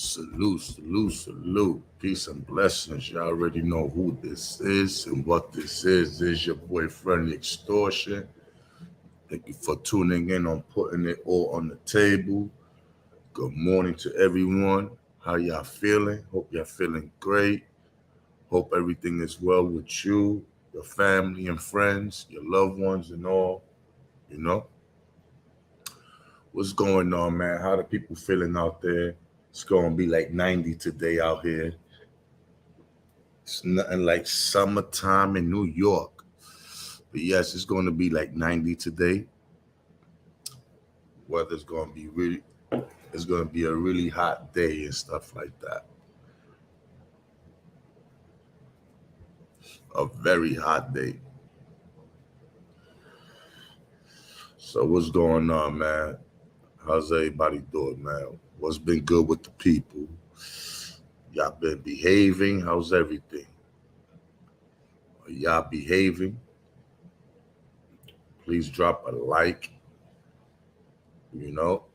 Salute, salute, salute. Peace and blessings. You already know who this is and what this is. This is your boy Friendly Extortion. Thank you for tuning in on putting it all on the table. Good morning to everyone. How y'all feeling? Hope y'all feeling great. Hope everything is well with you, your family and friends, your loved ones and all. You know, what's going on, man? How the people feeling out there? It's gonna be like 90 today out here. It's nothing like summertime in New York. But yes, it's gonna be like 90 today. Weather's gonna be really it's gonna be a really hot day and stuff like that. A very hot day. So what's going on, man? How's everybody doing, man? What's been good with the people? Y'all been behaving? How's everything? Are y'all behaving? Please drop a like. You know,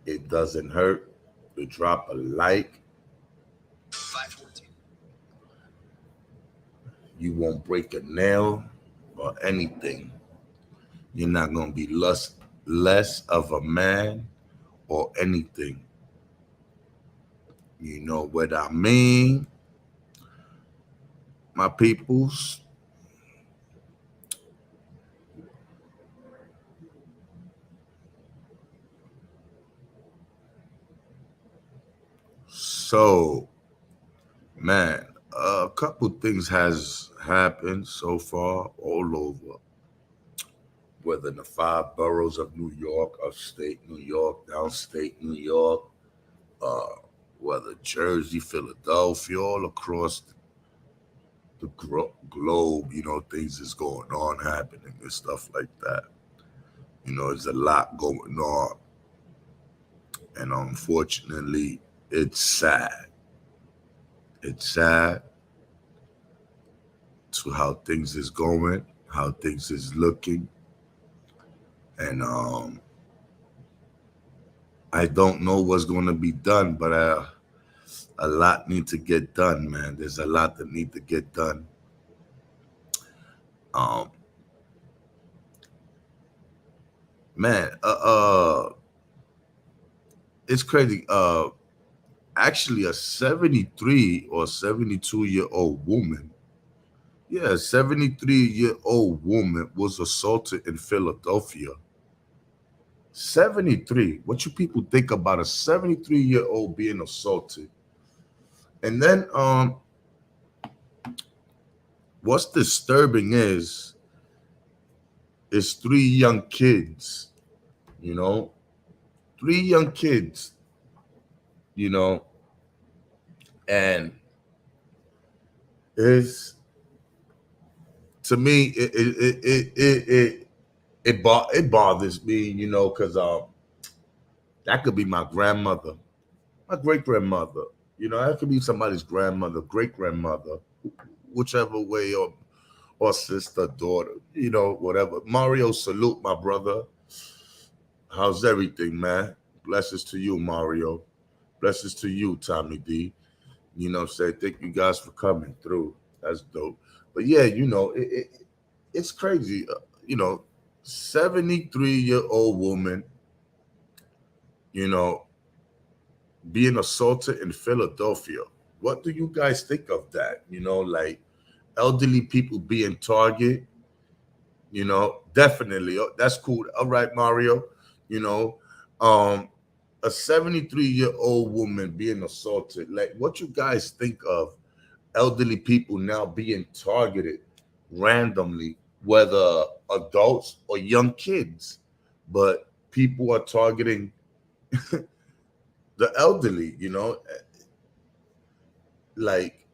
it doesn't hurt to drop a like. You won't break a nail or anything. You're not gonna be less of a man or anything. You know what I mean, my peoples? So, man, a couple things has happened so far all over. Whether in the five boroughs of New York, upstate New York, downstate New York, uh, whether Jersey, Philadelphia, all across the globe, things is going on, happening and stuff like that. There's a lot going on, and unfortunately, it's sad. It's sad to how things is going, how things is looking, and I don't know what's going to be done, but a lot need to get done, man. There's a lot that need to get done. Um, man, it's crazy. Actually, a 73 or 72-year-old woman, yeah, 73-year-old woman was assaulted in Philadelphia. 73. What you people think about a 73-year-old being assaulted? And then what's disturbing is three young kids, you know, three young kids, you know, and it's to me it bothers me, because that could be my grandmother, my great grandmother, that could be somebody's grandmother, great grandmother, whichever way, or sister, daughter, whatever. Mario, salute, my brother. How's everything, man? Blessings to you, Mario. Blessings to you, Tommy D. Say thank you guys for coming through. That's dope. But yeah, it's crazy. 73-year-old woman, you know, being assaulted in Philadelphia. What do you guys think of that? Like elderly people being targeted, definitely. That's cool. All right, Mario. You know, um, a 73-year-old woman being assaulted. Like, what you guys think of elderly people now being targeted randomly, whether adults or young kids? But people are targeting the elderly, like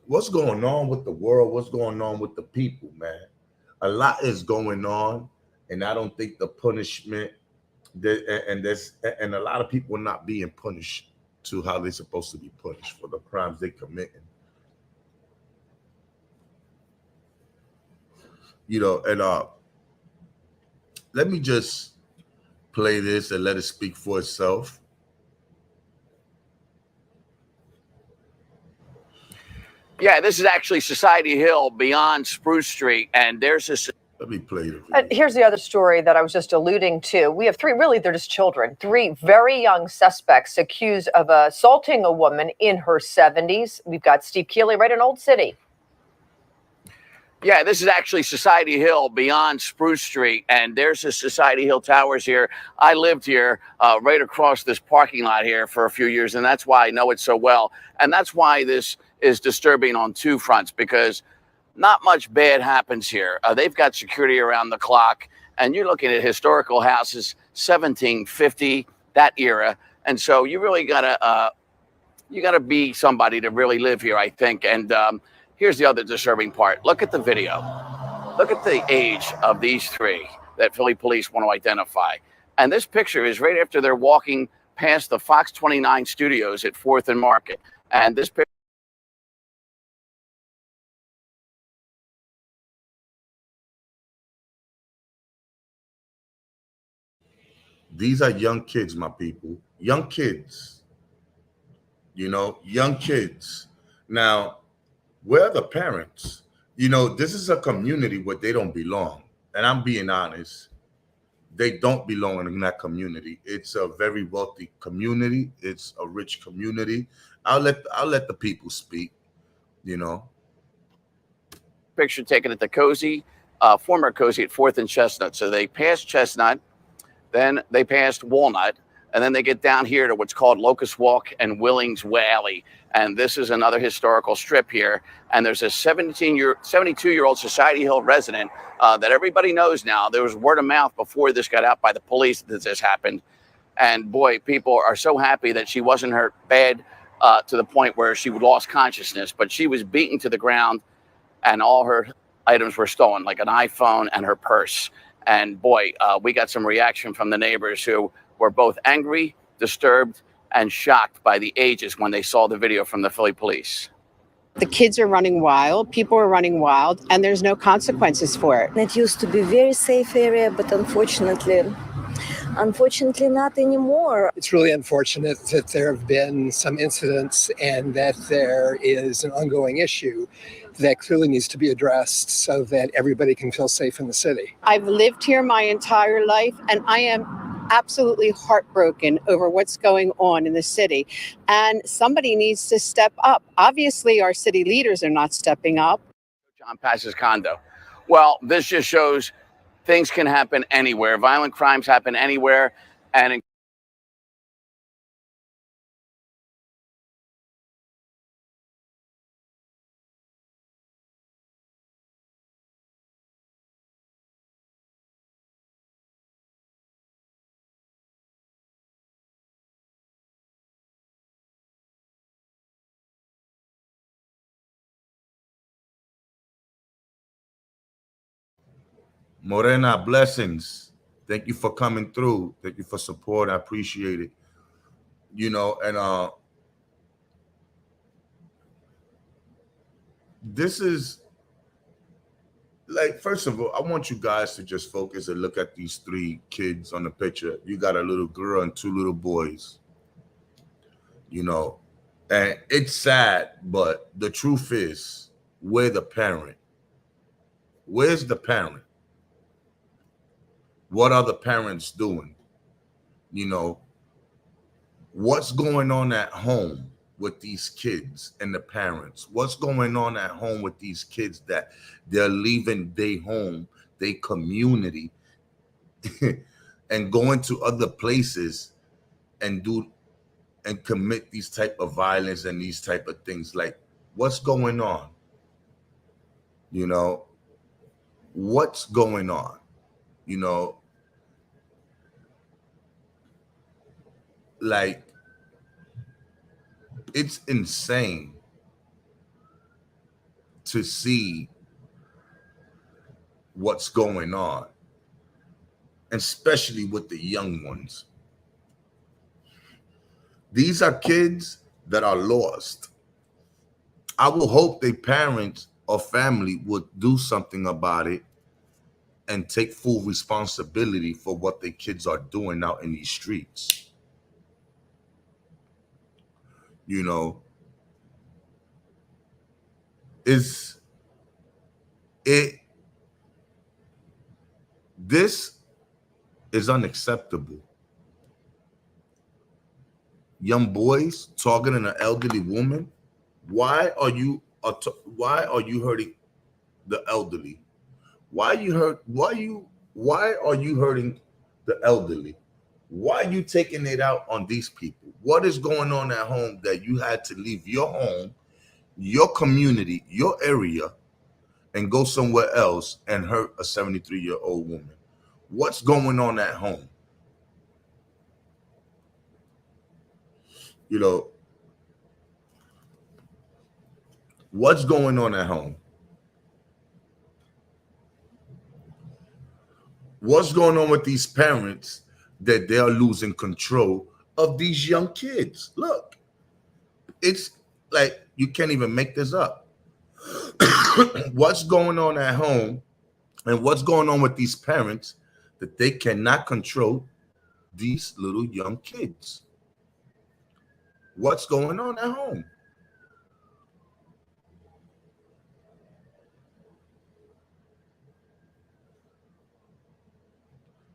what's going on with the world? What's going on with the people, man? A lot is going on, and I don't think the punishment and there's and a lot of people are not being punished to how they're supposed to be punished for the crimes they committing. And let me just play this and let it speak for itself. Yeah, this is actually Society Hill beyond Spruce Street, and there's this. Let me play the video. Here's the other story that I was just alluding to. We have three, really, they're just children, three very young suspects accused of assaulting a woman in her 70s. We've got Steve Keeley right in Old City. Yeah, this is actually Society Hill beyond Spruce Street, and there's the Society Hill Towers here. I lived here right across this parking lot here for a few years, and that's why I know it so well. And that's why this is disturbing on two fronts, because not much bad happens here. They've got security around the clock, and you're looking at historical houses, 1750, that era. And so you really gotta be somebody to really live here, I think. And here's the other disturbing part. Look at the video. Look at the age of these three that Philly police want to identify. And this picture is right after they're walking past the Fox 29 studios at 4th and Market. And this picture. These are young kids, my people. Young kids. You know, young kids. Now, where are the parents? You know, this is a community where they don't belong. And I'm being honest. They don't belong in that community. It's a very wealthy community. It's a rich community. I'll let the people speak, you know. Picture taken at the Cozy, former Cozy at 4th and Chestnut. So they passed Chestnut, then they passed Walnut, and then they get down here to what's called Locust Walk and Willings Valley. And this is another historical strip here. And there's a 72-year-old Society Hill resident that everybody knows now. There was word of mouth before this got out by the police that this happened. And boy, people are so happy that she wasn't hurt bad to the point where she lost consciousness. But she was beaten to the ground, and all her items were stolen, like an iPhone and her purse. And boy, we got some reaction from the neighbors who were both angry, disturbed, and shocked by the ages when they saw the video from the Philly police. The kids are running wild, people are running wild, and there's no consequences for it. It used to be a very safe area, but unfortunately not anymore. It's really unfortunate that there have been some incidents and that there is an ongoing issue that clearly needs to be addressed so that everybody can feel safe in the city. I've lived here my entire life, and I am absolutely heartbroken over what's going on in the city. And somebody needs to step up. Obviously, our city leaders are not stepping up. John Pass's condo. Well, this just shows things can happen anywhere. Violent crimes happen anywhere. And Morena, blessings. Thank you for coming through. Thank you for support. I appreciate it. You know, and this is like, first of all, I want you guys to just focus and look at these three kids on the picture. You got a little girl and two little boys. You know, and it's sad, but the truth is, we're the parent. Where's the parent? What are the parents doing? You know, what's going on at home with these kids and the parents? What's going on at home with these kids that they're leaving their home, their community, and going to other places and commit these type of violence and these type of things? Like, what's going on? You know, what's going on? You know, like, it's insane to see what's going on, especially with the young ones. These are kids that are lost. I will hope their parents or family would do something about it and take full responsibility for what their kids are doing out in these streets. You know, is it. This is unacceptable. Young boys targeting an elderly woman. Why are you hurting the elderly? Why are you hurting the elderly? Why are you taking it out on these people? What is going on at home that you had to leave your home, your community, your area, and go somewhere else and hurt a 73-year-old woman? What's going on at home? You know, what's going on at home? What's going on with these parents that they are losing control of these young kids? Look, it's like you can't even make this up. What's going on at home and what's going on with these parents that they cannot control these little young kids? What's going on at home?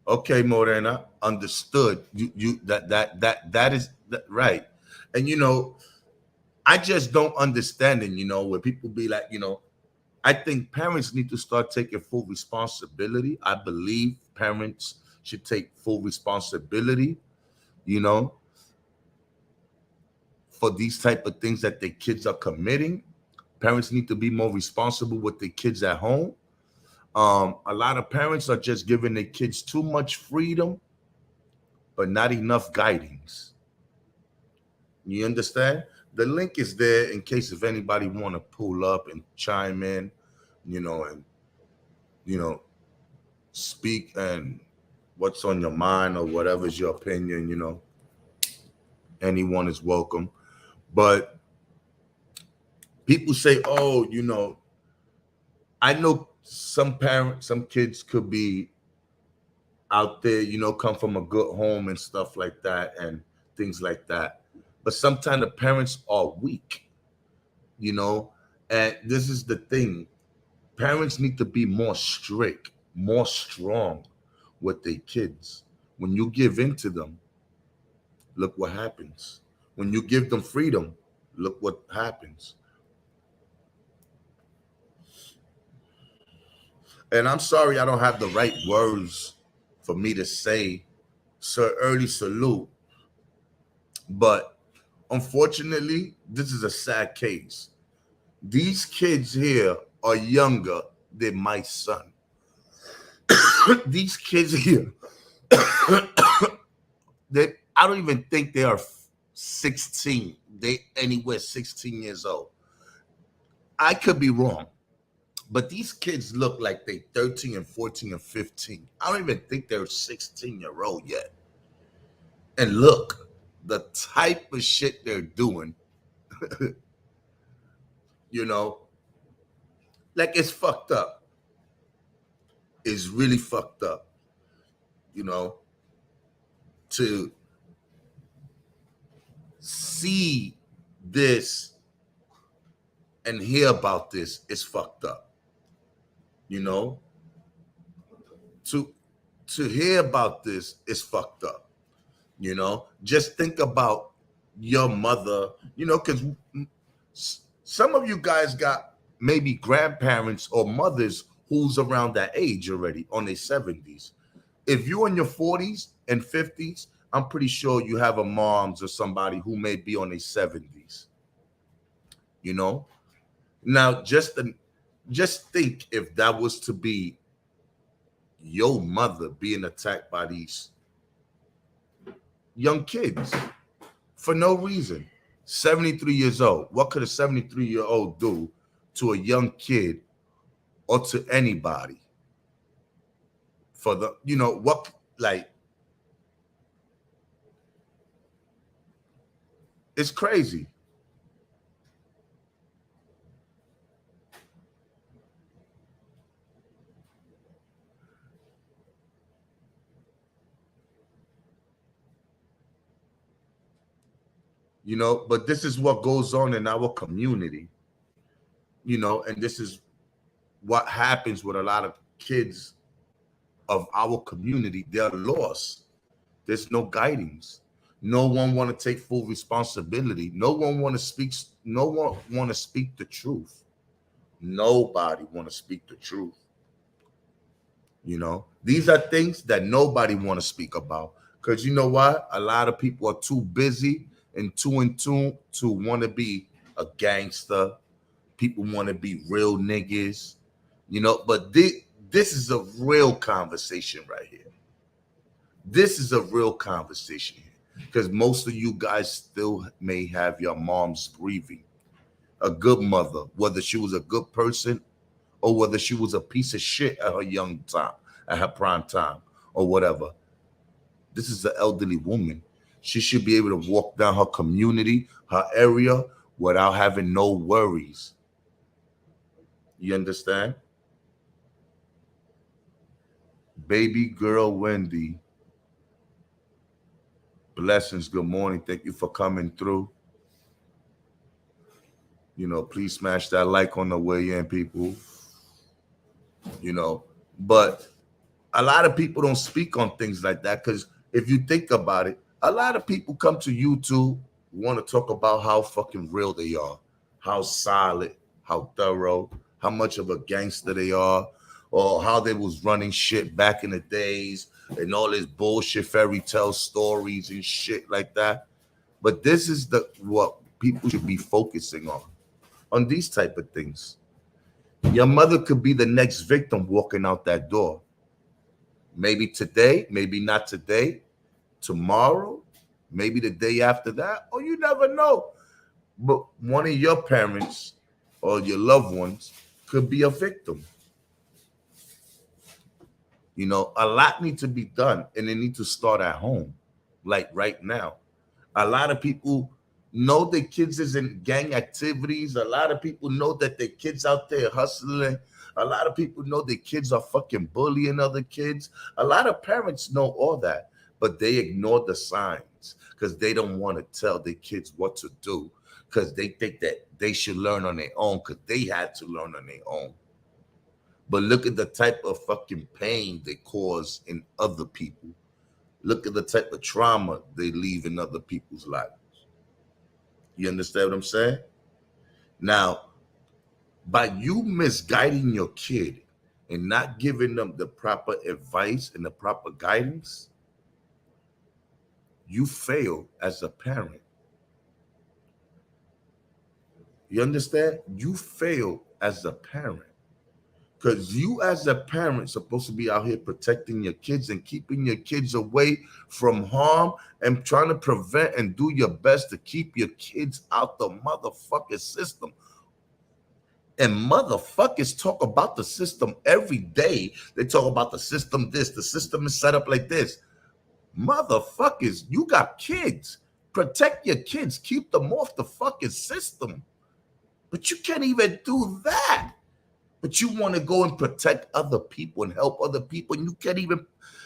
Okay, Morena, understood. You that is right. And I just don't understand it, where people be like, I think parents need to start taking full responsibility. I believe parents should take full responsibility, you know, for these type of things that their kids are committing. Parents need to be more responsible with their kids at home. A lot of parents are just giving their kids too much freedom, but not enough guidance. You understand? The link is there in case if anybody want to pull up and chime in, and speak and what's on your mind or whatever's your opinion. Anyone is welcome. But people say, oh, I know some kids could be out there, come from a good home and stuff like that and things like that. But sometimes the parents are weak, and this is the thing. Parents need to be more strict, more strong with their kids. When you give in to them, look what happens. When you give them freedom, look what happens. And I'm sorry I don't have the right words for me to say, Sir Early Salute. But unfortunately, this is a sad case. These kids here are younger than my son. These kids here, I don't even think they are 16. They anywhere 16 years old. I could be wrong. But these kids look like they 13 and 14 and 15. I don't even think they're 16-year-old yet. And look, the type of shit they're doing, like it's fucked up. It's really fucked up, to see this and hear about this is fucked up. To hear about this is fucked up. Just think about your mother, because some of you guys got maybe grandparents or mothers who's around that age already, on their 70s. If you're in your 40s and 50s, I'm pretty sure you have a moms or somebody who may be on their 70s. Now just think if that was to be your mother being attacked by these young kids for no reason. 73 years old. What could a 73-year-old do to a young kid or to anybody? For the, what, like, it's crazy. But this is what goes on in our community. and this is what happens with a lot of kids of our community. They're lost. There's no guidance. No one want to take full responsibility. No one want to speak. No one want to speak the truth. Nobody want to speak the truth. These are things that nobody want to speak about, because you know what? A lot of people are too busy and too in tune to want to be a gangster. People want to be real niggas, but this is a real conversation right here. This is a real conversation here, because most of you guys still may have your moms grieving. A good mother, whether she was a good person or whether she was a piece of shit at her young time, at her prime time, or whatever. This is an elderly woman. She should be able to walk down her community, her area, without having no worries. You understand? Baby girl Wendy. Blessings. Good morning. Thank you for coming through. Please smash that like on the way in, people. But a lot of people don't speak on things like that, because if you think about it, a lot of people come to YouTube, want to talk about how fucking real they are, how solid, how thorough, how much of a gangster they are, or how they was running shit back in the days and all this bullshit fairy tale stories and shit like that. But this is what people should be focusing on these type of things. Your mother could be the next victim walking out that door. Maybe today, maybe not today, tomorrow, maybe the day after that, or you never know. But one of your parents or your loved ones could be a victim. A lot needs to be done, and they need to start at home, like right now. A lot of people know their kids is in gang activities. A lot of people know that their kids out there hustling. A lot of people know their kids are fucking bullying other kids. A lot of parents know all that, but they ignore the signs because they don't want to tell their kids what to do, because they think that they should learn on their own, because they had to learn on their own. But look at the type of fucking pain they cause in other people. Look at the type of trauma they leave in other people's lives. You understand what I'm saying? Now, by you misguiding your kid and not giving them the proper advice and the proper guidance, you fail as a parent. You understand? You fail as a parent. Because you as a parent supposed to be out here protecting your kids and keeping your kids away from harm and trying to prevent and do your best to keep your kids out the motherfucking system. And motherfuckers talk about the system every day. They talk about the system this, the system is set up like this. Motherfuckers, you got kids. Protect your kids. Keep them off the fucking system. But you can't even do that. But you want to go and protect other people and help other people, and you can't even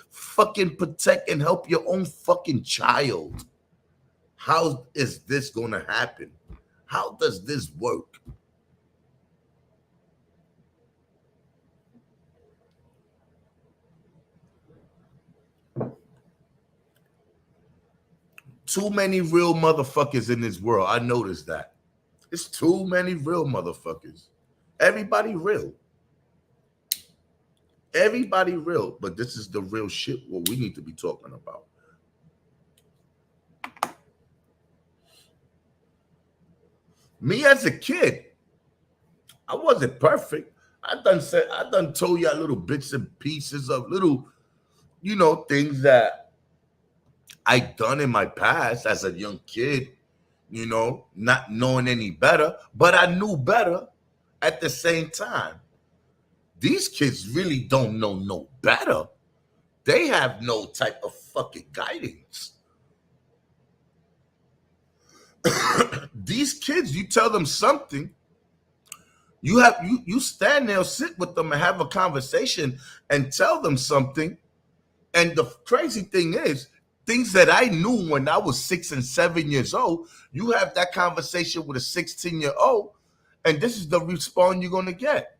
fucking protect and help your own fucking child. How is this going to happen? How does this work? Too many real motherfuckers in this world. I noticed that. It's too many real motherfuckers. Everybody real. Everybody real. But this is the real shit what we need to be talking about. Me as a kid, I wasn't perfect. I done told y'all little bits and pieces of little, things that I done in my past as a young kid, not knowing any better, but I knew better. At the same time, these kids really don't know no better. They have no type of fucking guidance. These kids, you tell them something, you stand there, sit with them and have a conversation and tell them something. And the crazy thing is, things that I knew when I was 6 and 7 years old, you have that conversation with a 16-year-old, And this is the response you're going to get.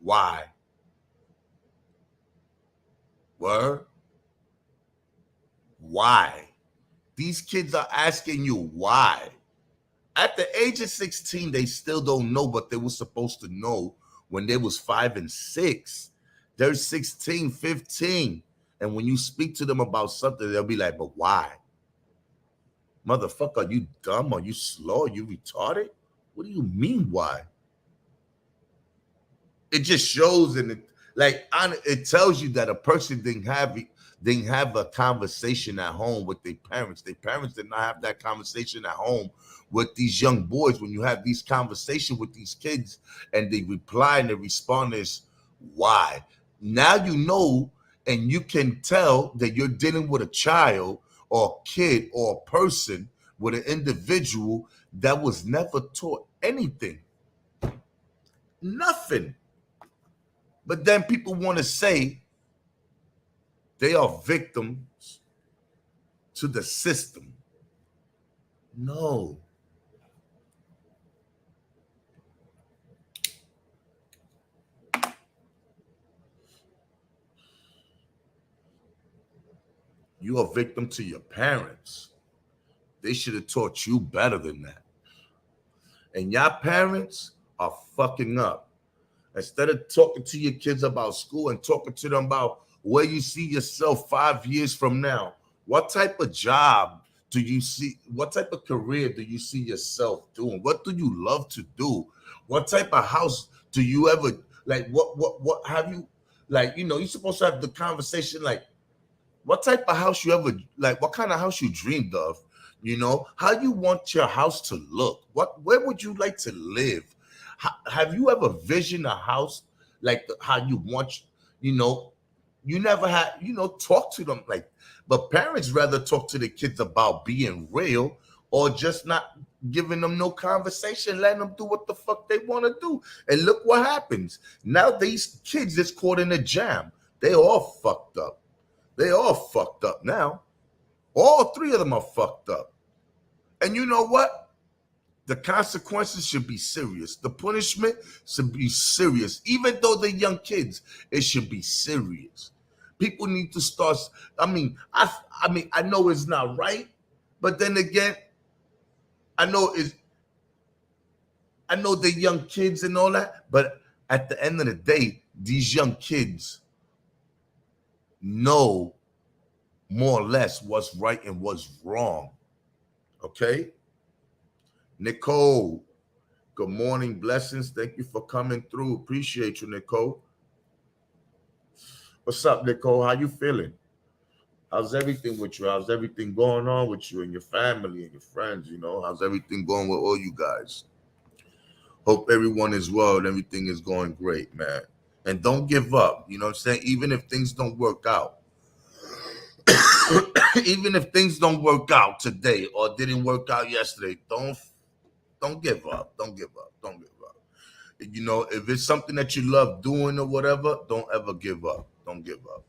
Why? Word? Why? These kids are asking you why. At the age of 16, they still don't know what they were supposed to know when they was 5 and 6. They're 16, 15. And when you speak to them about something, they'll be like, but why? Motherfucker, are you dumb? Are you slow? Are you retarded? What do you mean why? It just shows it tells you that a person didn't have a conversation at home with their parents. Their parents did not have that conversation at home with these young boys. When you have these conversations with these kids and they reply and they respond is why? Now you know, and you can tell that you're dealing with a child or a kid or a person with an individual that was never taught anything. Nothing. But then people want to say they are victims to the system. No. You are a victim to your parents. They should have taught you better than that. And your parents are fucking up. Instead of talking to your kids about school and talking to them about where you see yourself 5 years from now, what type of job do you see? What type of career do you see yourself doing? What do you love to do? What type of house do you ever like? What have you like? You know, you're supposed to have the conversation like, what type of house you ever like? What kind of house you dreamed of? You know, how you want your house to look? Where would you like to live? Have you ever visioned a house like how you want? You know, you never had. You know, talk to them like. But parents rather talk to the kids about being real or just not giving them no conversation, letting them do what the fuck they want to do. And look what happens. Now these kids is caught in a jam. They all fucked up. They all fucked up now. All three of them are fucked up. And you know what? The consequences should be serious. The punishment should be serious. Even though they're young kids, it should be serious. People need to start. I mean, I know it's not right, but then again, I know they're young kids and all that, but at the end of the day, these young kids know more or less what's right and what's wrong. Okay? Nicole, good morning, blessings. Thank you for coming through. Appreciate you, Nicole. What's up, Nicole? How you feeling? How's everything with you? How's everything going on with you and your family and your friends? You know, how's everything going with all you guys? Hope everyone is well and everything is going great, man. And don't give up. You know what I'm saying? Even if things don't work out. Even if things don't work out today or didn't work out yesterday, don't give up. Don't give up. Don't give up. You know, if it's something that you love doing or whatever, don't ever give up. Don't give up.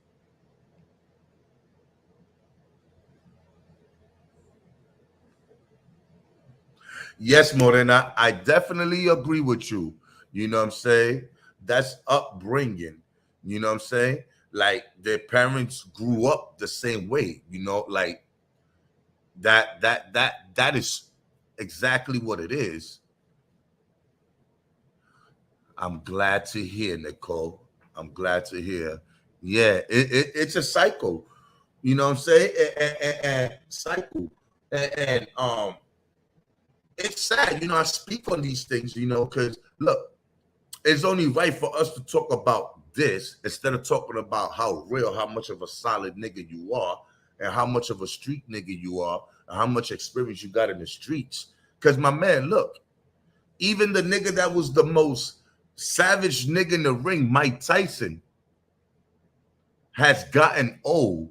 Yes, Morena, I definitely agree with you. You know what I'm saying? That's upbringing. You know what I'm saying? Like their parents grew up the same way, you know, like that is exactly what it is. I'm glad to hear, Nicole. I'm glad to hear. Yeah, it's a cycle. You know what I'm saying? And cycle. And it's sad, you know, I speak on these things, you know, because look, it's only right for us to talk about this instead of talking about how real, how much of a solid nigga you are, and how much of a street nigga you are, and how much experience you got in the streets. Because my man, look, even the nigga that was the most savage nigga in the ring, Mike Tyson, has gotten old.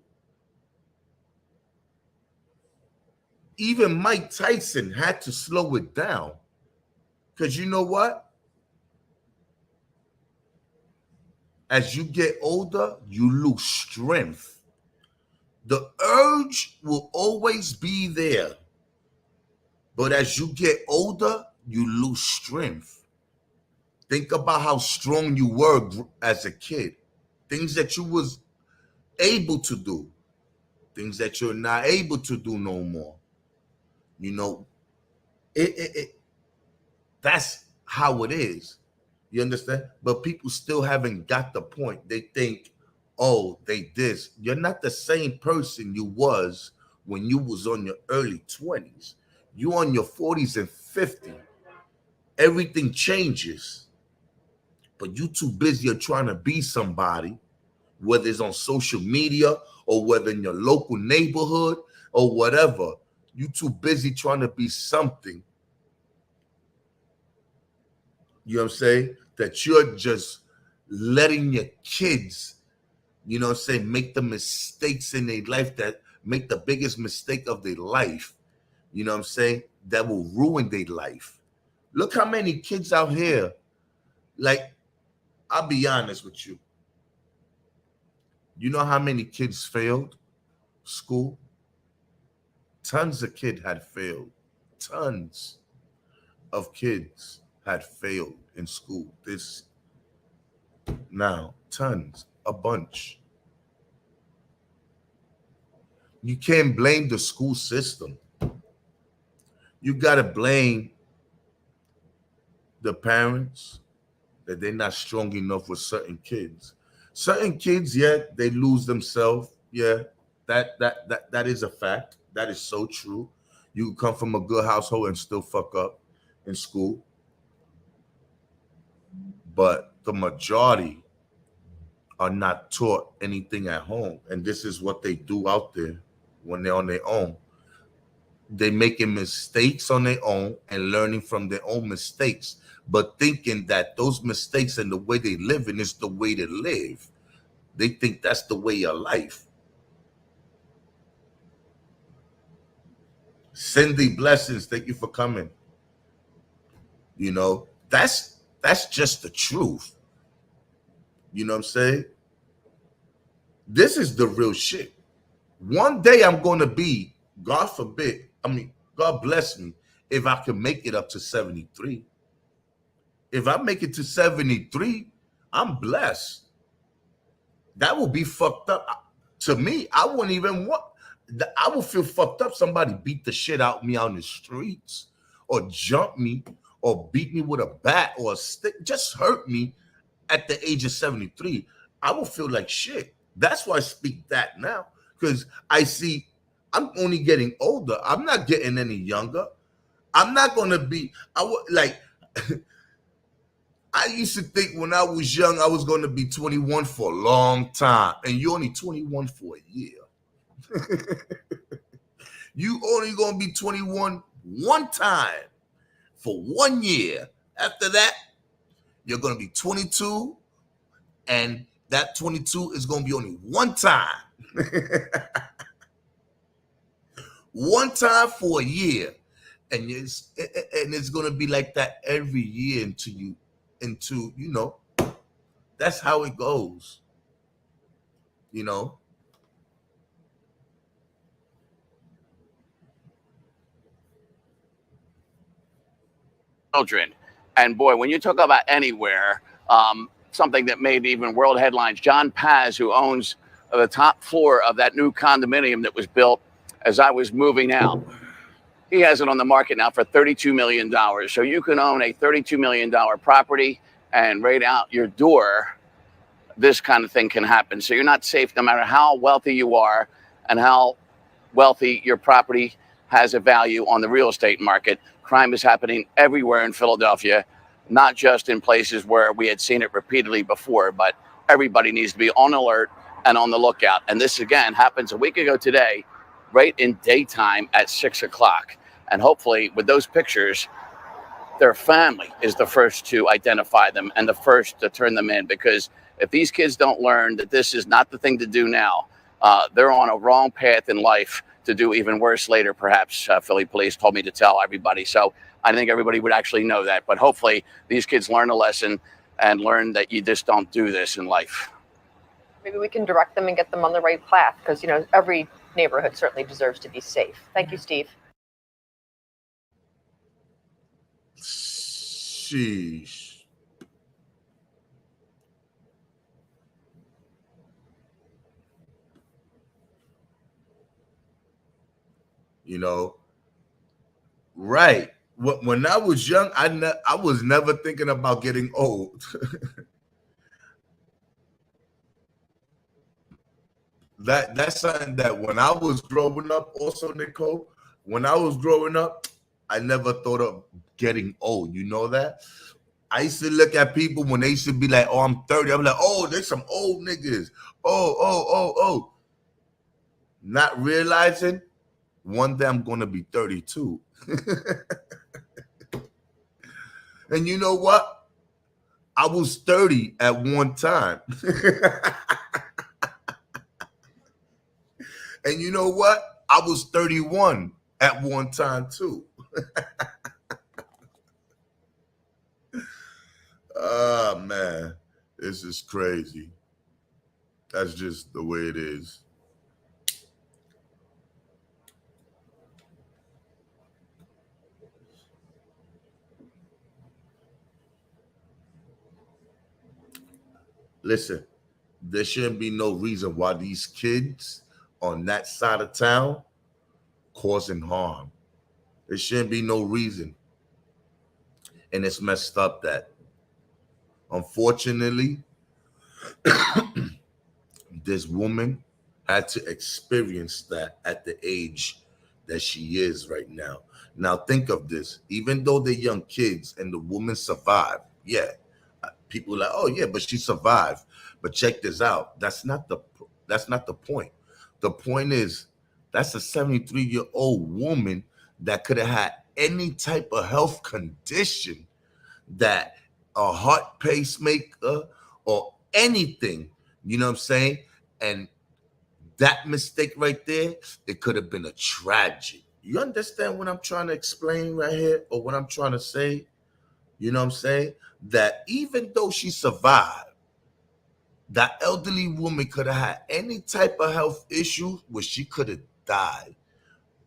Even Mike Tyson had to slow it down. Because you know what? As you get older, you lose strength. The urge will always be there. But as you get older, you lose strength. Think about how strong you were as a kid. Things that you was able to do. Things that you're not able to do no more. You know, that's how it is. You understand? But people still haven't got the point. They think, oh, they this. You're not the same person you was when you was on your early 20s. You on your 40s and 50s. Everything changes. But you too busy trying to be somebody, whether it's on social media or whether in your local neighborhood or whatever. You too busy trying to be something. You know what I'm saying? That you're just letting your kids, you know what I'm saying, make the mistakes in their life, that make the biggest mistake of their life, you know what I'm saying, that will ruin their life. Look how many kids out here, like, I'll be honest with you. You know how many kids failed school? Tons of kids had failed. Tons of kids had failed in school. This now, tons, a bunch. You can't blame the school system. You got to blame the parents that they're not strong enough with certain kids. Certain kids, yeah, they lose themselves. Yeah, that is a fact. That is so true. You can come from a good household and still fuck up in school. But the majority are not taught anything at home. And this is what they do out there when they're on their own. They're making mistakes on their own and learning from their own mistakes, but thinking that those mistakes and the way they live in is the way to live. They think that's the way of life. Cindy, blessings. Thank you for coming. You know, that's just the truth. You know what I'm saying? This is the real shit. One day I'm going to be, God forbid, God bless me, if I can make it up to 73. If I make it to 73, I'm blessed. That will be fucked up. To me, I wouldn't even want, I would feel fucked up. Somebody beat the shit out of me on the streets or jump me or beat me with a bat or a stick, just hurt me at the age of 73. I will feel like shit. That's why I speak that now, because I see I'm only getting older. I'm not getting any younger. I'm not going to be, I used to think when I was young, I was going to be 21 for a long time. And you're only 21 for a year. You only going to be 21 one time for 1 year. After that, you're going to be 22. And that 22 is going to be only one time. One time for a year. And it's going to be like that every year into, you know, that's how it goes, you know. Children. And boy, when you talk about anywhere, something that made even world headlines, John Paz, who owns the top floor of that new condominium that was built as I was moving out, he has it on the market now for $32 million. So you can own a $32 million property and right out your door, this kind of thing can happen. So you're not safe no matter how wealthy you are and how wealthy your property has a value on the real estate market. Crime is happening everywhere in Philadelphia, not just in places where we had seen it repeatedly before, but everybody needs to be on alert and on the lookout. And this again happens a week ago today, right in daytime at 6 o'clock. And hopefully with those pictures, their family is the first to identify them and the first to turn them in, because if these kids don't learn that this is not the thing to do now, they're on a wrong path in life to do even worse later, perhaps. Philly police told me to tell everybody. So I think everybody would actually know that. But hopefully these kids learn a lesson and learn that you just don't do this in life. Maybe we can direct them and get them on the right path, because, you know, every neighborhood certainly deserves to be safe. Thank you, Steve. Sheesh. You know, right. When I was young, I was never thinking about getting old. That's something that when I was growing up, also Nicole, when I was growing up, I never thought of getting old. You know that? I used to look at people when they should be like, "Oh, I'm 30." I'm like, "Oh, there's some old niggas." Oh. Not realizing one day I'm gonna be 32. And you know what? I was 30 at one time. And you know what? I was 31 at one time too. Oh man, this is crazy. That's just the way it is. Listen, there shouldn't be no reason why these kids on that side of town causing harm. There shouldn't be no reason. And it's messed up that unfortunately this woman had to experience that at the age that she is right now. Now think of this. Even though they're young kids and the woman survived, yeah, people are like, oh yeah, but she survived. But check this out. That's not the point. The point is that's a 73-year-old woman that could have had any type of health condition, that a heart pacemaker or anything, you know what I'm saying? And that mistake right there, it could have been a tragedy. You understand what I'm trying to explain right here, or what I'm trying to say? You know what I'm saying? That even though she survived, that elderly woman could have had any type of health issue where she could have died,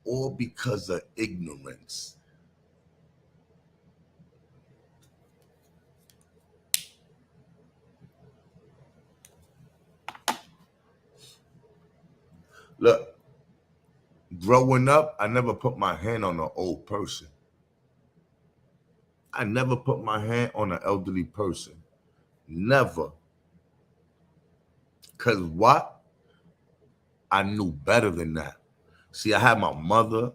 all because of ignorance. Look, growing up, I never put my hand on an old person. I never put my hand on an elderly person. Never. Because what? I knew better than that. See, I had my mother,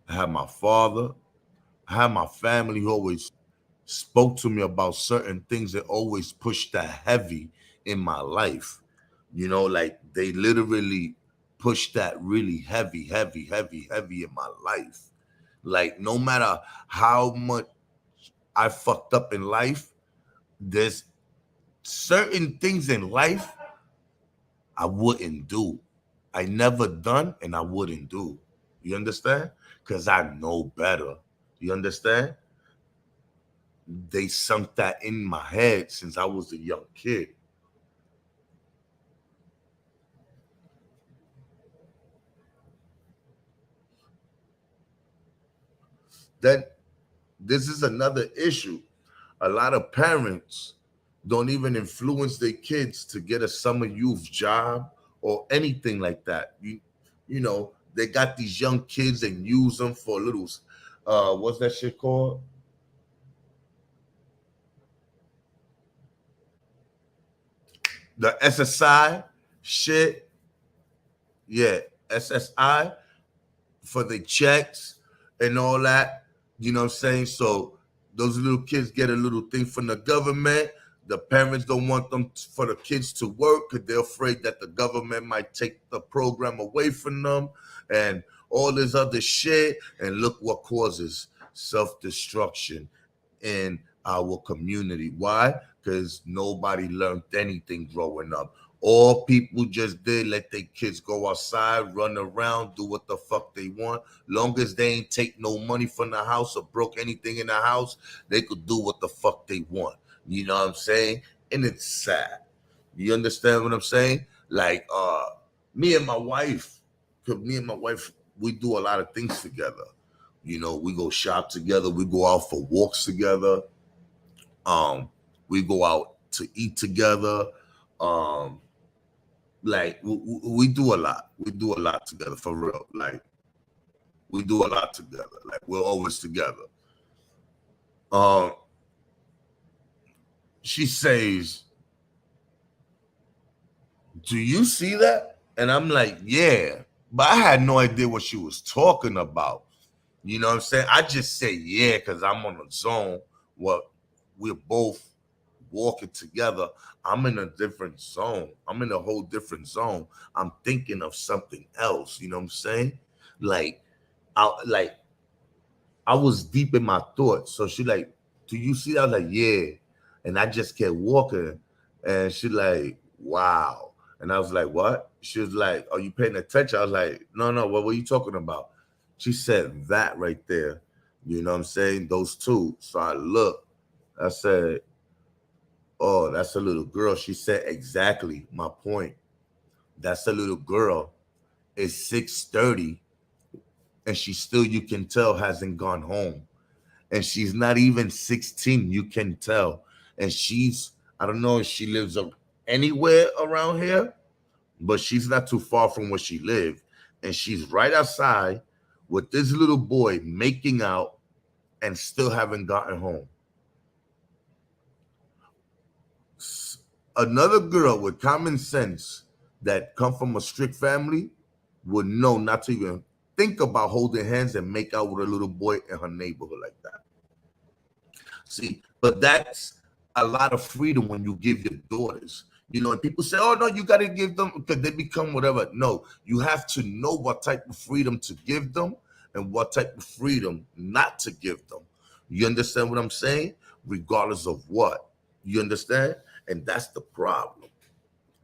I had my father, I had my family who always spoke to me about certain things that always pushed that heavy in my life. You know, like they literally pushed that really heavy in my life. Like no matter how much I fucked up in life, there's certain things in life I wouldn't do. I never done and I wouldn't do. You understand? Because I know better. You understand? They sunk that in my head since I was a young kid. Then this is another issue. A lot of parents don't even influence their kids to get a summer youth job or anything like that. You know, they got these young kids and use them for little what's that shit called? The SSI shit. Yeah, SSI for the checks and all that. You know what I'm saying? So those little kids get a little thing from the government. The parents don't want them for the kids to work because they're afraid that the government might take the program away from them and all this other shit. And look what causes self-destruction in our community. Why? Because nobody learned anything growing up. All people just did let their kids go outside, run around, do what the fuck they want. Long as they ain't take no money from the house or broke anything in the house, they could do what the fuck they want. You know what I'm saying? And it's sad. You understand what I'm saying? Like me and my wife, 'cause me and my wife, we do a lot of things together. You know, we go shop together. We go out for walks together. We go out to eat together. Um, like we do a lot. We do a lot together for real. Like we do a lot together. Like we're always together. Um, she says, "Do you see that?" And I'm like, "Yeah," but I had no idea what she was talking about. You know what I'm saying? I just say yeah because I'm on a zone where we're both walking together. I'm in a different zone. I'm in a whole different zone. I'm thinking of something else. You know what I'm saying? Like, like I was deep in my thoughts. So she like, do you see that? I was like, yeah. And I just kept walking. And she like, wow. And I was like, what? She was like, are you paying attention? I was like, no, no, what were you talking about? She said that right there. You know what I'm saying? Those two. So I looked. I said, oh, that's a little girl. She said exactly my point. That's a little girl. It's 6:30 and she still, you can tell, hasn't gone home. And she's not even 16, you can tell. And she's, I don't know if she lives anywhere around here, but she's not too far from where she lived. And she's right outside with this little boy making out and still haven't gotten home. Another girl with common sense that come from a strict family would know not to even think about holding hands and make out with a little boy in her neighborhood like that. See, but that's a lot of freedom when you give your daughters. You know, and people say, oh, no, you got to give them because they become whatever. No, you have to know what type of freedom to give them and what type of freedom not to give them. You understand what I'm saying? Regardless of what. You understand? And that's the problem.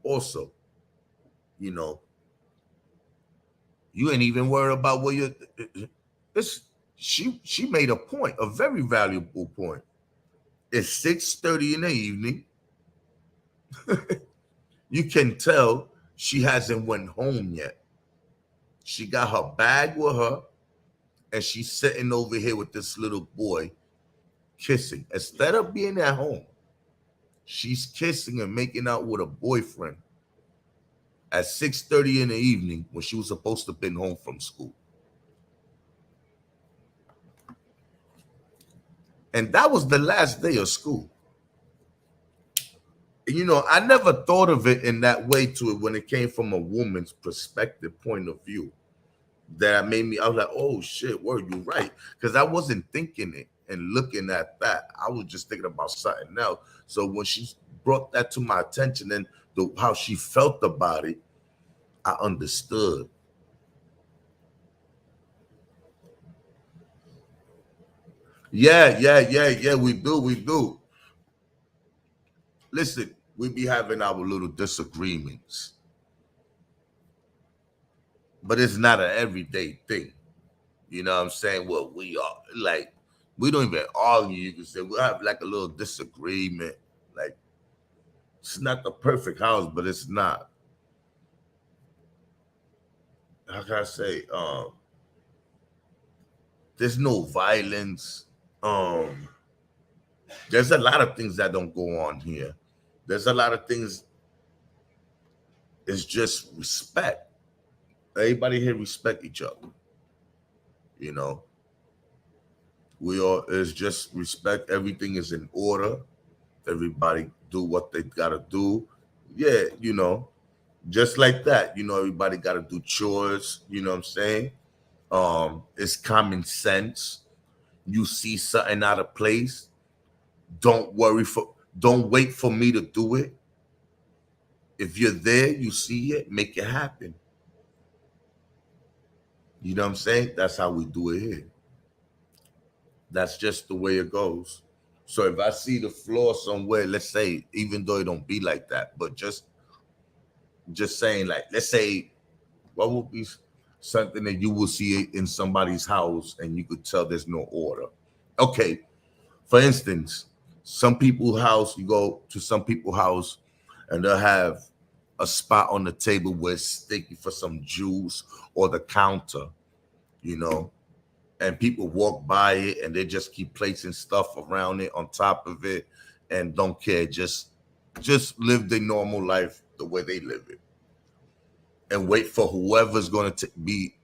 Also, you know, you ain't even worried about where you're. She made a point, a very valuable point. It's 6:30 in the evening. You can tell she hasn't went home yet. She got her bag with her, and she's sitting over here with this little boy kissing. Instead of being at home, she's kissing and making out with a boyfriend at 6:30 in the evening when she was supposed to have been home from school. And that was the last day of school. You know, I never thought of it in that way to it when it came from a woman's perspective point of view. That made me, I was like, oh shit, word, you're right. Because I wasn't thinking it and looking at that. I was just thinking about something else. So when she brought that to my attention and how she felt about it, I understood. Yeah. We do. Listen, we be having our little disagreements, but it's not an everyday thing. You know what I'm saying? Well, we are like, we don't even argue. You can say we'll have like a little disagreement. Like, it's not the perfect house, but it's not. How can I say? There's no violence. Um, there's a lot of things that don't go on here. There's a lot of things. It's just respect. Everybody here respect each other. You know, we all, it's just respect. Everything is in order. Everybody do what they gotta do. Yeah, you know, just like that. You know, everybody gotta do chores. You know what I'm saying? It's common sense. You see something out of place, don't wait for me to do it. If you're there, you see it, make it happen. You know what I'm saying? That's how we do it here. That's just the way it goes. So if I see the flaw somewhere, let's say, even though it don't be like that, but just saying, like, let's say, what would be something that you will see in somebody's house and you could tell there's no order? Okay, for instance, some people's house, you go to some people's house and they'll have a spot on the table where it's sticky for some juice or the counter, you know. and people walk by it and they just keep placing stuff around it on top of it and don't care. Just live their normal life the way they live it, and wait for whoever's going to be,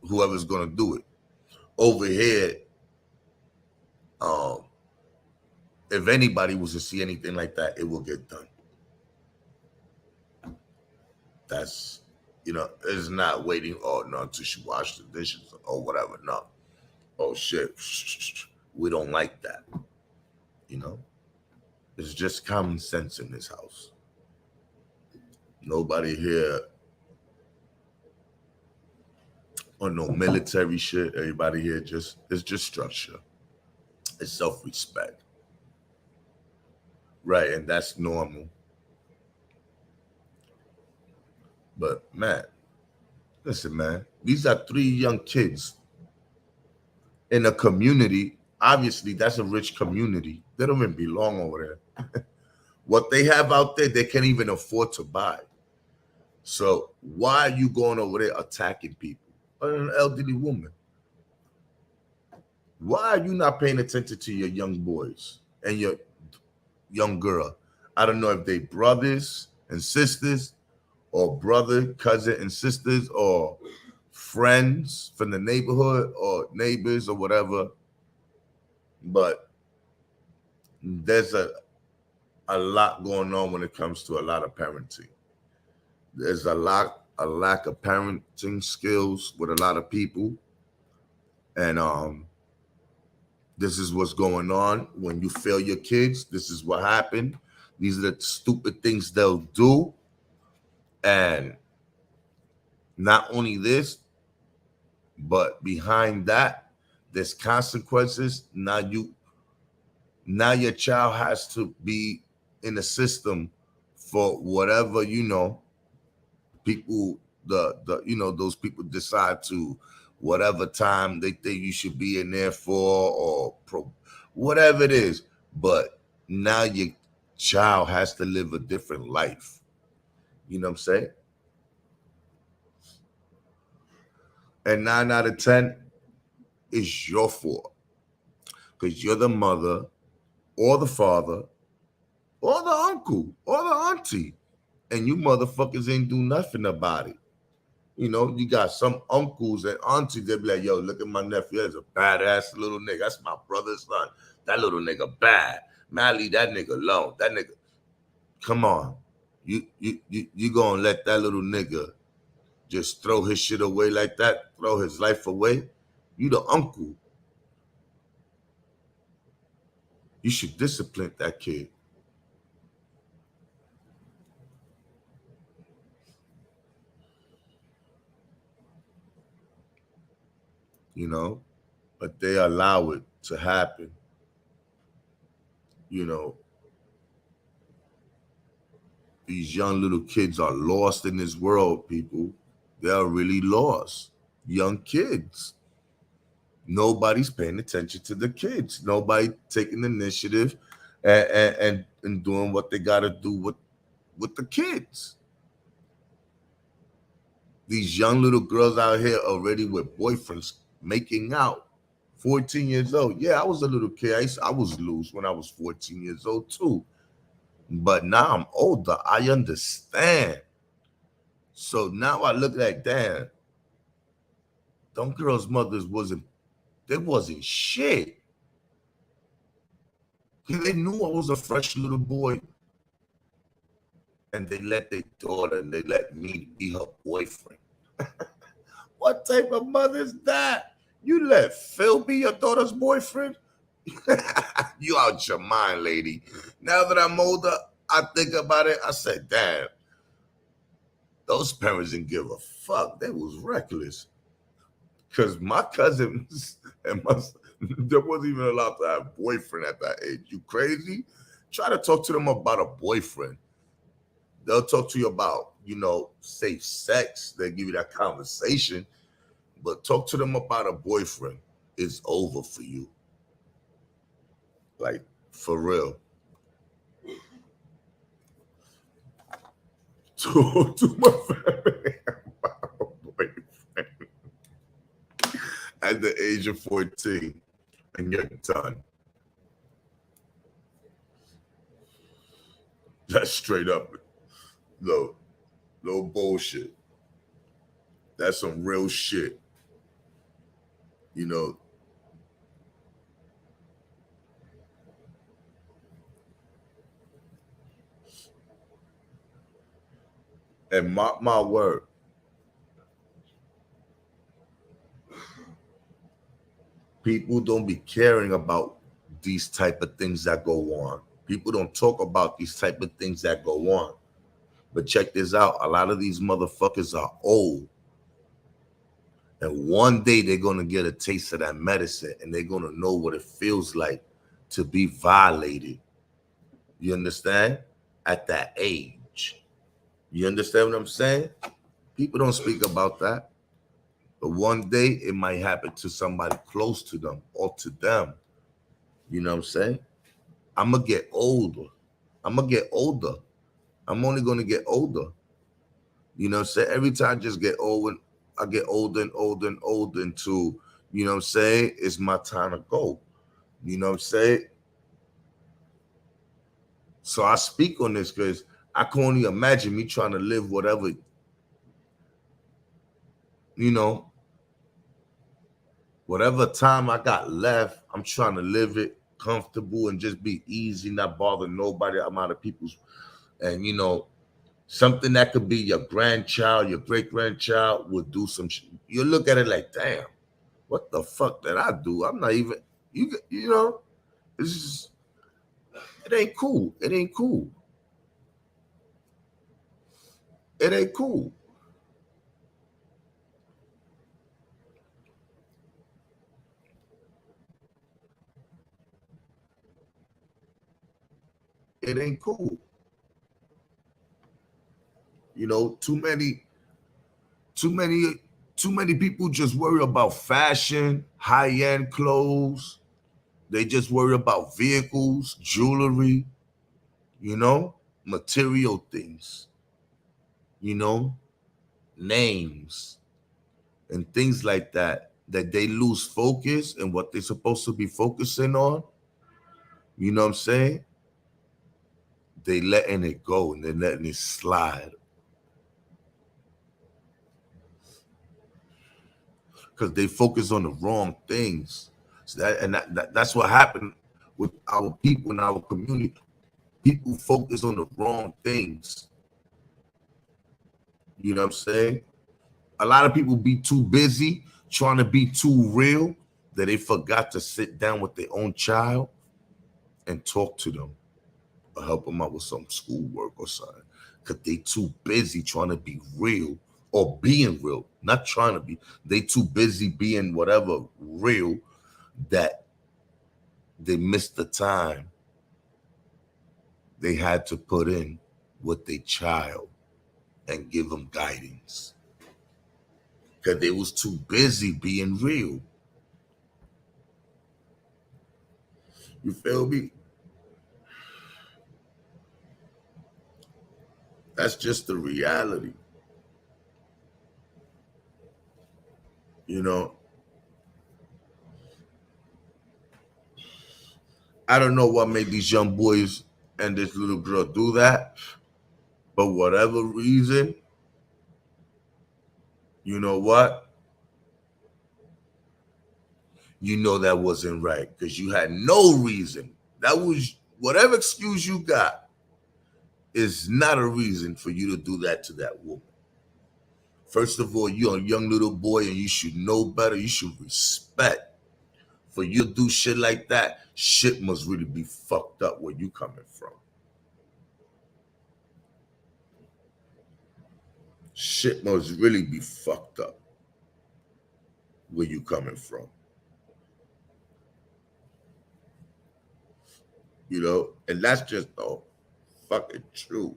whoever's going to do it. Over here, if anybody was to see anything like that, it will get done. That's, it's not waiting, oh, no, until she washed the dishes or whatever. No. Oh, shit. We don't like that. It's just common sense in this house. Nobody here on no military shit. Everybody here it's just structure. It's self-respect. Right, and that's normal. But man, listen, man, these are 3 young kids in a community. Obviously, that's a rich community. They don't even belong over there. What they have out there, they can't even afford to buy. So why are you going over there attacking people? An elderly woman. Why are you not paying attention to your young boys and your young girl? I don't know if they brothers and sisters, or brother, cousin, and sisters, or friends from the neighborhood, or neighbors, or whatever. But there's a lot going on when it comes to a lot of parenting. There's a lack of parenting skills with a lot of people. And this is what's going on when you fail your kids. This is what happened. These are the stupid things they'll do. And not only this, but behind that, there's consequences. Now your child has to be in the system for whatever, people, those people decide to, whatever time they think you should be in there for, or whatever it is. But now your child has to live a different life. You know what I'm saying? And 9 out of 10 is your fault, because you're the mother or the father or the uncle or the auntie, and you motherfuckers ain't do nothing about it. You got some uncles and aunties that be like, yo, look at my nephew. That's a badass little nigga. That's my brother's son. That little nigga bad. Man, leave that nigga alone. That nigga, come on. You gonna let that little nigga just throw his shit away like that? Throw his life away? You the uncle. You should discipline that kid. But they allow it to happen. These young little kids are lost in this world, people. They are really lost. Young kids. Nobody's paying attention to the kids. Nobody taking the initiative and doing what they got to do with the kids. These young little girls out here already with boyfriends making out. 14 years old. Yeah, I was a little kid. I was loose when I was 14 years old too. But now I'm older. I understand. So now I look like, damn, them girls' mothers wasn't shit. They knew I was a fresh little boy. And they let their daughter and they let me be her boyfriend. What type of mother is that? You let Phil be your daughter's boyfriend? You out your mind, lady. Now that I'm older, I think about it. I said, damn, those parents didn't give a fuck. They was reckless. Because my cousins and they wasn't even allowed to have a boyfriend at that age. You crazy? Try to talk to them about a boyfriend. They'll talk to you about, safe sex. They'll give you that conversation. But talk to them about a boyfriend. It's over for you. Like, for real. To my family about a boyfriend. At the age of 14 and you're done. That's straight up. No bullshit. That's some real shit. You know, and mark my word, people don't be caring about these type of things that go on. People don't talk about these type of things that go on. But check this out. A lot of these motherfuckers are old. And one day they're going to get a taste of that medicine and they're going to know what it feels like to be violated. You understand? At that age. You understand what I'm saying? People don't speak about that. But one day it might happen to somebody close to them or to them. You know what I'm saying? I'm going to get older. I'm going to get older. I'm only going to get older. You know what I'm saying? Every time I just get old, and I get older and older and older until, you know what I'm saying, it's my time to go. You know what I'm saying? So I speak on this because I can only imagine me trying to live whatever, you know, whatever time I got left, I'm trying to live it comfortable and just be easy, not bother nobody. I'm out of people's, and you know, something that could be your grandchild, your great grandchild would do some shit. You look at it like, damn, what the fuck did I do? I'm not even, you know, it's just, it ain't cool. It ain't cool. It ain't cool. It ain't cool. You know, too many people just worry about fashion, high-end clothes. They just worry about vehicles, jewelry, you know, material things, you know, names and things like that, that they lose focus and what they're supposed to be focusing on. You know what I'm saying? They letting it go and they're letting it slide. Because they focus on the wrong things. So that's what happened with our people in our community. People focus on the wrong things. You know what I'm saying? A lot of people be too busy trying to be too real that they forgot to sit down with their own child and talk to them or help them out with some schoolwork or something. Because they too busy trying to be real or being real, not trying to be. They too busy being whatever real that they missed the time they had to put in with their child and give them guidance. Because they was too busy being real. You feel me? That's just the reality. You know, I don't know what made these young boys and this little girl do that, but whatever reason, you know what? You know that wasn't right because you had no reason. That was whatever excuse you got is not a reason for you to do that to that woman. First of all, you're a young little boy and you should know better. You should respect. For you to do shit like that, shit must really be fucked up where you coming from. Shit must really be fucked up where you coming from. You know, and that's just the fucking truth.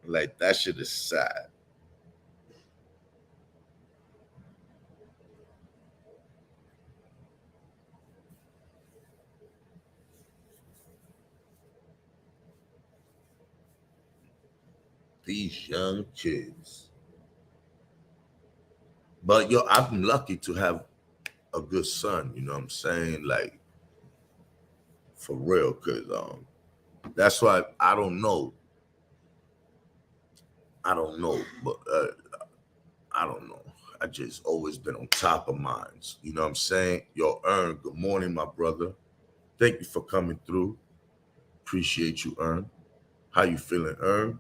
Like that shit is sad. these young kids. But yo, I'm lucky to have a good son, you know what I'm saying? Like, for real, cause that's why I don't know. But I don't know. I just always been on top of minds. You know what I'm saying? Yo, Ern, good morning, my brother. Thank you for coming through. Appreciate you, Ern. How you feeling, Ern?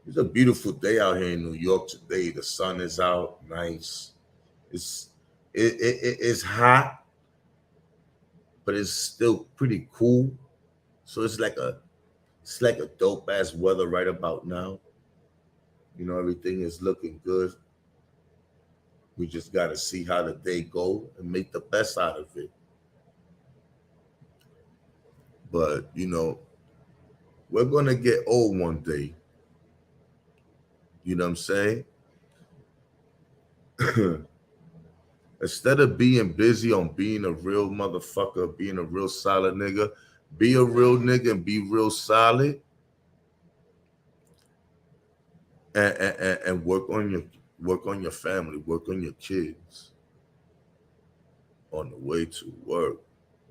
It's a beautiful day out here in New York today. The sun is out, nice. It's it's hot, but it's still pretty cool. So it's like a dope ass weather right about now. You know, everything is looking good. We just gotta see how the day go and make the best out of it. But you know, we're gonna get old one day. You know what I'm saying? Instead of being busy on being a real motherfucker, being a real solid nigga, be a real nigga and be real solid and work on your family, work on your kids on the way to work.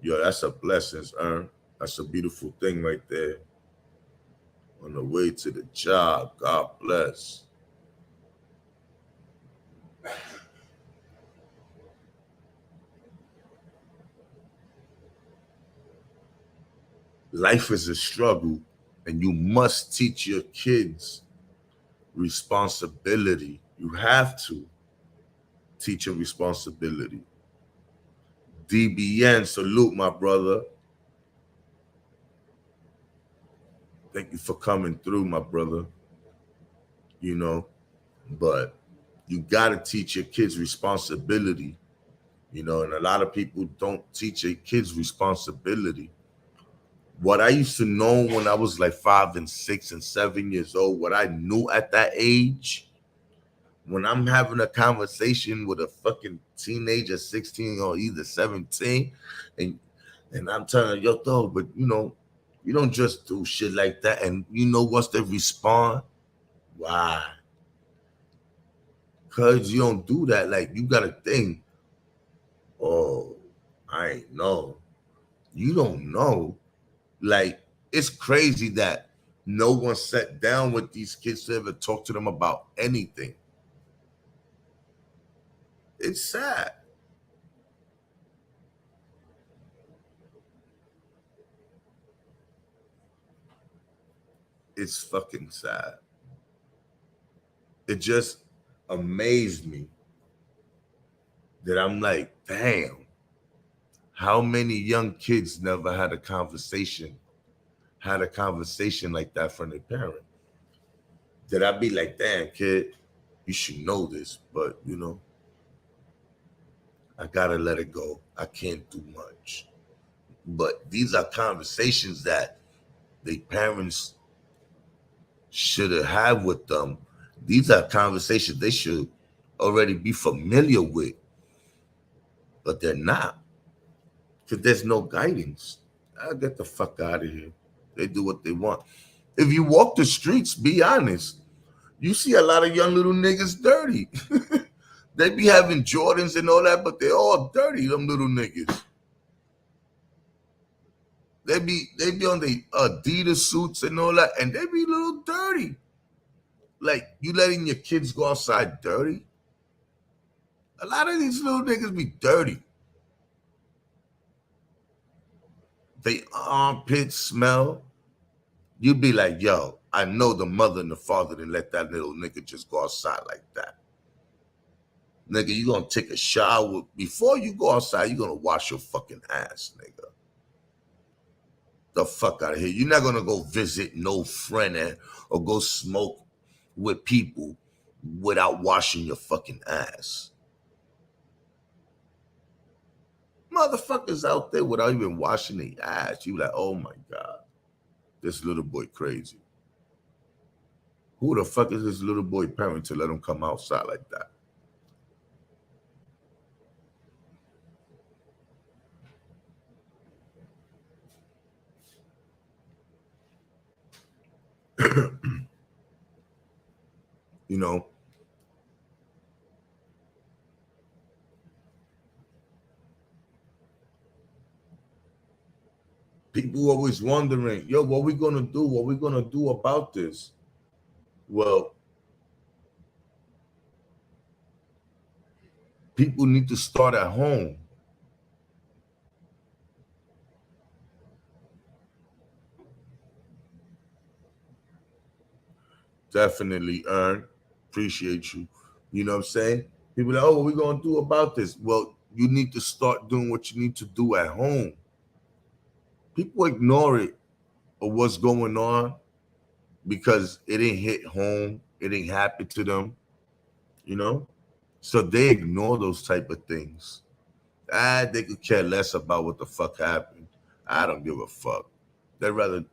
Yo, that's a blessings, Ern. That's a beautiful thing right there. On the way to the job. God bless. Life is a struggle, and you must teach your kids responsibility. You have to teach them responsibility. DBN, salute, my brother. Thank you for coming through, my brother. You know, but you got to teach your kids responsibility. You know, and a lot of people don't teach their kids responsibility. What I used to know when I was like 5 and 6 and 7 years old, what I knew at that age, when I'm having a conversation with a fucking teenager, 16 or either 17, and I'm telling her, yo, dog, but you know, you don't just do shit like that. And you know what's the response? Why? Cause you don't do that. Like you gotta think, oh, I ain't know. You don't know. Like, it's crazy that no one sat down with these kids to ever talk to them about anything. It's sad. It's fucking sad. It just amazed me that I'm like, damn, how many young kids never had a conversation like that from their parent? That I'd be like, damn, kid, you should know this, but you know, I gotta let it go. I can't do much. But these are conversations that the parents should have had with them. These are conversations they should already be familiar with, but they're not because there's no guidance. I'll get the fuck out of here. They do what they want. If you walk the streets, be honest, you see a lot of young little niggas dirty. They be having Jordans and all that, but they're all dirty, them little niggas. They be on the Adidas suits and all that, and they be a little dirty. Like, you letting your kids go outside dirty? A lot of these little niggas be dirty. They armpits smell. You'd be like, yo, I know the mother and the father didn't let that little nigga just go outside like that. Nigga, you gonna take a shower. Before you go outside, you gonna wash your fucking ass, nigga. The fuck out of here. You're not gonna go visit no friend or go smoke with people without washing your fucking ass. Motherfuckers out there without even washing their ass. You like, oh my God, this little boy crazy. Who the fuck is this little boy parent to let him come outside like that? You know, people always wondering, yo, what we gonna do? What we gonna do about this? Well, people need to start at home. Definitely, Earn. Appreciate you. You know what I'm saying? People are like, oh, what we gonna do about this? Well, you need to start doing what you need to do at home. People ignore it or what's going on because it ain't hit home, it ain't happen to them, you know? So they ignore those type of things. They could care less about what the fuck happened. I don't give a fuck. They'd rather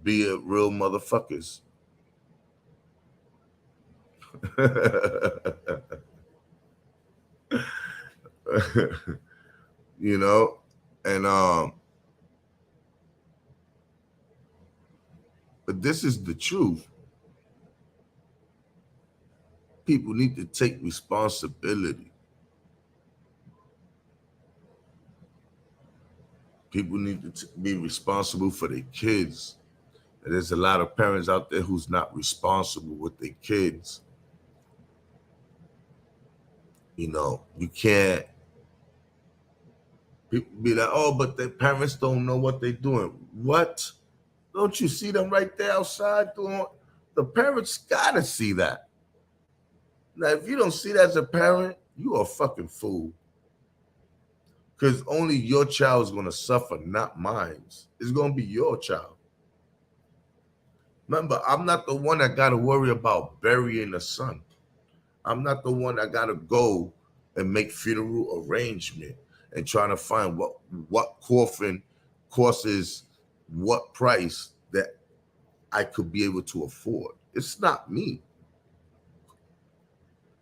be a real motherfuckers. You know? And but this is the truth. People need to take responsibility. People need to be responsible for their kids. And there's a lot of parents out there who's not responsible with their kids. You know, you can't. People be like, oh, but their parents don't know what they're doing. What? Don't you see them right there outside doing? The parents gotta see that. Now, if you don't see that as a parent, you are a fucking fool. Because only your child is gonna suffer, not mine. It's gonna be your child. Remember, I'm not the one that gotta worry about burying a son. I'm not the one that gotta go and make funeral arrangement and trying to find what coffin costs what price that I could be able to afford. It's not me.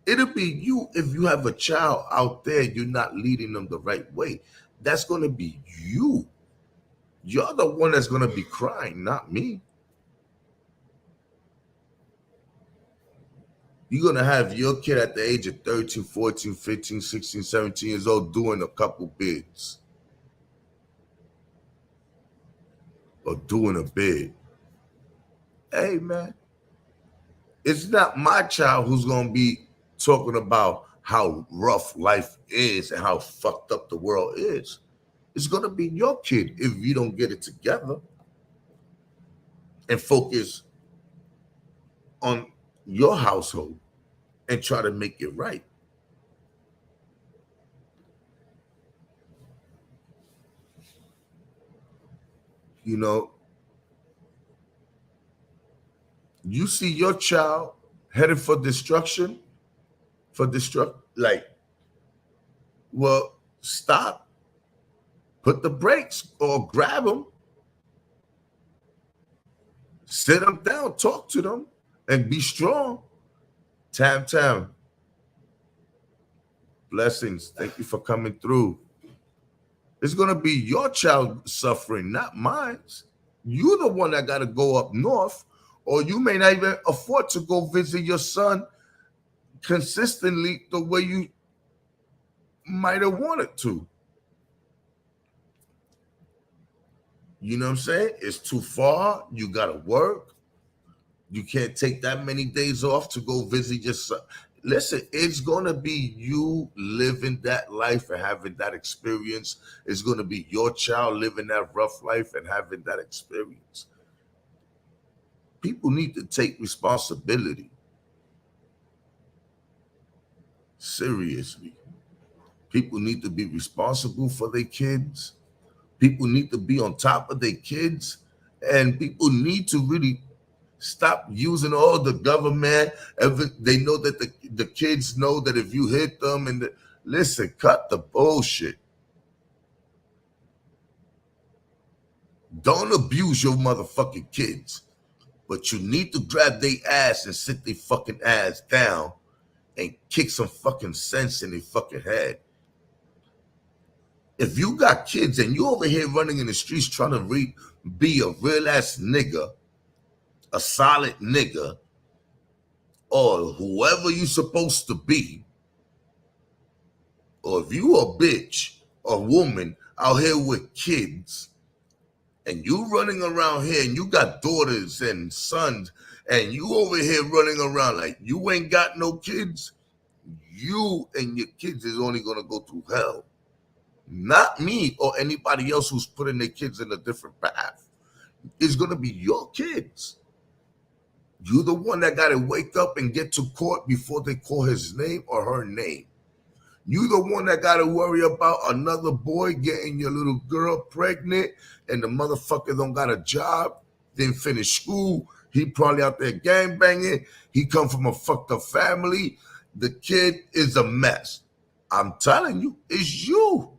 It'll be you if you have a child out there, you're not leading them the right way. That's going to be you. You're the one that's going to be crying, not me. You're going to have your kid at the age of 13, 14, 15, 16, 17 years old doing a couple bids. Or doing a bid. Hey, man. It's not my child who's going to be talking about how rough life is and how fucked up the world is. It's going to be your kid if you don't get it together and focus on your household and try to make it right. You know, you see your child headed for destruction, like, well, stop, put the brakes or grab them, sit them down, talk to them, and be strong. Tam, blessings. Thank you for coming through. It's going to be your child suffering, not mine. You're the one that got to go up north, or you may not even afford to go visit your son consistently the way you might have wanted to. You know what I'm saying? It's too far. You got to work. You can't take that many days off to go visit your son. Listen, it's going to be you living that life and having that experience. It's going to be your child living that rough life and having that experience. People need to take responsibility. Seriously. People need to be responsible for their kids. People need to be on top of their kids. And people need to really stop using all the government. They know that the kids know that if you hit them listen, cut the bullshit. Don't abuse your motherfucking kids. But you need to grab their ass and sit their fucking ass down and kick some fucking sense in their fucking head. If you got kids and you over here running in the streets trying to be a real ass nigga, a solid nigga, or whoever you supposed to be, or if you a bitch or woman out here with kids, and you running around here and you got daughters and sons, and you over here running around like you ain't got no kids, you and your kids is only gonna go through hell. Not me or anybody else who's putting their kids in a different path. It's gonna be your kids. You the one that gotta wake up and get to court before they call his name or her name. You the one that gotta worry about another boy getting your little girl pregnant and the motherfucker don't got a job, didn't finish school. He probably out there gangbanging. He come from a fucked up family. The kid is a mess. I'm telling you, it's you.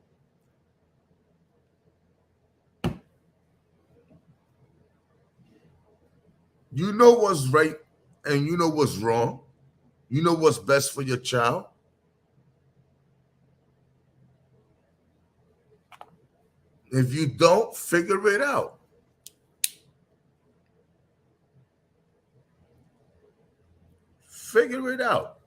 You know what's right and you know what's wrong. You know what's best for your child. If you don't, figure it out. Figure it out.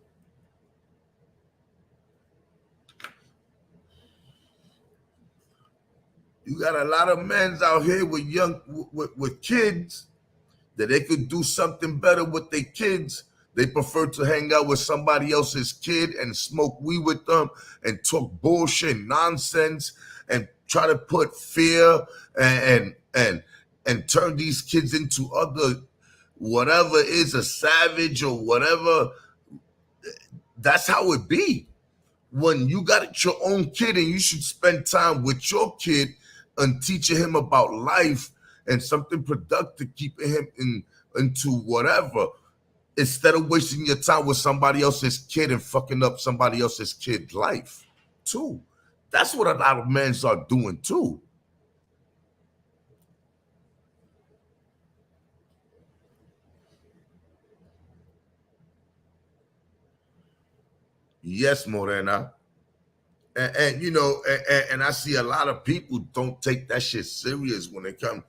You got a lot of men out here with with kids that they could do something better with their kids. They prefer to hang out with somebody else's kid and smoke weed with them and talk bullshit, nonsense, and try to put fear and turn these kids into other whatever is a savage or whatever. That's how it be. When you got your own kid and you should spend time with your kid and teaching him about life and something productive, keeping him into whatever, instead of wasting your time with somebody else's kid and fucking up somebody else's kid's life too. That's what a lot of men are doing too. Yes, Morena. And you know, and I see a lot of people don't take that shit serious when it comes.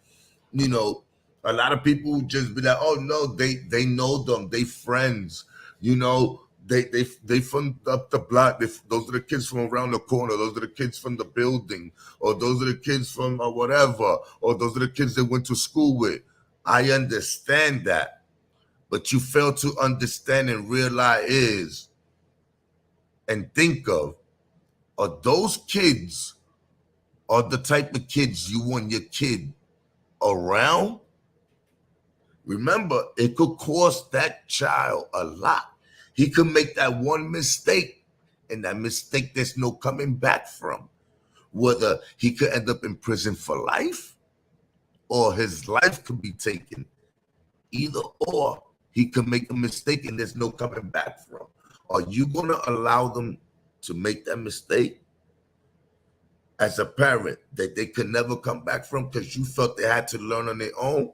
You know, a lot of people just be like, "Oh no, they know them, they friends." You know, they from up the block. Those are the kids from around the corner. Those are the kids from the building, or those are the kids from whatever, or those are the kids they went to school with. I understand that, but you fail to understand and realize and think of are those kids are the type of kids you want your kid around. Remember, it could cost that child a lot. He could make that one mistake, and that mistake there's no coming back from. Whether he could end up in prison for life or his life could be taken. Either or, he could make a mistake and there's no coming back from. Are you going to allow them to make that mistake as a parent that they could never come back from because you felt they had to learn on their own?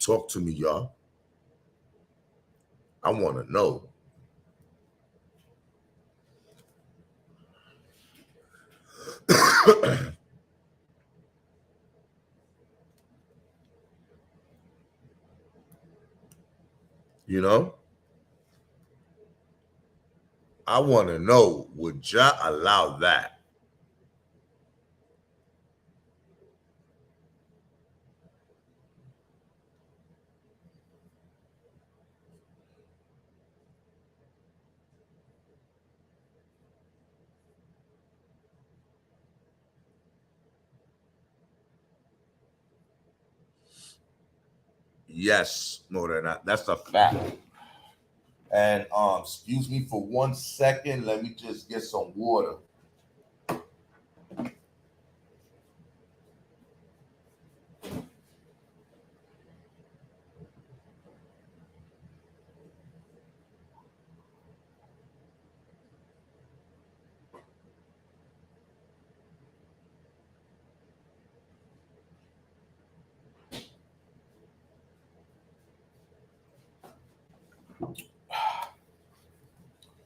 Talk to me, y'all. I want to know. You know, I want to know, would y'all allow that? Yes, Morena, that's a fact. And excuse me for 1 second. Let me just get some water.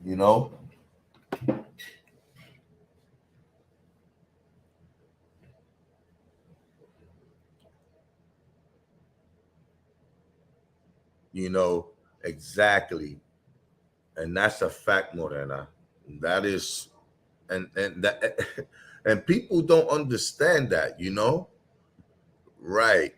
You know, you know exactly. And that's a fact, Morena. That is, and that, and people don't understand that, right?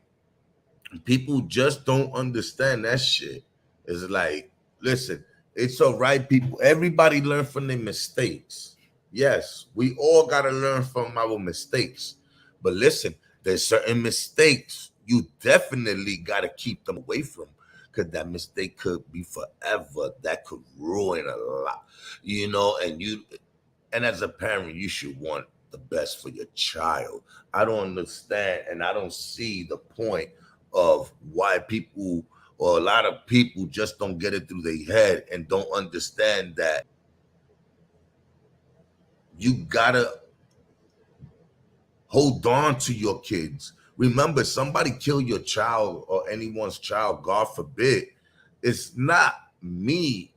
People just don't understand that shit. It's like, listen, it's all right, people. Everybody learn from their mistakes. Yes, we all gotta learn from our mistakes. But listen, there's certain mistakes you definitely gotta keep them away from. Because that mistake could be forever. That could ruin a lot. And as a parent, you should want the best for your child. I don't understand and I don't see the point of why people or a lot of people just don't get it through their head and don't understand that you gotta hold on to your kids. Remember, somebody kill your child or anyone's child, God forbid, it's not me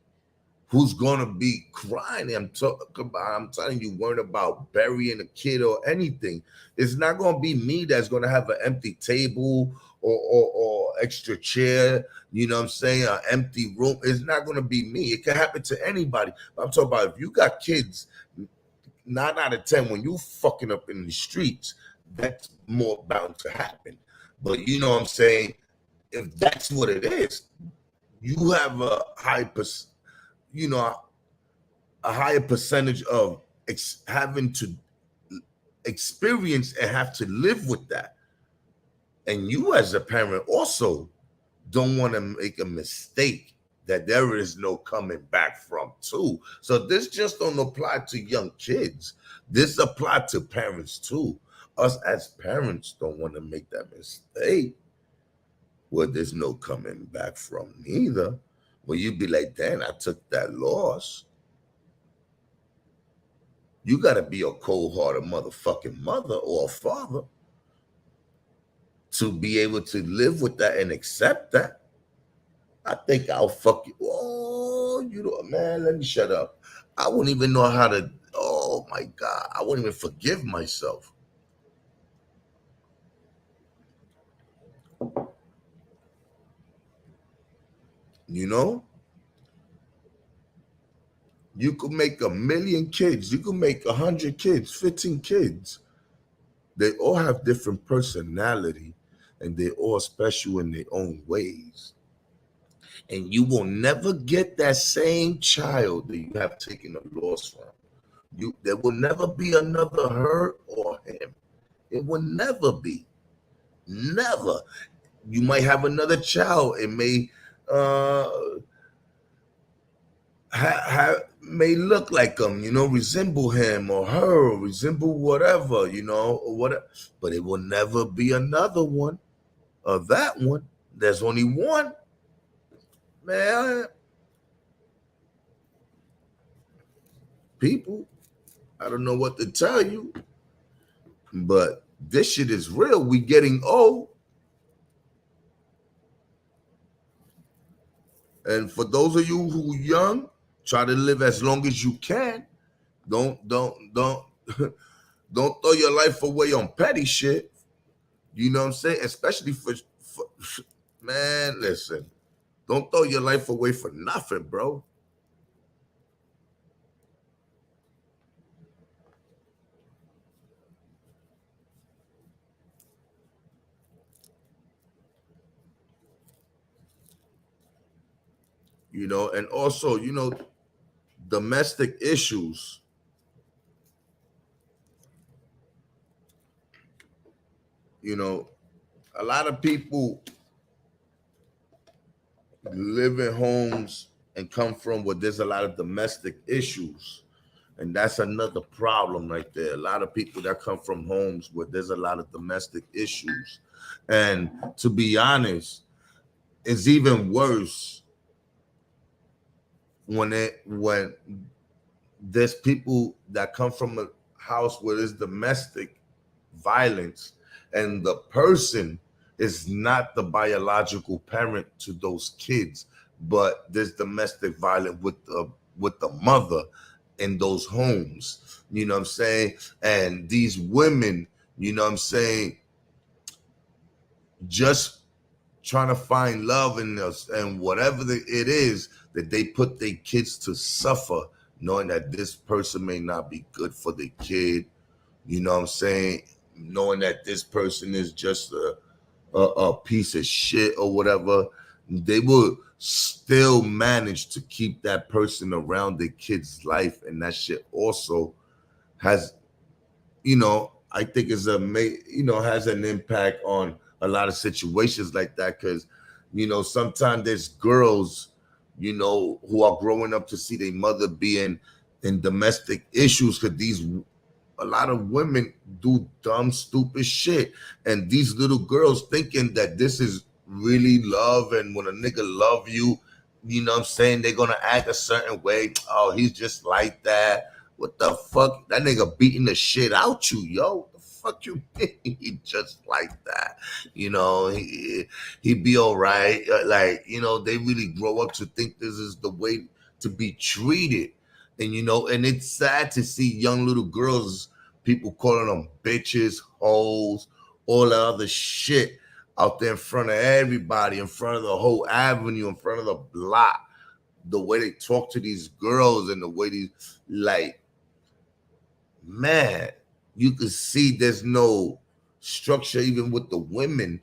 who's gonna be crying. I'm telling you, worried about burying a kid or anything. It's not gonna be me that's gonna have an empty table or extra chair, you know what I'm saying, an empty room. It's not gonna be me. It can happen to anybody. I'm talking about if you got kids, 9 out of 10, when you fucking up in the streets, that's more bound to happen. But you know what I'm saying? If that's what it is, you have a a higher percentage of having to experience and have to live with that. And you as a parent also don't want to make a mistake that there is no coming back from too. So this just don't apply to young kids. This apply to parents too. Us as parents don't want to make that mistake where there's no coming back from neither. Well, you'd be like, damn, I took that loss. You got to be a cold-hearted motherfucking mother or a father to be able to live with that and accept that. I think I'll fuck you. Oh, man, let me shut up. I wouldn't even know how to, oh my God, I wouldn't even forgive myself. You know? You could make 1,000,000 kids. You could make 100 kids, 15 kids. They all have different personality and they're all special in their own ways. And you will never get that same child that you have taken a loss from. There will never be another her or him. It will never be. Never. You might have another child. It may may look like him, resemble him or her, or resemble whatever, or whatever. But it will never be another one of that one. There's only one. Man, people, I don't know what to tell you, but this shit is real. We getting old. And for those of you who young, try to live as long as you can. Don't don't throw your life away on petty shit. You know what I'm saying? Especially for man, listen. Don't throw your life away for nothing, bro. And also, domestic issues. A lot of people live in homes and come from where there's a lot of domestic issues. And that's another problem right there. A lot of people that come from homes where there's a lot of domestic issues. And to be honest, it's even worse when there's people that come from a house where there's domestic violence and the person is not the biological parent to those kids, but there's domestic violence with the mother in those homes. You know what I'm saying? And these women, you know what I'm saying, just trying to find love in us and whatever it is, that they put their kids to suffer, knowing that this person may not be good for the kid. You know what I'm saying? Knowing that this person is just a piece of shit or whatever, they will still manage to keep that person around the kid's life. And that shit also has, I think is has an impact on a lot of situations like that. Cause, sometimes there's girls, who are growing up to see their mother being in domestic issues. Cause a lot of women do dumb, stupid shit. And these little girls thinking that this is really love. And when a nigga love you, you know what I'm saying, they're going to act a certain way. Oh, he's just like that. What the fuck? That nigga beating the shit out you, yo. The fuck you mean? He just like that. He be all right. They really grow up to think this is the way to be treated. And it's sad to see young little girls, people calling them bitches, hoes, all the other shit out there in front of everybody, in front of the whole avenue, in front of the block. The way they talk to these girls and the way man, you can see there's no structure even with the women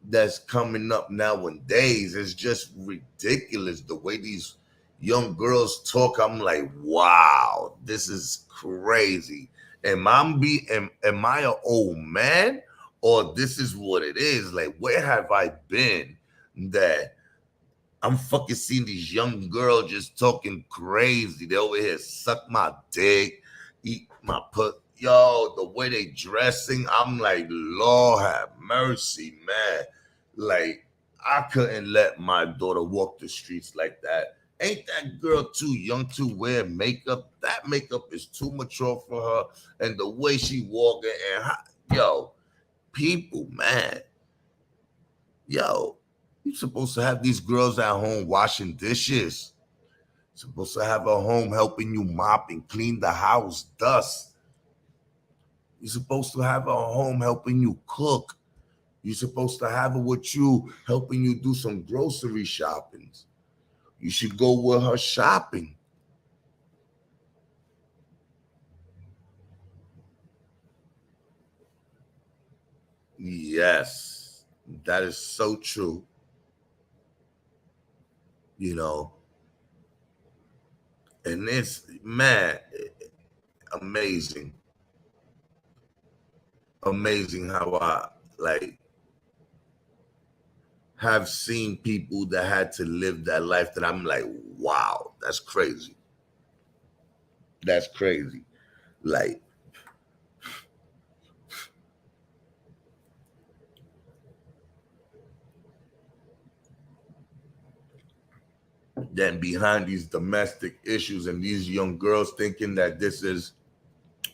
that's coming up nowadays. It's just ridiculous the way these young girls talk. I'm like, wow, this is crazy. Am I an old man, or this is what it is? Like, where have I been that I'm fucking seeing these young girls just talking crazy? They over here suck my dick, eat my put. Yo, the way they dressing, I'm like, Lord have mercy, man. Like, I couldn't let my daughter walk the streets like that. Ain't that girl too young to wear makeup? That makeup is too mature for her. And the way she walking yo, people, man. Yo, you're supposed to have these girls at home washing dishes. You're supposed to have a home helping you mop and clean the house, dust. You're supposed to have a home helping you cook. You're supposed to have it with you, helping you do some grocery shopping. You should go with her shopping. Yes, that is so true. And it's, man, amazing. Amazing how I have seen people that had to live that life that I'm like, wow, that's crazy. That's crazy. Like, then behind these domestic issues and these young girls thinking that this is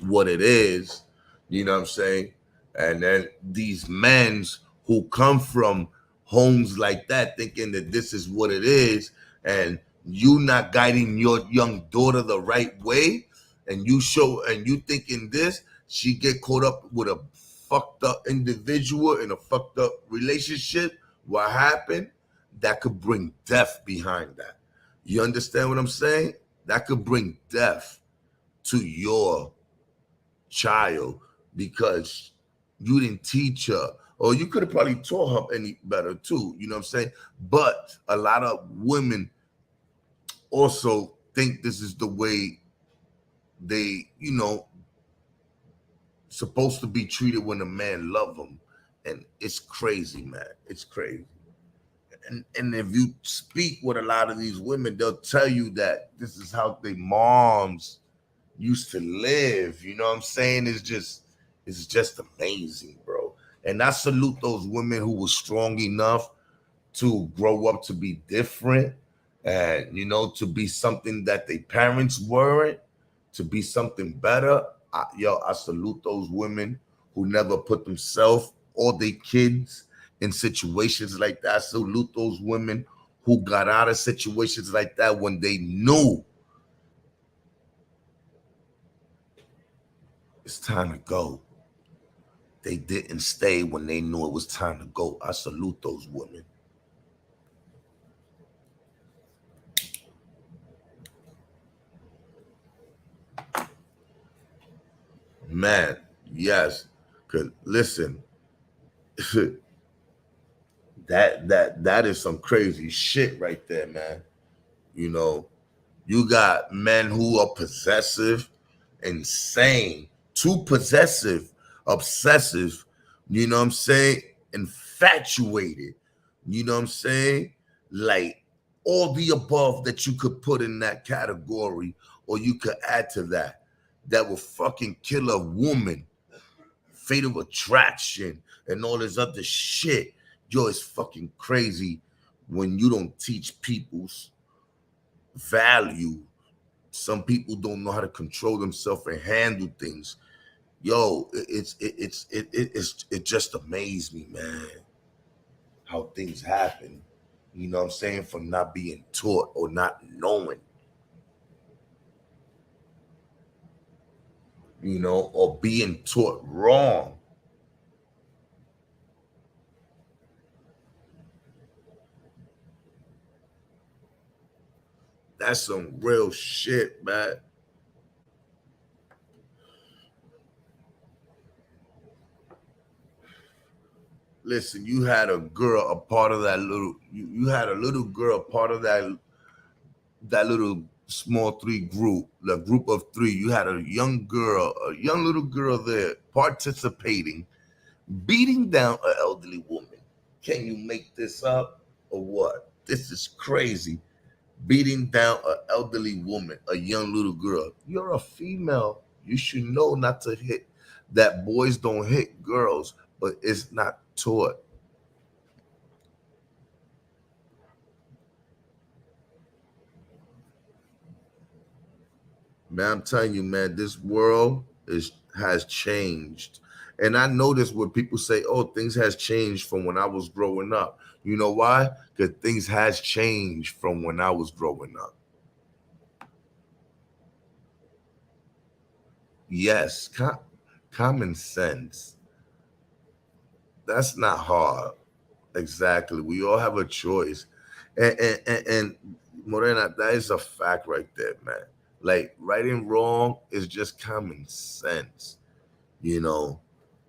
what it is, you know what I'm saying? And then these men who come from homes like that thinking that this is what it is, and you not guiding your young daughter the right way, and you thinking this, she get caught up with a fucked up individual in a fucked up relationship. What happened? That could bring death behind that. You understand what I'm saying? That could bring death to your child because you didn't teach her, or you could have probably taught her any better too. You know what I'm saying? But a lot of women also think this is the way they, supposed to be treated when a man love them. And it's crazy, man. It's crazy. And if you speak with a lot of these women, they'll tell you that this is how their moms used to live. You know what I'm saying? It's just amazing, bro. And I salute those women who were strong enough to grow up to be different and, to be something that their parents weren't, to be something better. I salute those women who never put themselves or their kids in situations like that. I salute those women who got out of situations like that when they knew it's time to go. They didn't stay when they knew it was time to go. I salute those women. Man, yes. Cause listen, that is some crazy shit right there, man. You know, you got men who are possessive, insane, too possessive, obsessive, you know what I'm saying? Infatuated, you know what I'm saying? Like all the above that you could put in that category, or you could add to that will fucking kill a woman, fatal attraction, and all this other shit. Yo, it's fucking crazy when you don't teach people's value. Some people don't know how to control themselves and handle things. Yo, it just amazed me, man, how things happen. You know what I'm saying? From not being taught or not knowing. You know, or being taught wrong. That's some real shit, man. Listen, you had a girl a part of that little. You had a little girl part of that little small three group, the group of three. You had a young girl, a young little girl there participating, beating down an elderly woman. Can you make this up or what? This is crazy. Beating down an elderly woman, a young little girl. You're a female. You should know not to hit. That boys don't hit girls, but it's not taught. Man, I'm telling you, man, this world has changed. And I notice when people say, oh, things has changed from when I was growing up. You know why? Because things has changed from when I was growing up. Yes, common sense. That's not hard. Exactly. We all have a choice. And Morena, that is a fact right there, man. Like right and wrong is just common sense. You know,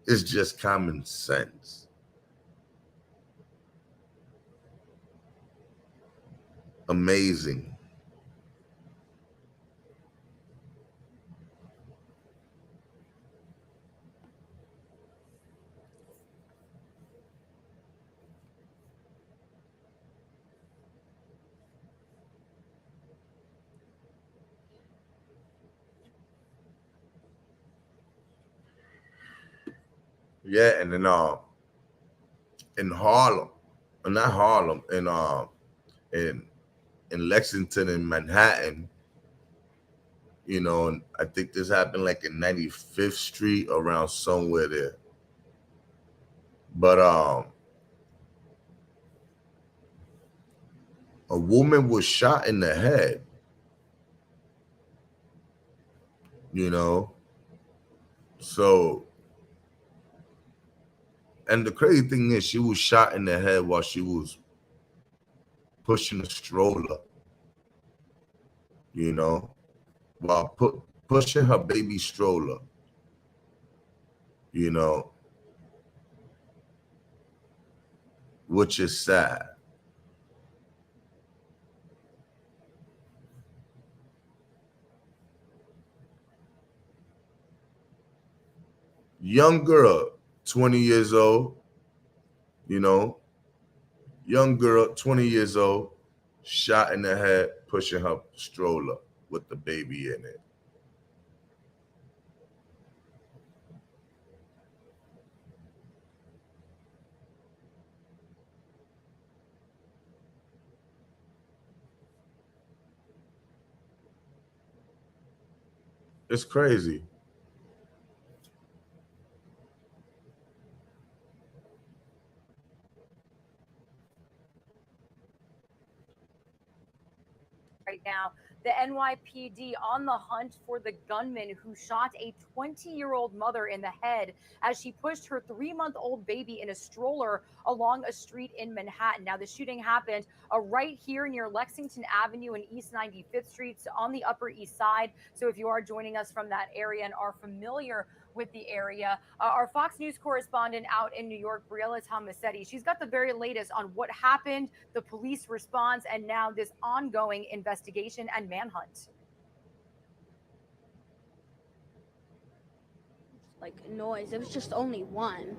it's just common sense. Amazing. Yeah, and then in Harlem, not Harlem, in Lexington and Manhattan, you know, and I think this happened like in 95th Street around somewhere there. But a woman was shot in the head, you know. So, and the crazy thing is, she was shot in the head while she was pushing a stroller, you know, while pushing her baby stroller, you know, which is sad. Young girl, 20 years old, you know, young girl, 20 years old, shot in the head, pushing her stroller with the baby in it. It's crazy. Right now, the NYPD on the hunt for the gunman who shot a 20-year-old mother in the head as she pushed her 3-month-old baby in a stroller along a street in Manhattan. Now, the shooting happened right here near Lexington Avenue and East 95th Street, so on the Upper East Side. So if you are joining us from that area and are familiar with the area. Our Fox News correspondent out in New York, Briella Tomasetti, she's got the very latest on what happened, the police response, and now this ongoing investigation and manhunt. Like noise. It was just only one,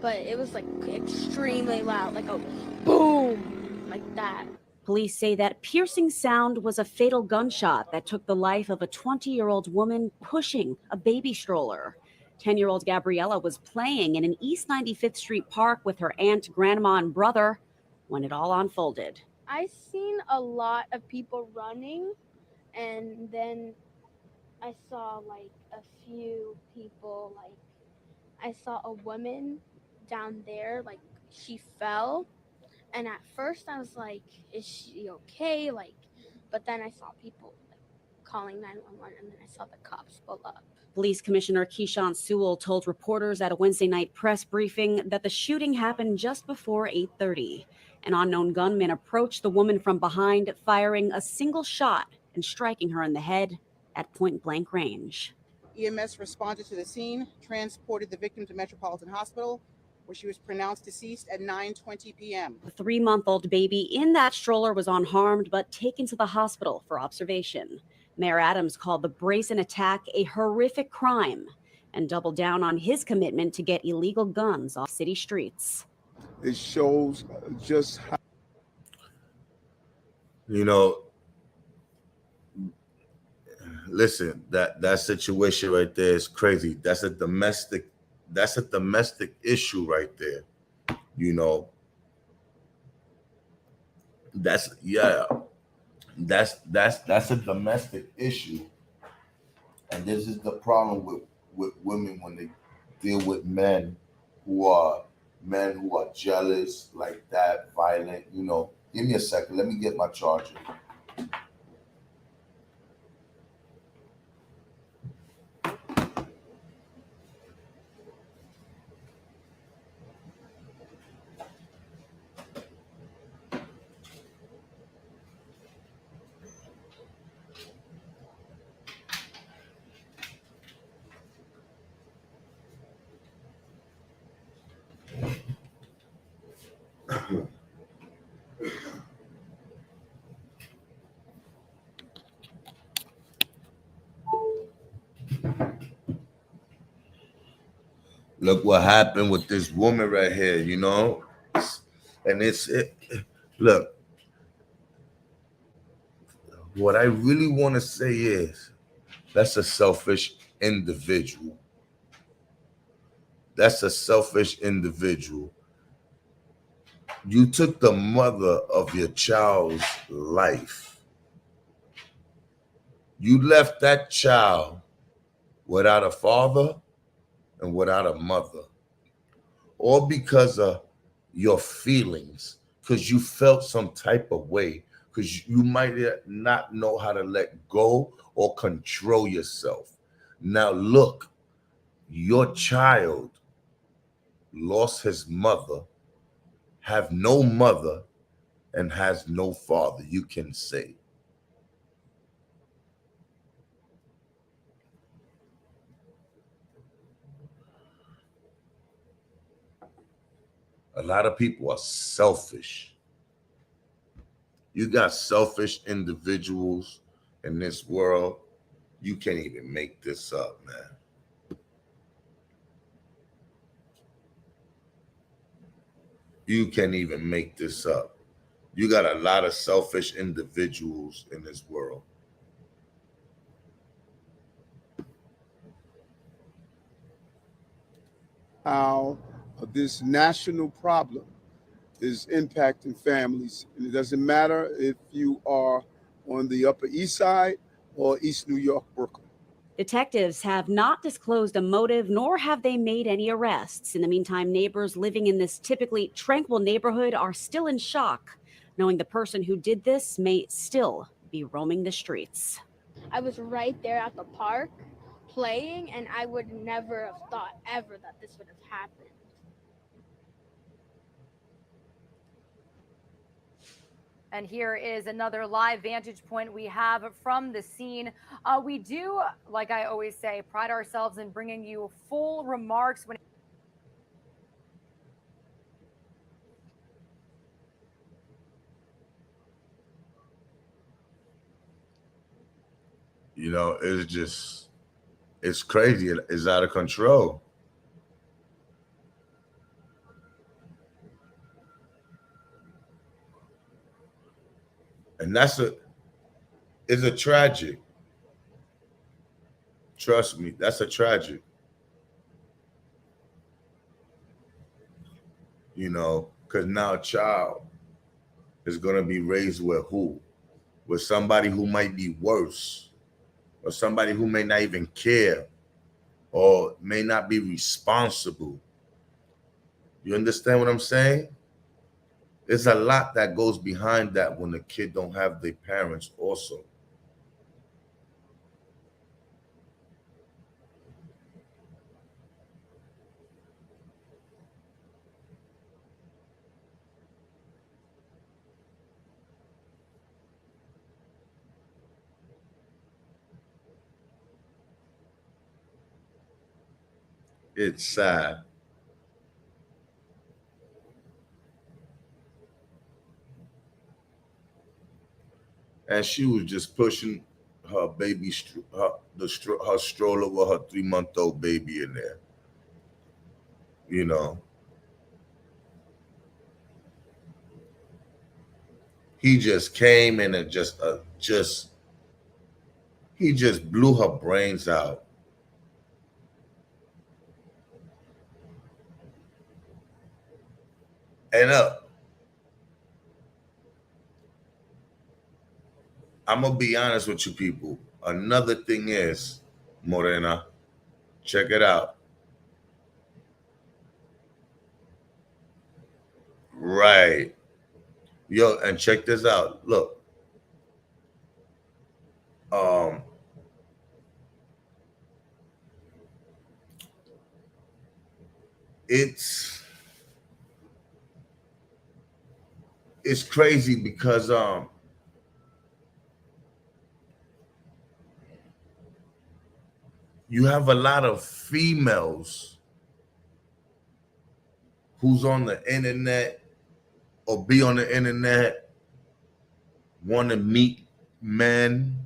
but it was like extremely loud, like a boom, like that. Police say that piercing sound was a fatal gunshot that took the life of a 20-year-old woman pushing a baby stroller. 10-year-old Gabriella was playing in an East 95th Street park with her aunt, grandma, and brother when it all unfolded. I seen a lot of people running, and then I saw like a few people, like I saw a woman down there, like she fell. And at first I was like, is she okay? Like, but then I saw people like calling 911, and then I saw the cops pull up. Police Commissioner Keyshawn Sewell told reporters at a Wednesday night press briefing that the shooting happened just before 8:30. An unknown gunman approached the woman from behind, firing a single shot and striking her in the head at point-blank range. EMS responded to the scene, transported the victim to Metropolitan Hospital, where she was pronounced deceased at 9:20 p.m. The 3-month-old baby in that stroller was unharmed but taken to the hospital for observation. Mayor Adams called the brazen attack a horrific crime and doubled down on his commitment to get illegal guns off city streets. It shows just how, listen, that situation right there is crazy. That's a domestic issue right there. That's a domestic issue. And this is the problem with women when they deal with men who are jealous, like that, violent. Give me a second. Let me get my charger. Look what happened with this woman right here, and look, what I really want to say is that's a selfish individual. That's a selfish individual. You took the mother of your child's life. You left that child without a father and without a mother, all because of your feelings, because you felt some type of way, because you might not know how to let go or control yourself. Now look, your child lost his mother, have no mother, and has no father, you can say. A lot of people are selfish. You got selfish individuals in this world. You can't even make this up, man. You can't even make this up. You got a lot of selfish individuals in this world. how this national problem is impacting families. And it doesn't matter if you are on the Upper East Side or East New York, Brooklyn. Detectives have not disclosed a motive, nor have they made any arrests. In the meantime, neighbors living in this typically tranquil neighborhood are still in shock, knowing the person who did this may still be roaming the streets. I was right there at the park playing, and I would never have thought ever that this would have happened. And here is another live vantage point we have from the scene. We do, like I always say, pride ourselves in bringing you full remarks when You know, it's crazy. It's out of control. And it's a tragic. Trust me, that's a tragic. You know, because now a child is gonna be raised with who? With somebody who might be worse, or somebody who may not even care, or may not be responsible. You understand what I'm saying? There's a lot that goes behind that when the kid don't have their parents also. It's sad. And she was just pushing her baby, her stroller with her 3 month old baby in there. You know, he just came in and just he just blew her brains out. And I'm gonna be honest with you people. Another thing is, Morena, check it out. Right. Yo, and check this out. Look, um, it's it's crazy because you have a lot of females who's on the internet or be on the internet want to meet men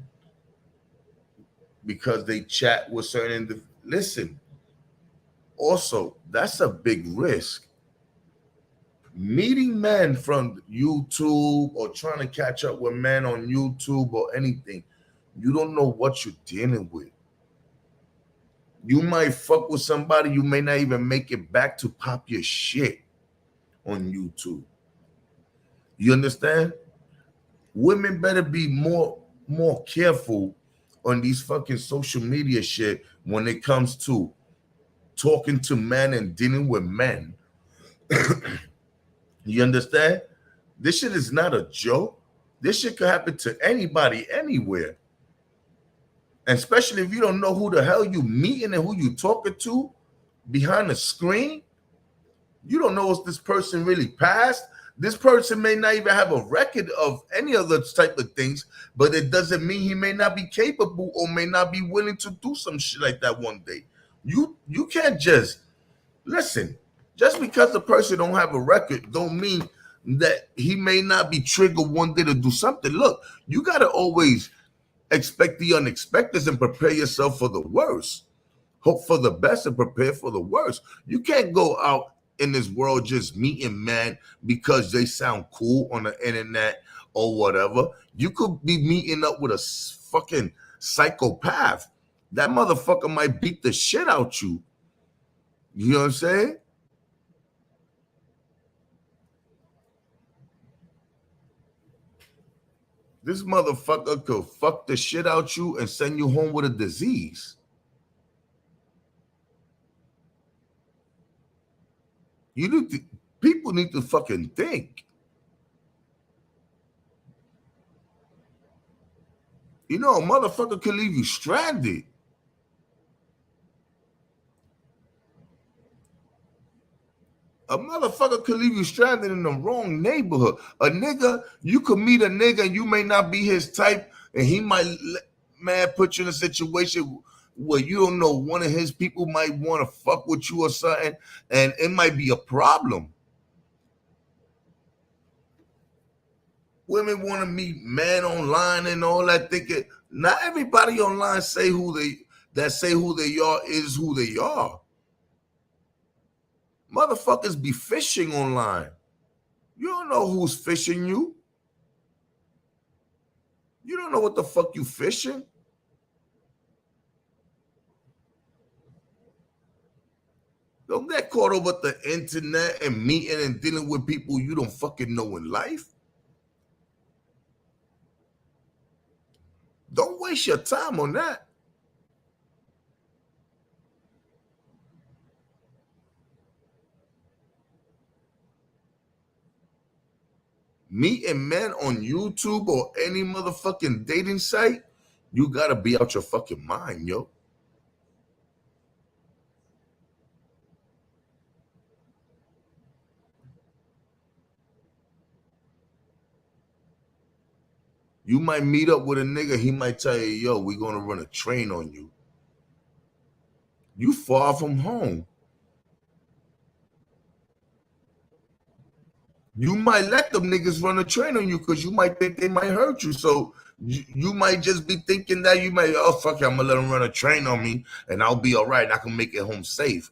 because they chat with certain listen, also that's a big risk. Meeting men from YouTube or trying to catch up with men on YouTube or anything, you don't know what you're dealing with. You might fuck with somebody, you may not even make it back to pop your shit on YouTube. You understand? Women better be more careful on these fucking social media shit when it comes to talking to men and dealing with men. You understand? This shit is not a joke. This shit could happen to anybody, anywhere. And especially if you don't know who the hell you meeting and who you talking to behind the screen. You don't know if this person really passed. This person may not even have a record of any of those type of things, but it doesn't mean he may not be capable or may not be willing to do some shit like that one day. You can't just listen. Just because the person don't have a record don't mean that he may not be triggered one day to do something. Look, you gotta always expect the unexpected and prepare yourself for the worst. Hope for the best and prepare for the worst. You can't go out in this world just meeting men because they sound cool on the internet or whatever. You could be meeting up with a fucking psychopath. That motherfucker might beat the shit out you. You know what I'm saying? This motherfucker could fuck the shit out you and send you home with a disease. You need to, people need to fucking think. You know, a motherfucker could leave you stranded. A motherfucker could leave you stranded in the wrong neighborhood. A nigga, you could meet a nigga and you may not be his type, and he might, man, put you in a situation where you don't know one of his people might want to fuck with you or something, and it might be a problem. Women want to meet men online and all that, thinking not everybody online say who they are is who they are. Motherfuckers be fishing online. You don't know who's fishing you. You don't know what the fuck you fishing. Don't get caught over the internet and meeting and dealing with people you don't fucking know in life. Don't waste your time on that. Meeting men on YouTube or any motherfucking dating site, you gotta be out your fucking mind, yo. You might meet up with a nigga, he might tell you, yo, we're gonna run a train on you. You far from home. You might let them niggas run a train on you because you might think they might hurt you. So you might just be thinking that you might, oh, fuck it, I'm going to let them run a train on me and I'll be all right and I can make it home safe.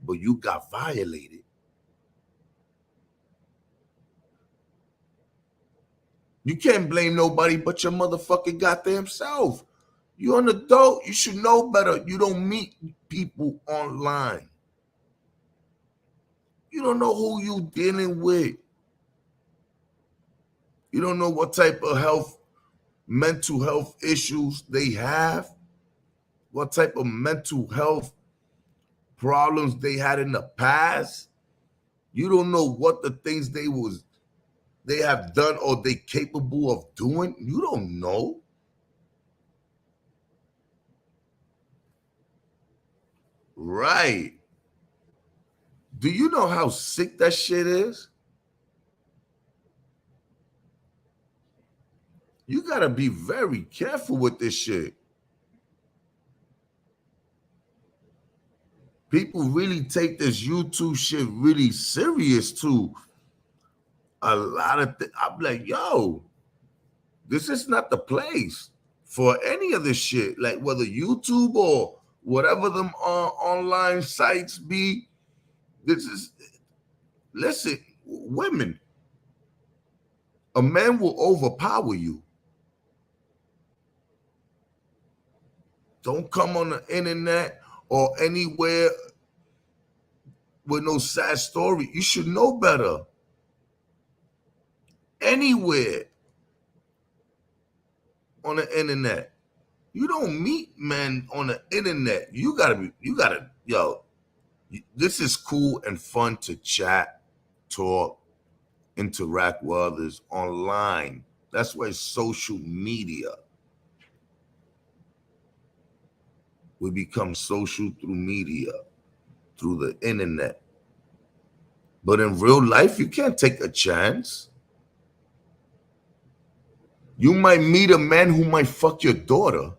But you got violated. You can't blame nobody but your motherfucking goddamn self. You're an adult. You should know better. You don't meet people online. You don't know who you dealing with. You don't know what type of mental health issues they have, what type of mental health problems they had in the past. You don't know what the things they have done or they capable of doing. You don't know. Right. Do you know how sick that shit is? You gotta be very careful with this shit. People really take this YouTube shit really serious too. A lot of I'm like, yo, this is not the place for any of this shit. Like whether YouTube or whatever them online sites be. This is, listen, women. A man will overpower you. Don't come on the internet or anywhere with no sad story. You should know better. Anywhere on the internet. You don't meet men on the internet. Yo, this is cool and fun to chat, talk, interact with others online. That's why social media. We become social through media, through the internet. But in real life, you can't take a chance. You might meet a man who might fuck your daughter.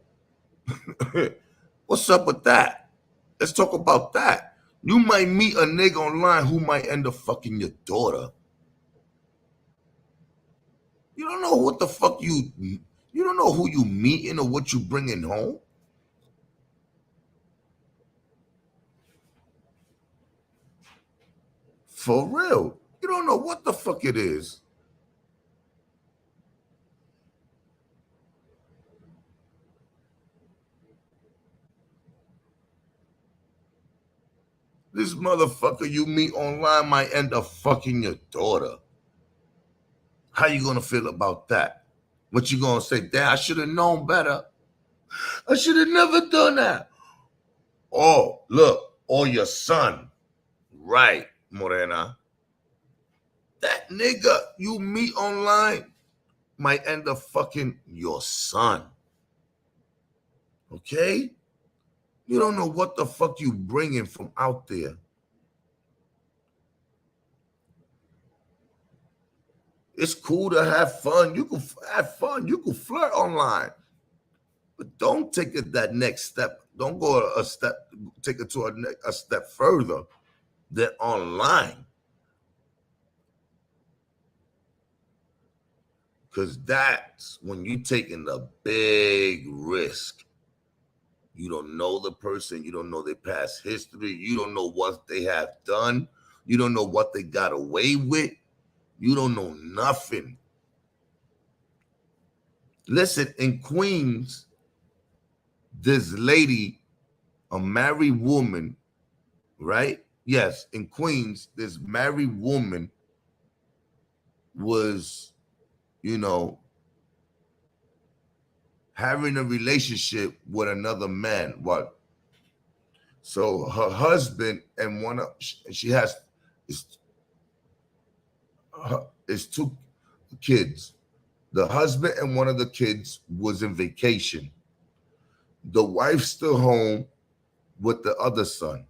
What's up with that? Let's talk about that. You might meet a nigga online who might end up fucking your daughter. You don't know what the fuck you don't know who you meeting or what you bringing home. For real. You don't know what the fuck it is. This motherfucker you meet online might end up fucking your daughter. How you gonna feel about that? What you gonna say? Damn, I should have known better. I should have never done that. Oh, look, or your son. Right, Morena. That nigga you meet online might end up fucking your son. Okay? You don't know what the fuck you bringing from out there. It's cool to have fun. You can have fun. You can flirt online. But don't take it that next step. Don't go a step, take it to a step further than online. Because that's when you're taking a big risk. You don't know the person. You don't know their past history. You don't know what they have done. You don't know what they got away with. You don't know nothing. Listen, in Queens, this lady, a married woman, right? Yes, in Queens, this married woman was, having a relationship with another man. What? So her husband and she has is two kids. The husband and one of the kids was in vacation. The wife's still home with the other son.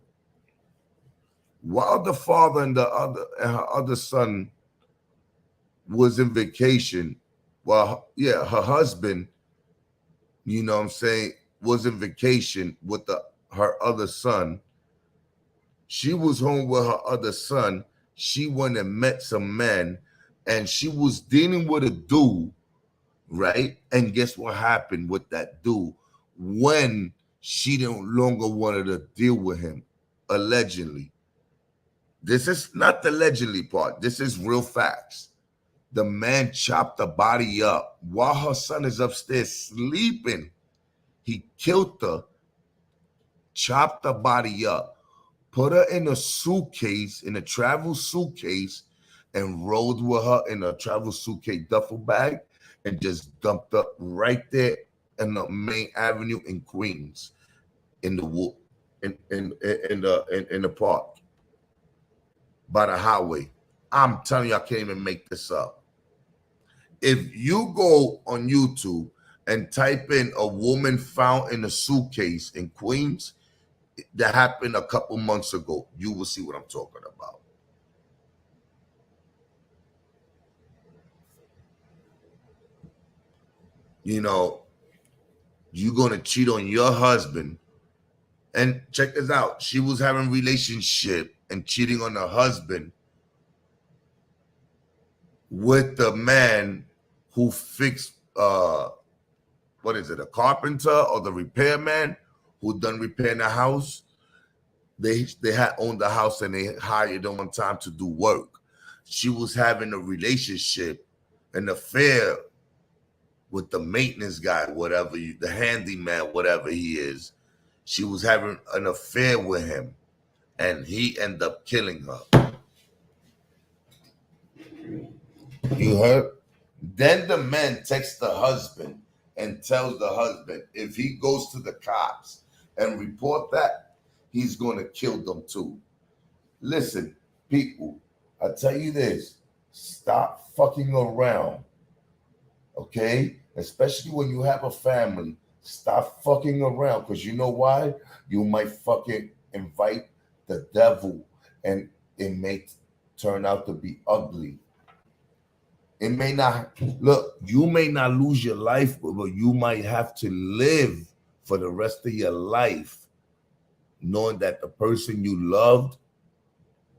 While the father and her other son was in vacation, her husband, was in vacation with her other son. She was home with her other son. She went and met some men, and she was dealing with a dude, right? And guess what happened with that dude when she no longer wanted to deal with him, allegedly. This is not the allegedly part. This is real facts. The man chopped the body up while her son is upstairs sleeping. He killed her, chopped the body up, put her in a suitcase, in a travel suitcase, and rode with her in a travel suitcase duffel bag and just dumped her right there in the main avenue in Queens, in the in the park by the highway. I'm telling you, I can't even make this up. If you go on YouTube and type in a woman found in a suitcase in Queens, that happened a couple months ago, you will see what I'm talking about. You're going to cheat on your husband. And check this out. She was having a relationship and cheating on her husband with the man who fixed, a carpenter or the repairman who done repairing the house. They had owned the house and they hired them one time to do work. She was having a relationship, an affair with the maintenance guy, the handyman, whatever he is. She was having an affair with him, and he ended up killing her. You heard? Then the man texts the husband and tells the husband if he goes to the cops and report that, he's going to kill them too. Listen, people, I tell you this, stop fucking around, okay? Especially when you have a family, stop fucking around, because you know why? You might fucking invite the devil and it may turn out to be ugly. It may not, look, you may not lose your life, but you might have to live for the rest of your life knowing that the person you loved,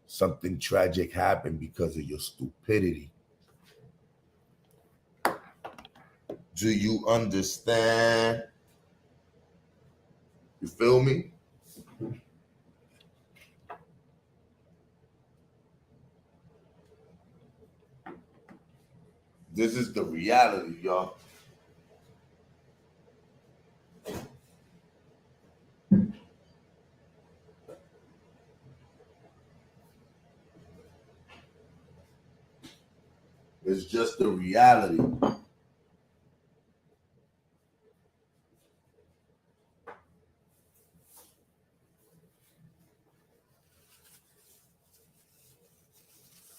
something tragic happened because of your stupidity. Do you understand? You feel me? This is the reality, y'all. It's just the reality.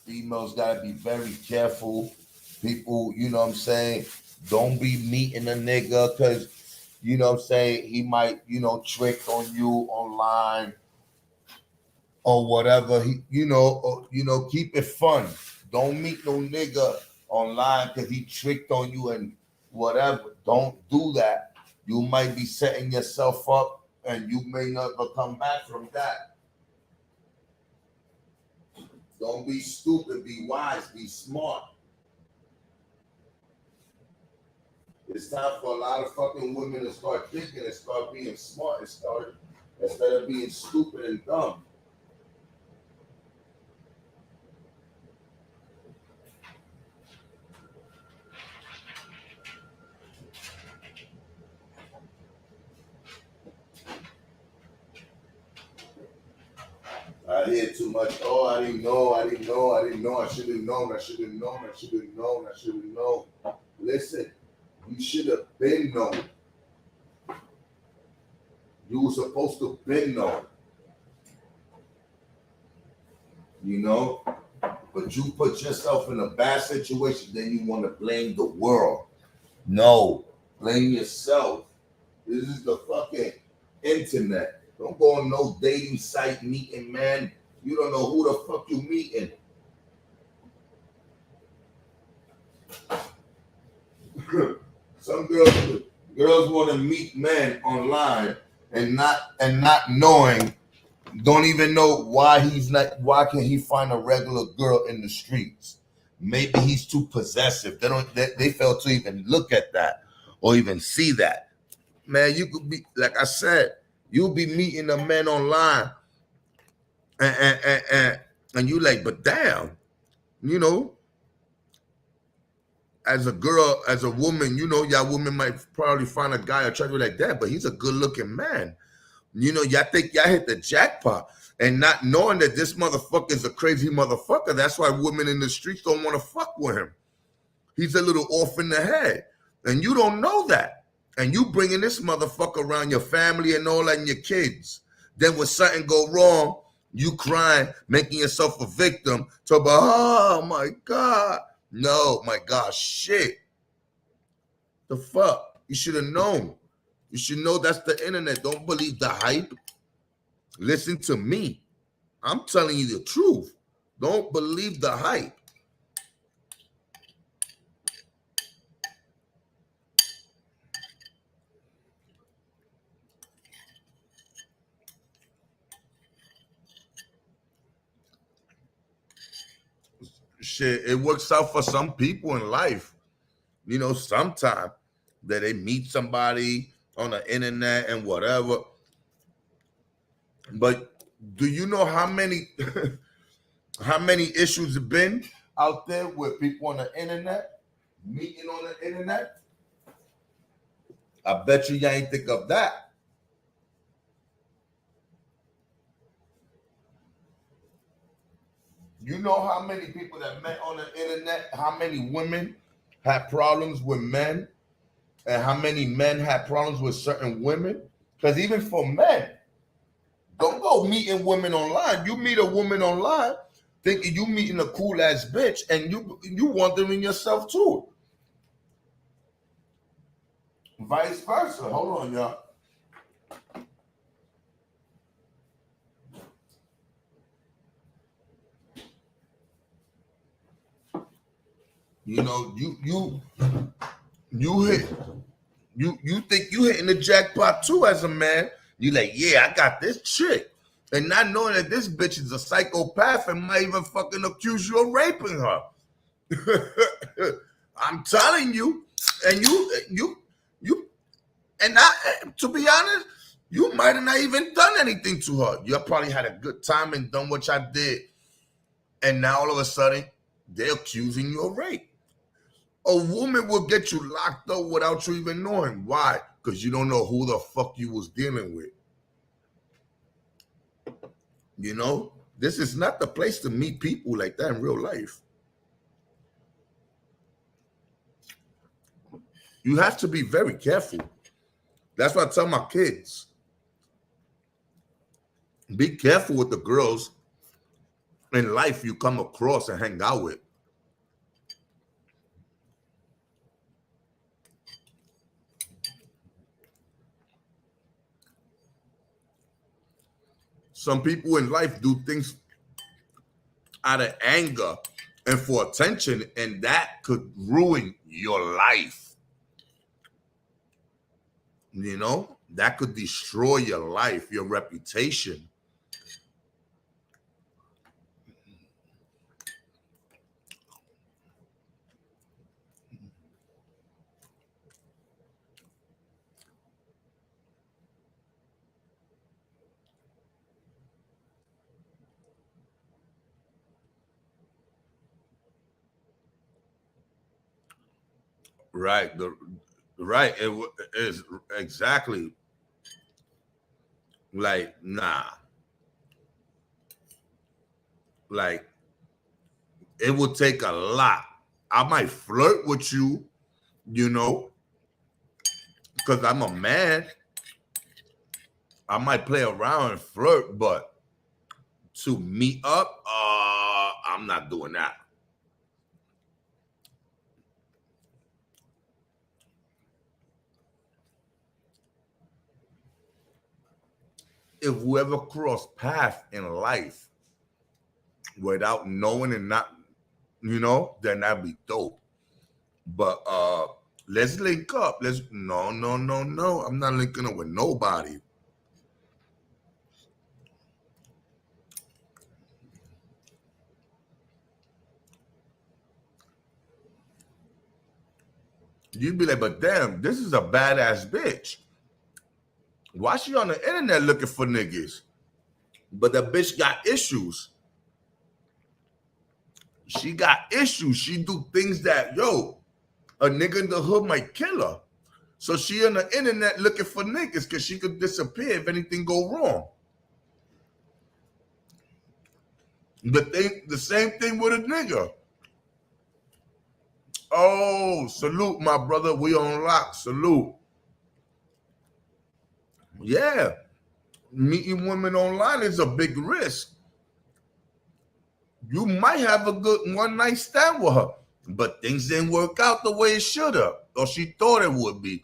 Females gotta be very careful. People, you know what I'm saying? Don't be meeting a nigga because, you know what I'm saying, he might, trick on you online or whatever. Keep it fun. Don't meet no nigga online because he tricked on you and whatever. Don't do that. You might be setting yourself up and you may never come back from that. Don't be stupid, be wise, be smart. It's time for a lot of fucking women to start thinking and start being smart and start instead of being stupid and dumb. I hear too much. Oh, I didn't know. I should have known. I should have known. Listen, you should have been known. You were supposed to been known. You know? But you put yourself in a bad situation, then you want to blame the world. No, blame yourself. This is the fucking internet. Don't go on no dating site meeting, man. You don't know who the fuck you meeting. Some girls want to meet men online and not knowing, don't even know why can he find a regular girl in the streets? Maybe he's too possessive. They fail to even look at that or even see that. Man, you could be, like I said, you'll be meeting a man online and you like, but damn, you know, as a girl, as a woman, you know, y'all women might probably find a guy attractive like that, but he's a good looking man. You know, y'all think y'all hit the jackpot and not knowing that this motherfucker is a crazy motherfucker. That's why women in the streets don't want to fuck with him. He's a little off in the head and you don't know that. And you bringing this motherfucker around your family and all that and your kids. Then when something go wrong, you crying, making yourself a victim. Talk about, oh my God. No, my God, shit. The fuck? You should have known. You should know that's the internet. Don't believe the hype. Listen to me. I'm telling you the truth. Don't believe the hype. Shit, it works out for some people in life. You know, sometimes that they meet somebody on the internet and whatever. But do you know how many how many issues have been out there with people on the internet, meeting on the internet? I bet you ain't think of that. You know how many people that met on the internet, how many women had problems with men, and how many men had problems with certain women? Because even for men, don't go meeting women online. You meet a woman online thinking you meeting a cool ass bitch, and you wondering yourself too. Vice versa. Hold on, y'all. You know, you think you hitting the jackpot too as a man. You like, yeah, I got this chick. And not knowing that this bitch is a psychopath and might even fucking accuse you of raping her. I'm telling you. And you and to be honest, you might have not even done anything to her. You probably had a good time and done what y'all did. And now all of a sudden, they're accusing you of rape. A woman will get you locked up without you even knowing. Why? Because you don't know who the fuck you was dealing with. You know, this is not the place to meet people like that in real life. You have to be very careful. That's what I tell my kids. Be careful with the girls in life you come across and hang out with. Some people in life do things out of anger and for attention, and that could ruin your life. You know, that could destroy your life, your reputation. Right. Right. It is exactly like, nah. Like, it would take a lot. I might flirt with you, you know, because I'm a man. I might play around and flirt, but to meet up, I'm not doing that. If we ever cross paths in life without knowing and not, you know, then that'd be dope. But let's link up. No. I'm not linking up with nobody. You'd be like, but damn, this is a badass bitch. Why she on the internet looking for niggas? But the bitch got issues. She got issues. She do things that, yo, a nigga in the hood might kill her. So she on the internet looking for niggas because she could disappear if anything go wrong. The same thing with a nigga. Oh, salute, my brother. We on lock. Salute. Yeah. Meeting women online is a big risk. You might have a good one night stand with her, but things didn't work out the way it should have, or she thought it would be.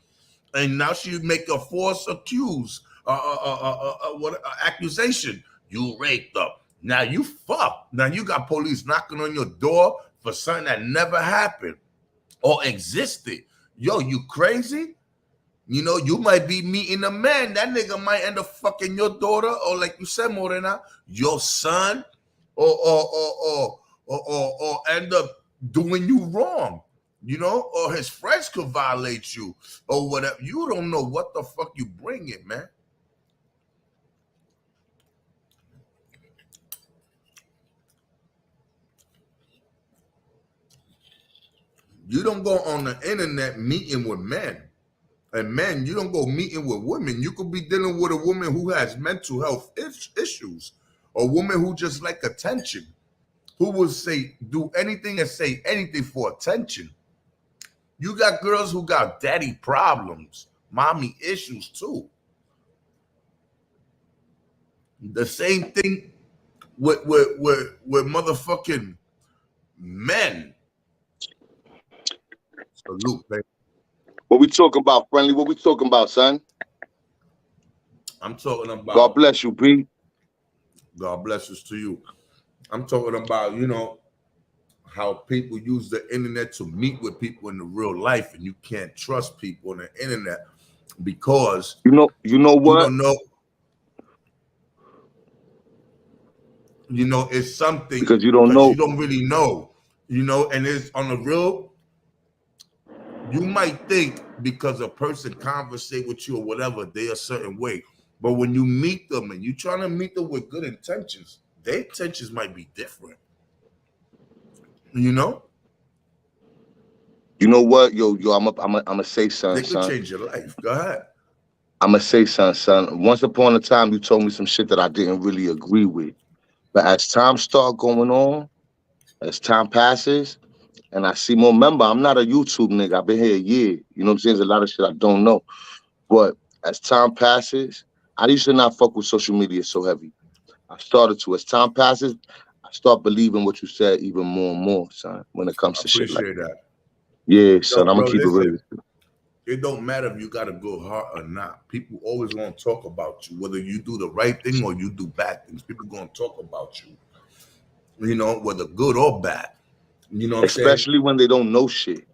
And now she make a false accusation. You raped her. Now you fucked. Now you got police knocking on your door for something that never happened or existed. Yo, you crazy? You know, you might be meeting a man. That nigga might end up fucking your daughter, or like you said, Morena, your son, or end up doing you wrong. You know, or his friends could violate you, or whatever. You don't know what the fuck you bring it, man. You don't go on the internet meeting with men. And men, you don't go meeting with women. You could be dealing with a woman who has mental health issues, a woman who just like attention, who will do anything and say anything for attention. You got girls who got daddy problems, mommy issues too. The same thing with motherfucking men. Salute, baby. What we talking about, friendly? What we talking about, son? I'm talking about. God bless you, P. God bless us to you. I'm talking about, you know, how people use the internet to meet with people in the real life, and you can't trust people on the internet because you know what? You don't know. You know, it's something because you don't know. You don't really know. You know, and it's on the real. You might think because a person conversate with you or whatever, they're a certain way. But when you meet them and you're trying to meet them with good intentions, their intentions might be different. You know? You know what? Yo, I'm gonna say something, They could son. change your life. Go ahead. I'm gonna say something, son. Once upon a time, you told me some shit that I didn't really agree with. But as time start going on, as time passes, and I see more. Remember, I'm not a YouTube nigga. I've been here a year. You know what I'm saying? There's a lot of shit I don't know. But as time passes, I used to not fuck with social media so heavy. I started to. As time passes, I start believing what you said even more and more, son, when it comes to shit like that. Yeah, son, I'm bro, gonna keep listen, it real. It don't matter if you got a good heart or not. People always want to talk about you, whether you do the right thing or you do bad things. People gonna talk about you, you know, whether good or bad. You know what I'm saying? Especially when they don't know shit.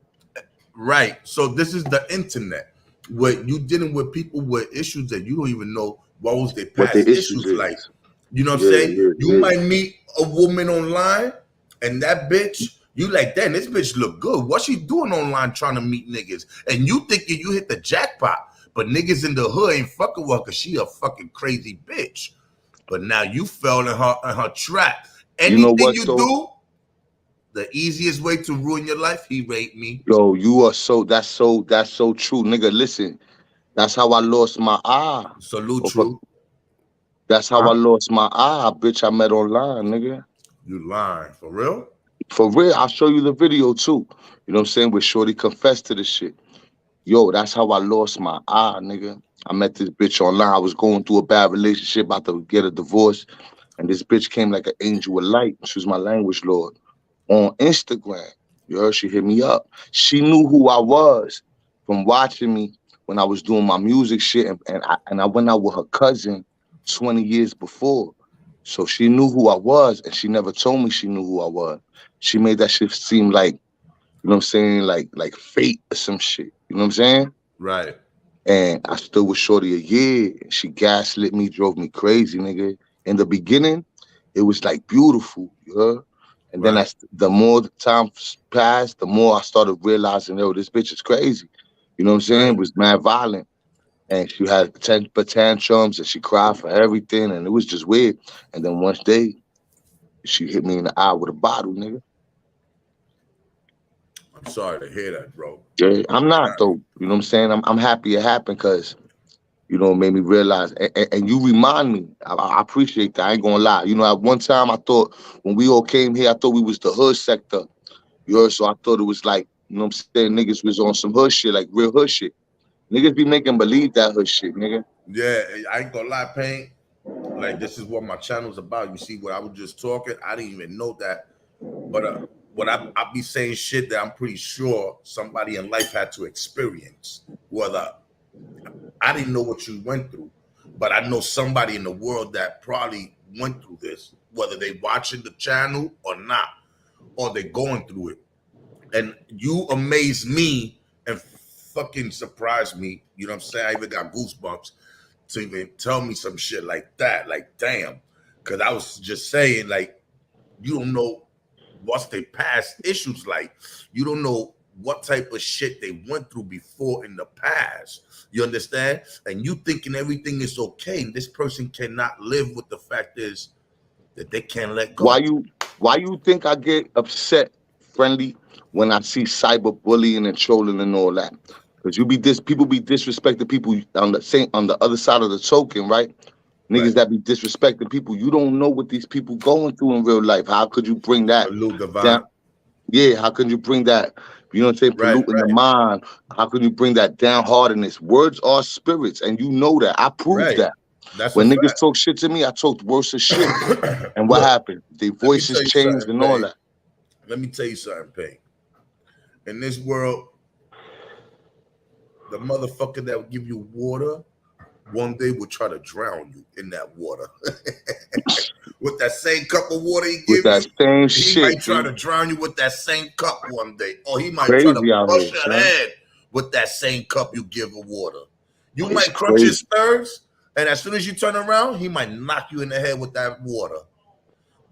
Right. So this is the internet, where you dealing with people with issues that you don't even know what was their What the past issues issues like. is. You know what I'm Yeah, saying? yeah, You yeah. might meet a woman online, and that bitch, you like, damn, this bitch look good. What she doing online trying to meet niggas? And you thinking you hit the jackpot, but niggas in the hood ain't fucking with her because she a fucking crazy bitch. But now you fell in her trap. You know Anything what you though? do, the easiest way to ruin your life, he raped me. Yo, you are that's so true. Nigga, listen. That's how I lost my eye. Salute, Or for- true. That's how Huh? I lost my eye, bitch. I met online, nigga. You lying. For real? For real, I'll show you the video too. You know what I'm saying? Where Shorty confessed to the shit. Yo, that's how I lost my eye, nigga. I met this bitch online. I was going through a bad relationship, about to get a divorce. And this bitch came like an angel of light. She was my language lord on Instagram. You heard, she hit me up. She knew who I was from watching me when I was doing my music shit. And I went out with her cousin 20 years before. So she knew who I was, and she never told me she knew who I was. She made that shit seem like, you know what I'm saying, like fate or some shit. You know what I'm saying? Right. And I stood with Shorty a year. She gaslit me, drove me crazy, nigga. In the beginning, it was like beautiful, you heard? And then Right. the more the time passed, the more I started realizing, yo, this bitch is crazy. You know what I'm saying? Right. It was mad violent. And she had tantrums and she cried for everything. And it was just weird. And then one day, she hit me in the eye with a bottle, nigga. I'm sorry to hear that, bro. Yeah, I'm not, though. You know what I'm saying? I'm happy it happened because, you know, it made me realize, and you remind me. I appreciate that. I ain't gonna lie. You know, at one time I thought when we all came here, I thought we was the hood sector. You heard? So I thought it was like, you know what I'm saying, niggas was on some hood shit, like real hood shit. Niggas be making believe that hood shit, nigga. Yeah, I ain't gonna lie, Pain. Like, this is what my channel's about. You see what I was just talking? I didn't even know that. But what I be saying shit that I'm pretty sure somebody in life had to experience. Whether I didn't know what you went through, but I know somebody in the world that probably went through this, whether they watching the channel or not, or they going through it. And you amaze me and fucking surprise me. You know what I'm saying? I even got goosebumps to even tell me some shit like that. Like, damn. Cause I was just saying, like, you don't know what's their past issues like. You don't know what type of shit they went through before in the past. You understand? And you thinking everything is okay. And this person cannot live with the fact is that they can't let Why go. you think I get upset, friendly, when I see cyberbullying and trolling and all that? Because people be disrespecting people on the other side of the token, right? Right. Niggas that be disrespecting people. You don't know what these people going through in real life. How could you bring that Salute divine. down? Yeah, how can you bring that, you know what I'm saying, Right, polluting the right, mind? How can you bring that downheartedness? Words are spirits, and you know that. I proved right. that. That's a When niggas fact. talk shit to me, I talked worse of shit. And what Look, happened? Their let me tell voices you changed something, and all Pain. that. Let me tell you something, Pain. In this world, the motherfucker that will give you water one day will try to drown you in that water. With that same cup of water he With give that you, same he might shit, try B. to drown you with that same cup one day. Or he might try to Crazy out crush here, your son. head with that same cup you give of water. You It's might crunch his crazy. nerves, and as soon as you turn around, he might knock you in the head with that water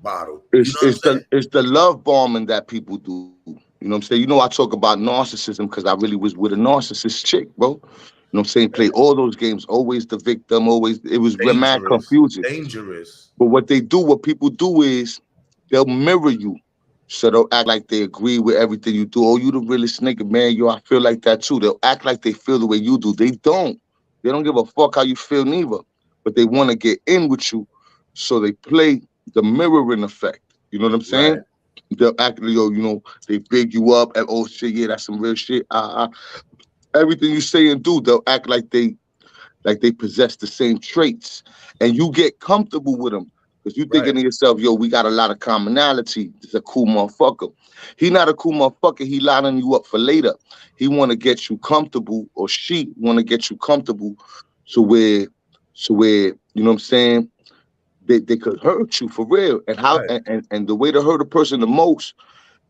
bottle. You It's know what I'm it's saying? the it's the love bombing that people do. You know what I'm saying? You know, I talk about narcissism because I really was with a narcissist chick, bro. You know what I'm saying? Play all those games, always the victim, always it was mad Dangerous. confusing. Dangerous. But what people do is they'll mirror you. So they'll act like they agree with everything you do. Oh, you the realest nigga, man. Yo, I feel like that too. They'll act like they feel the way you do. They don't. They don't give a fuck how you feel neither. But they want to get in with you. So they play the mirroring effect. You know what I'm Right. saying? They'll act, yo, you know, they big you up and oh shit, yeah, that's some real shit. Everything you say and do, they'll act like they possess the same traits, and you get comfortable with them because you thinking Right. to yourself, "Yo, we got a lot of commonality. This is a cool motherfucker." He not a cool motherfucker. He lining you up for later. He want to get you comfortable, or she want to get you comfortable, so where you know what I'm saying. They could hurt you for real, and how Right. and the way to hurt a person the most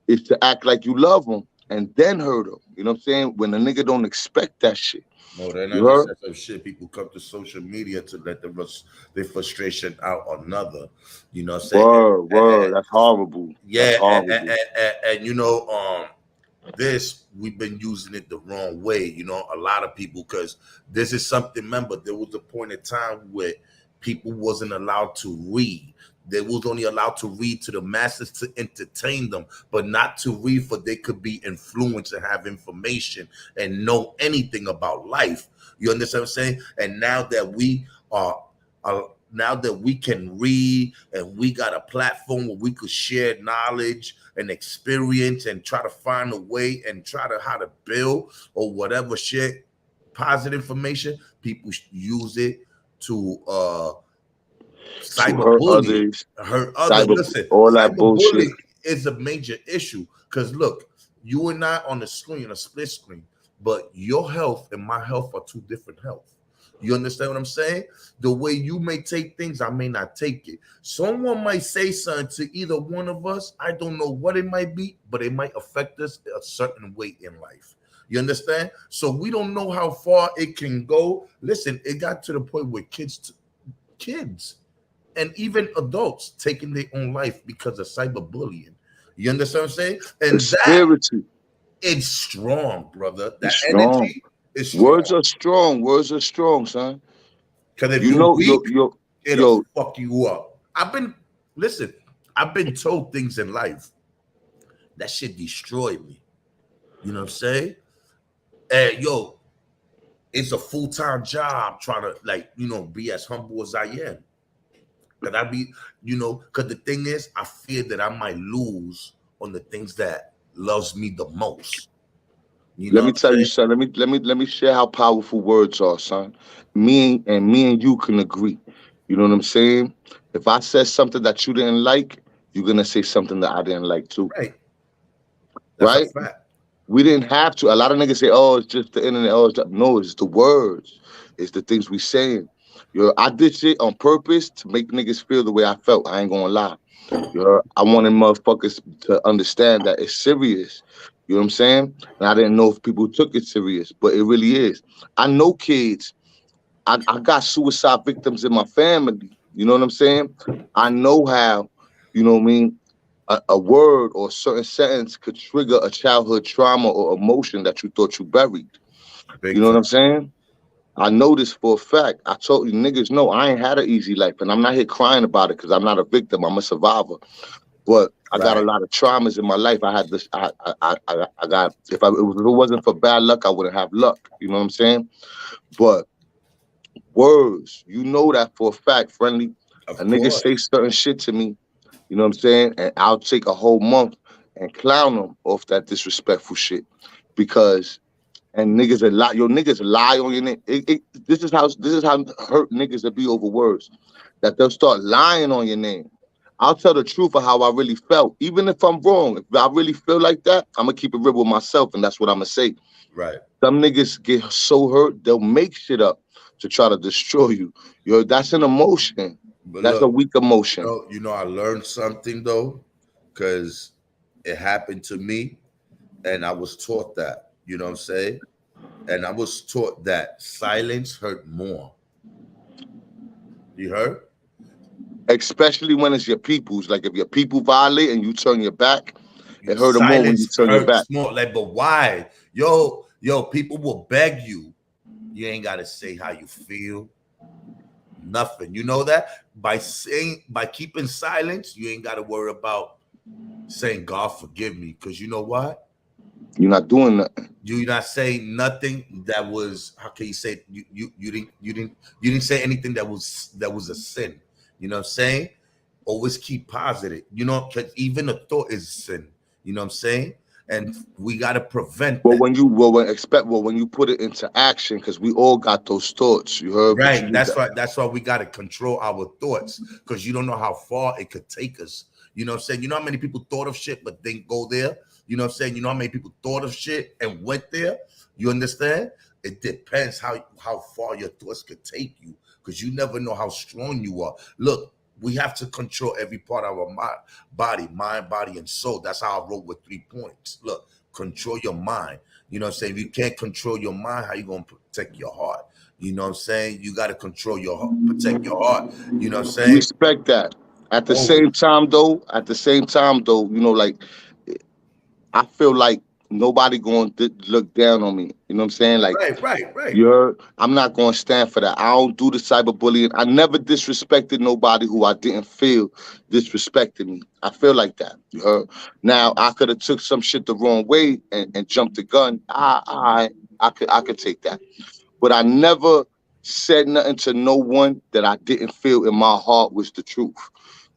is to act like you love them and then hurt them. You know what I'm saying? When a nigga don't expect that shit. No, then You I just heard? said some shit. People come to social media to let their frustration out on another. You know what I'm saying? Word. That's horrible. That's Yeah, horrible. and you know, this we've been using it the wrong way. You know, a lot of people, because this is something. Remember, there was a point in time where people wasn't allowed to read. They was only allowed to read to the masses to entertain them, but not to read for they could be influenced and have information and know anything about life. You understand what I'm saying? And now that we are now that we can read and we got a platform where we could share knowledge and experience and try to find a way and try to how to build or whatever shit, positive information, people use it to Hurt cyberbullying, others, hurt others. Listen, all that bullshit. cyberbullying is a major issue because look, you and I on the screen, a split screen, but your health and my health are two different health. You understand what I'm saying? The way you may take things, I may not take it. Someone might say something to either one of us. I don't know what it might be, but it might affect us a certain way in life. You understand? So we don't know how far it can go. Listen, it got to the point where kids and even adults taking their own life because of cyberbullying. You understand what I'm saying? And Conspiracy. it's strong, brother. That It's strong. energy is strong. Words are strong. Words are strong, son. Because if You you're know, weak, it'll yo, fuck you up. I've been told things in life that shit destroyed me. You know what I'm saying? And yo, it's a full-time job trying to, be as humble as I am. Cause because the thing is, I fear that I might lose on the things that loves me the most. You know let me what I'm tell you, saying? son. Let me share how powerful words are, son. Me and you can agree. You know what I'm saying? If I said something that you didn't like, you're gonna say something that I didn't like too. Right. That's a Right? fact. We didn't have to. A lot of niggas say, "Oh, it's just the internet." Oh, no, it's the words. It's the things we saying. I did shit on purpose to make niggas feel the way I felt. I ain't gonna lie. I wanted motherfuckers to understand that it's serious. You know what I'm saying? And I didn't know if people took it serious, but it really is. I know kids. I got suicide victims in my family. You know what I'm saying? I know how, you know what I mean, a word or a certain sentence could trigger a childhood trauma or emotion that you thought you buried. You Big know what I'm fact. saying? I know this for a fact. I told you niggas know I ain't had an easy life, and I'm not here crying about it because I'm not a victim. I'm a survivor. But I got a Right. lot of traumas in my life. I had this. I got. If it wasn't for bad luck, I wouldn't have luck. You know what I'm saying? But words, you know that for a fact, friendly. Of A nigga course. say certain shit to me. You know what I'm saying? And I'll take a whole month and clown them off that disrespectful shit because. And niggas niggas lie on your name. This is how hurt niggas will be over words. That they'll start lying on your name. I'll tell the truth of how I really felt. Even if I'm wrong, if I really feel like that, I'm gonna keep it real with myself, and that's what I'm gonna say. Right. Some niggas get so hurt, they'll make shit up to try to destroy you. That's an emotion. But That's a look, weak emotion. I learned something though, because it happened to me and I was taught that, you know what I'm saying? And I was taught that silence hurt more. You heard? Especially when it's your people's. Like if your people violate and you turn your back, it hurt them more when you Silence turn your back. hurts more. Like, but why? Yo, people will beg you. You ain't gotta say how you feel. Nothing. You know that? By keeping silence, you ain't gotta worry about saying God forgive me. Because you know what? You're not doing nothing. You're not saying nothing that was, how can you say, you didn't say anything that was a sin. You know what I'm saying? Always keep positive. Because even a thought is a sin. You know what I'm saying? And we gotta prevent that. When you put it into action, because we all got those thoughts. You heard? But Right. That's why we gotta control our thoughts, because you don't know how far it could take us. You know what I'm saying? You know how many people thought of shit but didn't go there? You know what I'm saying? You know how many people thought of shit and went there? You understand? It depends how far your thoughts could take you, because you never know how strong you are. Look, we have to control every part of our body, mind, body, and soul. That's how I wrote with 3 points. Look, control your mind. You know what I'm saying? If you can't control your mind, how you gonna protect your heart? You know what I'm saying? You got to control your heart, protect your heart. You know what I'm saying? Respect that. At the same time, though, you know, like, I feel like nobody going to look down on me. You know what I'm saying? Like, right. you heard? I'm not going to stand for that. I don't do the cyberbullying. I never disrespected nobody who I didn't feel disrespected me. I feel like that. You heard? Now, I could have took some shit the wrong way and jumped the gun. I could take that. But I never said nothing to no one that I didn't feel in my heart was the truth.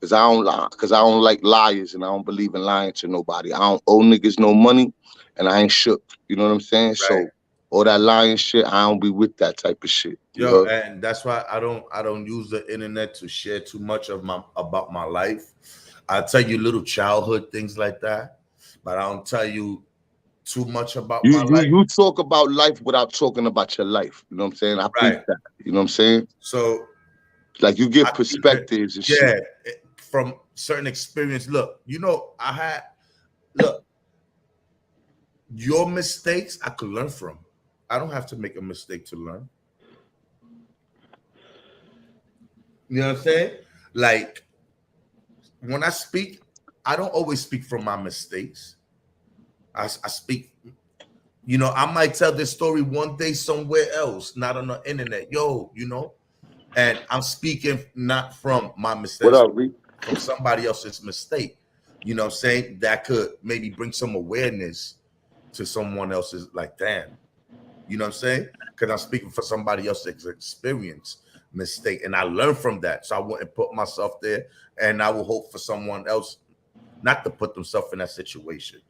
Cause I don't lie, cause I don't like liars and I don't believe in lying to nobody. I don't owe niggas no money and I ain't shook. You know what I'm saying? Right. So all that lying shit, I don't be with that type of shit. Yo, and that's why I don't use the internet to share too much of about my life. I tell you little childhood things like that, but I don't tell you too much about my life. You talk about life without talking about your life. You know what I'm saying? I think that. You know what I'm saying? So like you give perspectives and shit. From certain experience. Look, you know, your mistakes I could learn from. I don't have to make a mistake to learn. You know what I'm saying? Like, when I speak, I don't always speak from my mistakes. I speak, you know, I might tell this story one day somewhere else, not on the internet. Yo, you know, and I'm speaking not from my mistakes, from somebody else's mistake. You know what I'm saying? That could maybe bring some awareness to someone else's, like, damn. You know what I'm saying? Because I'm speaking for somebody else's experience, mistake, and I learned from that. So I wouldn't put myself there, and I will hope for someone else not to put themselves in that situation.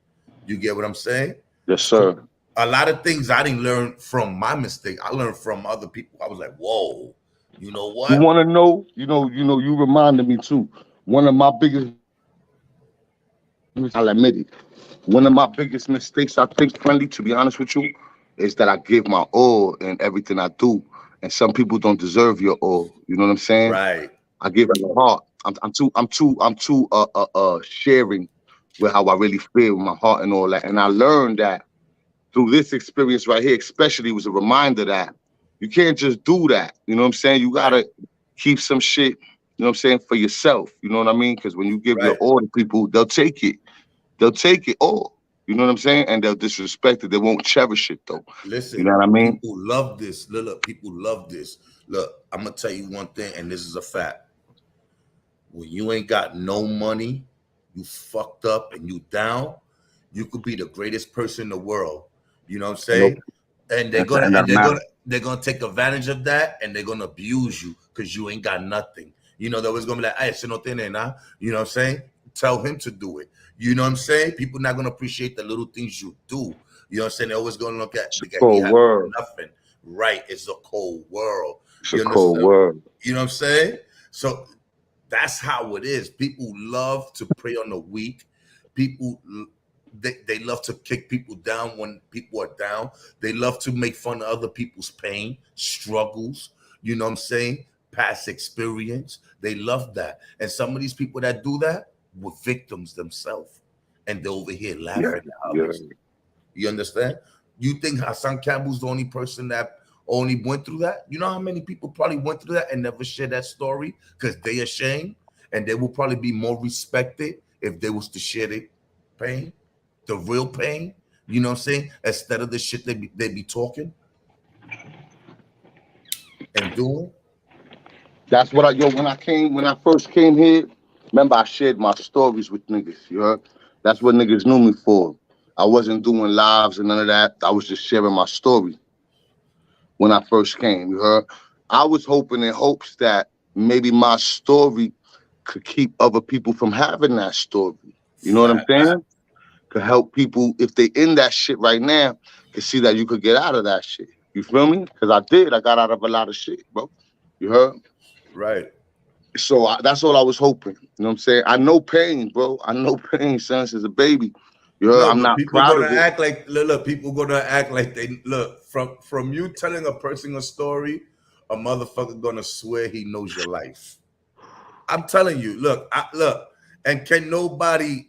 You get what I'm saying? Yes, sir. So a lot of things I didn't learn from my mistake. I learned from other people. I was like, whoa, you know what? You want to know? You reminded me too. One of my biggest, I'll admit it, one of my biggest mistakes, I think, friendly, to be honest with you, is that I give my all in everything I do. And some people don't deserve your all. You know what I'm saying? Right. I give it my heart. I'm too sharing with how I really feel with my heart and all that. And I learned that through this experience right here, especially, was a reminder that you can't just do that. You know what I'm saying? You gotta keep some shit, you know what I'm saying, for yourself. You know what I mean? Because when you give your all to people, they'll take it. They'll take it all. You know what I'm saying? And they'll disrespect it. They won't cherish it though. Listen, you know what I mean? People love this. Look, people love this. Look, I'm gonna tell you one thing, and this is a fact. When you ain't got no money, you fucked up and you down, you could be the greatest person in the world. You know what I'm saying? And they're gonna take advantage of that, and they're gonna abuse you because you ain't got nothing. You know, there was gonna be like, hey, no tiene nada. You know what I'm saying? Tell him to do it. You know what I'm saying? People not gonna appreciate the little things you do. You know what I'm saying? They're always gonna look at nothing. Right? It's a cold world. It's a cold world. You know what I'm saying? So that's how it is. People love to prey on the weak. People, they love to kick people down when people are down. They love to make fun of other people's pain, struggles. You know what I'm saying? Past experience. They love that. And some of these people that do that were victims themselves. And they're over here laughing at others. You understand? You think Hassan Campbell's the only person that only went through that? You know how many people probably went through that and never share that story because they ashamed, and they will probably be more respected if they was to share their pain, the real pain. You know what I'm saying? Instead of the shit they be talking and doing. That's what when I first came here, remember I shared my stories with niggas, you heard? That's what niggas knew me for. I wasn't doing lives and none of that. I was just sharing my story when I first came, you heard? I was hoping in hopes that maybe my story could keep other people from having that story. You know what I'm saying? Could help people, if they in that shit right now, could see that you could get out of that shit. You feel me? Because I got out of a lot of shit, bro. You heard? Right. So that's all I was hoping. You know what I'm saying? I know pain, bro. I know pain since as a baby. You heard? I'm not proud of it. Act like, look, people gonna act like they look from you telling a person a story, a motherfucker gonna swear he knows your life. I'm telling you, look, and can nobody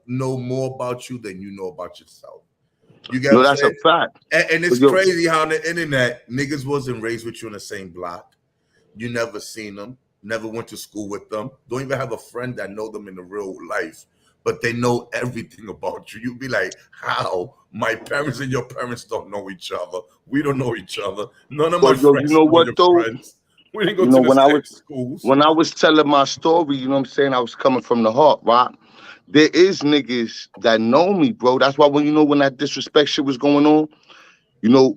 know more about you than you know about yourself? You get No, what I'm that's a saying? fact. And it's But yo, crazy how on the internet niggas wasn't raised with you in the same block. You never seen them, never went to school with them, don't even have a friend that know them in the real life, but they know everything about you. You be like, how? My parents and your parents don't know each other. We don't know each other. None of my but yo, you friends know know what your though? friends. We didn't go You to know, the same schools. when I was telling my story, you know what I'm saying, I was coming from the heart, right? There is niggas that know me, bro. That's why when that disrespect shit was going on,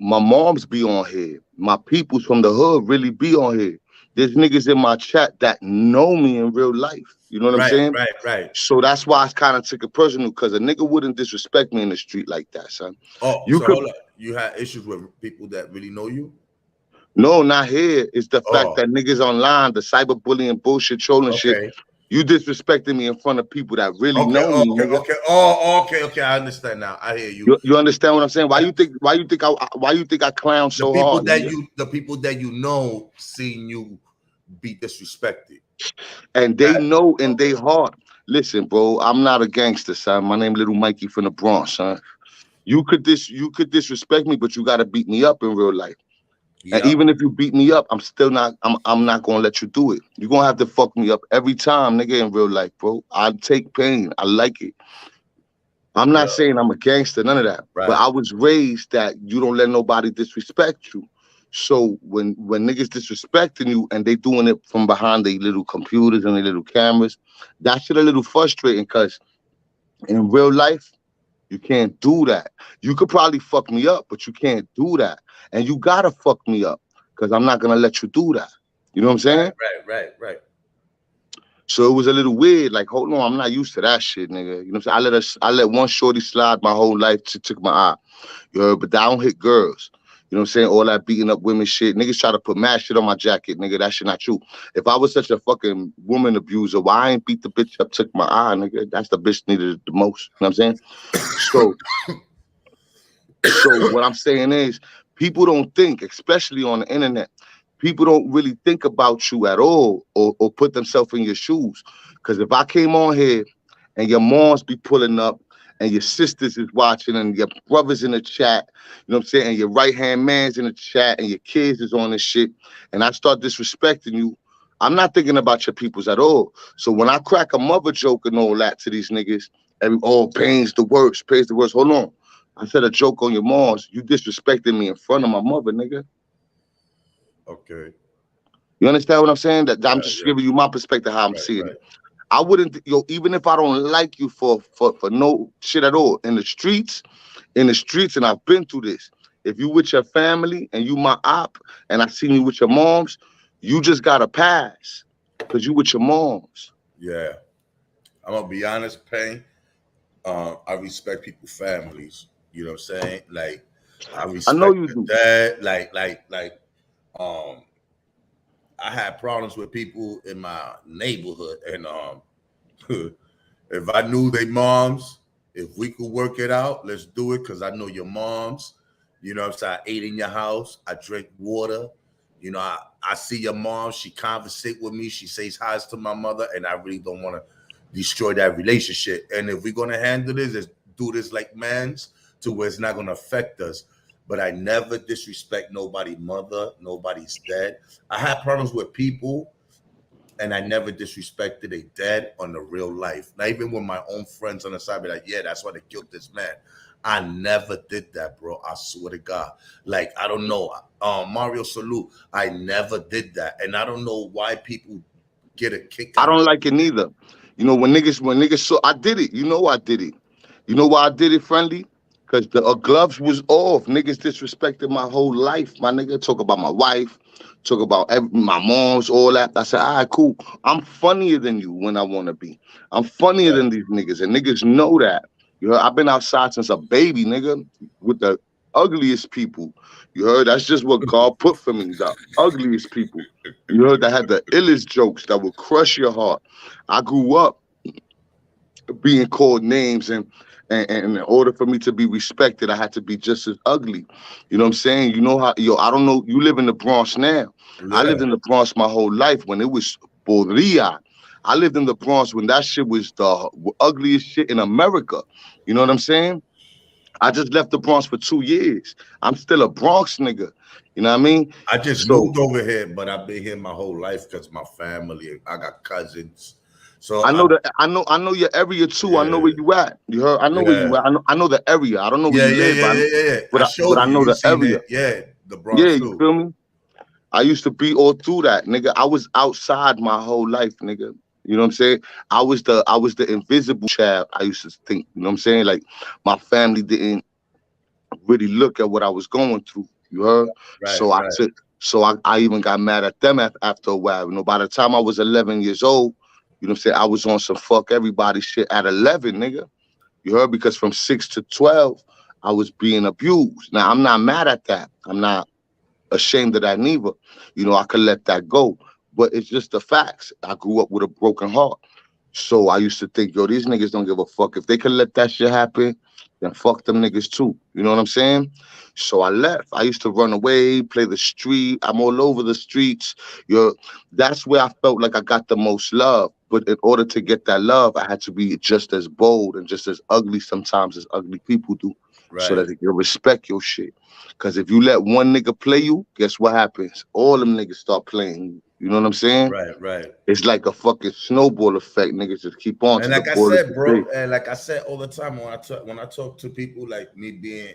my moms be on here. My peoples from the hood really be on here. There's niggas in my chat that know me in real life. You know what I'm Right, saying? right, right. So that's why I kind of took it personal, because a nigga wouldn't disrespect me in the street like that, son. Oh, You so could hold up. You had issues with people that really know you? No, not here. It's the fact Oh, that niggas online, the cyberbullying bullshit, trolling shit, okay. you disrespecting me in front of people that really Okay, know me, nigga. okay. Oh, okay. I understand now. I hear you. You understand what I'm saying? Why you think I clown The so people hard, that nigga? you know seeing you be disrespected. And they That know in okay. their heart. Listen, bro, I'm not a gangster, son. My name Little Mikey from the Bronx, son. You could disrespect me, but you gotta beat me up in real life. And Yeah, even if you beat me up, I'm not gonna let you do it. You're gonna have to fuck me up every time, nigga, in real life, bro. I take pain. I like it. I'm not yeah. saying I'm a gangster, none of that. But Right. I was raised that you don't let nobody disrespect you. So when niggas disrespecting you and they doing it from behind their little computers and their little cameras, that shit a little frustrating, because in real life, you can't do that. You could probably fuck me up, but you can't do that. And you gotta fuck me up, because I'm not gonna let you do that. You know what I'm saying? Right. So it was a little weird. Like, hold on, I'm not used to that shit, nigga. You know what I'm saying? I let one shorty slide my whole life. She took my eye. You heard? But I don't hit girls. You know what I'm saying? All that beating up women shit. Niggas try to put mad shit on my jacket, nigga. That shit not true. If I was such a fucking woman abuser, why I ain't beat the bitch up, took my eye, nigga? That's the bitch needed it the most. You know what I'm saying? So what I'm saying is, people don't think, especially on the internet, people don't really think about you at all, or put themselves in your shoes. Because if I came on here and your moms be pulling up and your sisters is watching and your brothers in the chat, you know what I'm saying, and your right hand man's in the chat and your kids is on this shit, and I start disrespecting you, I'm not thinking about your peoples at all. So when I crack a mother joke and all that to these niggas, and pain's the worst, pain's the worst. Hold on. I said a joke on your moms. You disrespected me in front of my mother, nigga. Okay. You understand what I'm saying? That I'm Yeah, just yeah. giving you my perspective, how I'm Right, seeing it. right. I wouldn't, even if I don't like you for no shit at all, in the streets, and I've been through this. If you with your family and you my op, and I seen you with your moms, you just gotta pass, because you with your moms. Yeah. I'm gonna be honest, Pain. I respect people's families. You know what I'm saying? Like, I I know respect you your do. dad. Um, I had problems with people in my neighborhood, and if I knew they moms, if we could work it out, let's do it. Cause I know your moms. You know what I'm saying? I ate in your house. I drink water. You know, I see your mom. She conversate with me. She says hi to my mother, and I really don't want to destroy that relationship. And if we're gonna handle this, let's do this like mans, to where it's not gonna affect us. But I never disrespect nobody's mother, nobody's dad. I had problems with people, and I never disrespected a dad on the real life. Not even with my own friends on the side, be like, yeah, that's why they killed this man. I never did that, bro. I swear to God. Like, I don't know. Mario Salute, I never did that. And I don't know why people get a kick I out of don't it. like it neither. When niggas saw, I did it. You know I did it. You know why I did it, friendly? Because the gloves was off. Niggas disrespected my whole life. My nigga talk about my wife, talk about my mom's, all that. I said, all right, cool. I'm funnier than you when I want to be. I'm funnier Right. than these niggas, and niggas know that. You heard? I've been outside since a baby, nigga, with the ugliest people. You heard? That's just what God put for me, the ugliest people. You heard? That had the illest jokes that would crush your heart. I grew up being called names, and in order for me to be respected, I had to be just as ugly. You know what I'm saying? You know how, I don't know, you live in the Bronx now. I lived Yeah. in the Bronx my whole life when it was podría. I lived in the Bronx when that shit was the ugliest shit in America. You know what I'm saying? I just left the Bronx for 2 years. I'm still a Bronx nigga. You know what I mean? I just moved over here, but I've been here my whole life because my family. I got cousins, so I know your area too. Yeah. I know where you at. You heard? I know where you at. I know the area. I don't know where you live, yeah. but I know the area. Yeah, the Bronx Yeah, too. you feel me? I used to be all through that, nigga. I was outside my whole life, nigga. You know what I'm saying? I was the invisible child. I used to think, you know what I'm saying? Like my family didn't really look at what I was going through. You heard? I even got mad at them after a while. You know, by the time I was 11 years old, you know what I'm saying? I was on some fuck everybody shit at 11, nigga. You heard? Because from 6 to 12, I was being abused. Now, I'm not mad at that. I'm not ashamed of that neither. You know, I could let that go. But it's just the facts. I grew up with a broken heart. So I used to think, yo, these niggas don't give a fuck. If they can let that shit happen, then fuck them niggas too. You know what I'm saying? So I left. I used to run away, play the street. I'm all over the streets. That's where I felt like I got the most love. But in order to get that love, I had to be just as bold and just as ugly sometimes as ugly people do. So that they can respect your shit. Because if you let one nigga play you, guess what happens? All them niggas start playing you. You know what I'm saying? Right. It's like a fucking snowball effect. Niggas just keep on. And to like the I ball said, bro, and like I said all the time when I talk to people like me being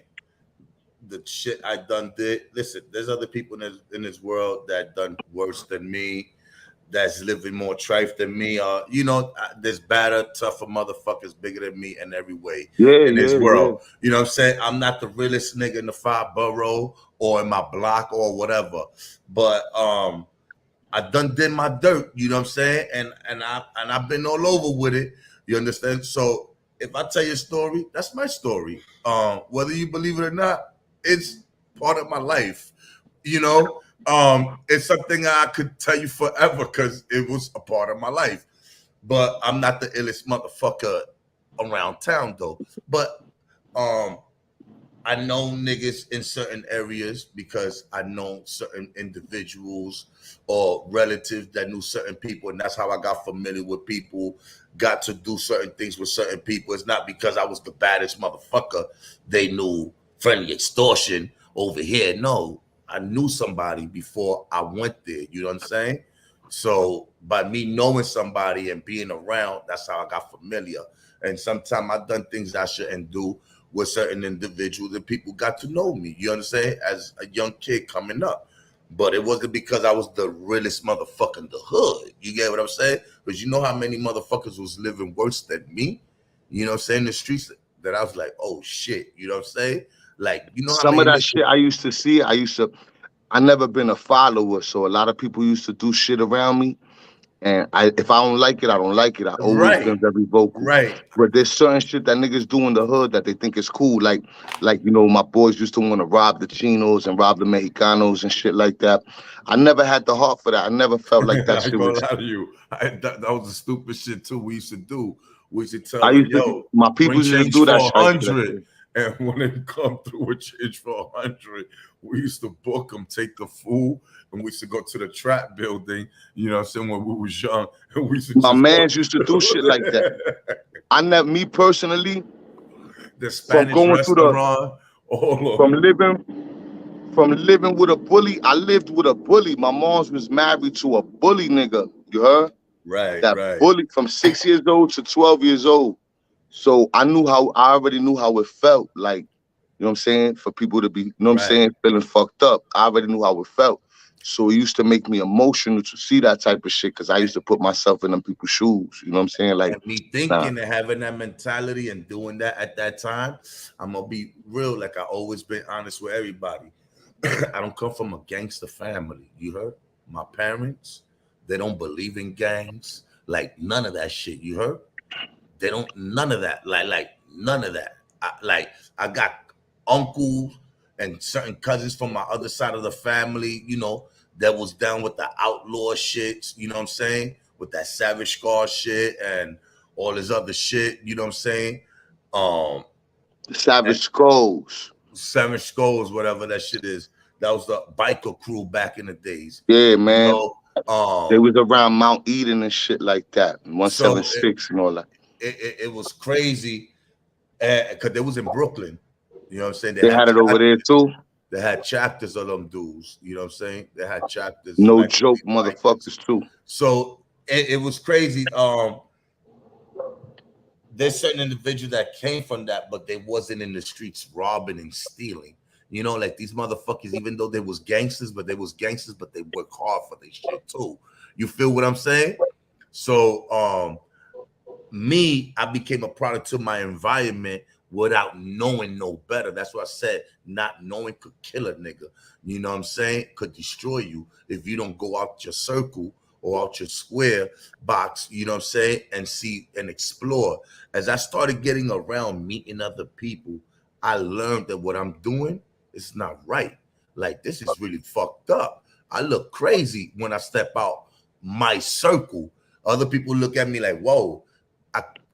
the shit I done did. Listen, there's other people in this world that done worse than me, that's living more trife than me. You know, there's badder, tougher motherfuckers bigger than me in every way in this world. You know what I'm saying? I'm not the realest nigga in the 5 borough or in my block or whatever. But I done did my dirt, you know what I'm saying? And I've been all over with it. You understand? So if I tell you a story, that's my story. Whether you believe it or not, it's part of my life. You know, it's something I could tell you forever because it was a part of my life. But I'm not the illest motherfucker around town though. But I know niggas in certain areas because I know certain individuals or relatives that knew certain people, and that's how I got familiar with people, got to do certain things with certain people. It's not because I was the baddest motherfucker they knew friendly extortion over here. No, I knew somebody before I went there. You know what I'm saying? So by me knowing somebody and being around, that's how I got familiar. And sometimes I've done things I shouldn't do with certain individuals and people got to know me. You understand? As a young kid coming up. But it wasn't because I was the realest motherfucker in the hood. You get what I'm saying? Because you know how many motherfuckers was living worse than me? You know what I'm saying? In the streets that I was like, oh shit. You know what I'm saying? Like, you know how some many of that shit I used to see. I never been a follower, so a lot of people used to do shit around me. And if I don't like it, I don't like it. I always been very vocal. Right. But there's certain shit that niggas do in the hood that they think is cool. Like you know, my boys used to want to rob the Chinos and rob the Mexicanos and shit like that. I never had the heart for that. I never felt like that shit was. Lie to you. That was the stupid shit too. We used to do. We used to tell them, yo, my people bring used to change do that for shit. 100. And when they come through with change for 100, we used to book them, take the food, and we used to go to the trap building. You know what I'm saying? When we was young, and we used to my mans used to do shit like that. Me personally, the Spanish restaurant, from living with a bully. I lived with a bully. My mom's was married to a bully nigga. You heard? Right. Bully from 6 years old to 12 years old. So I already knew how it felt. Like, you know what I'm saying? For people to be, you know what I'm saying, feeling fucked up. I already knew how it felt. So it used to make me emotional to see that type of shit because I used to put myself in them people's shoes. You know what I'm saying? Like, and me thinking and having that mentality and doing that at that time, I'm gonna be real. Like I always been honest with everybody. I don't come from a gangster family. You heard? My parents, they don't believe in gangs. Like none of that shit. You heard? They don't none of that. Like none of that. I got uncles and certain cousins from my other side of the family, you know, that was down with the outlaw shit, you know what I'm saying? With that Savage Scar shit and all this other shit, you know what I'm saying? Savage Skulls. Savage Skulls, whatever that shit is. That was the biker crew back in the days. Yeah, man. You know? They was around Mount Eden and shit like that, 176 and all that. It was crazy because they was in Brooklyn. You know what I'm saying? They had it over there too. They had chapters of them dudes. You know what I'm saying? They had chapters. No like joke, motherfuckers too. So it was crazy. There's certain individuals that came from that, but they wasn't in the streets robbing and stealing. You know, like these motherfuckers, even though they was gangsters, but they work hard for their shit too. You feel what I'm saying? So I became a product of my environment without knowing no better. That's what I said. Not knowing could kill a nigga. You know what I'm saying? Could destroy you if you don't go out your circle or out your square box, you know what I'm saying, and see and explore. As I started getting around, meeting other people, I learned that what I'm doing is not right. Like, this is really fucked up. I look crazy when I step out my circle. Other people look at me like, whoa,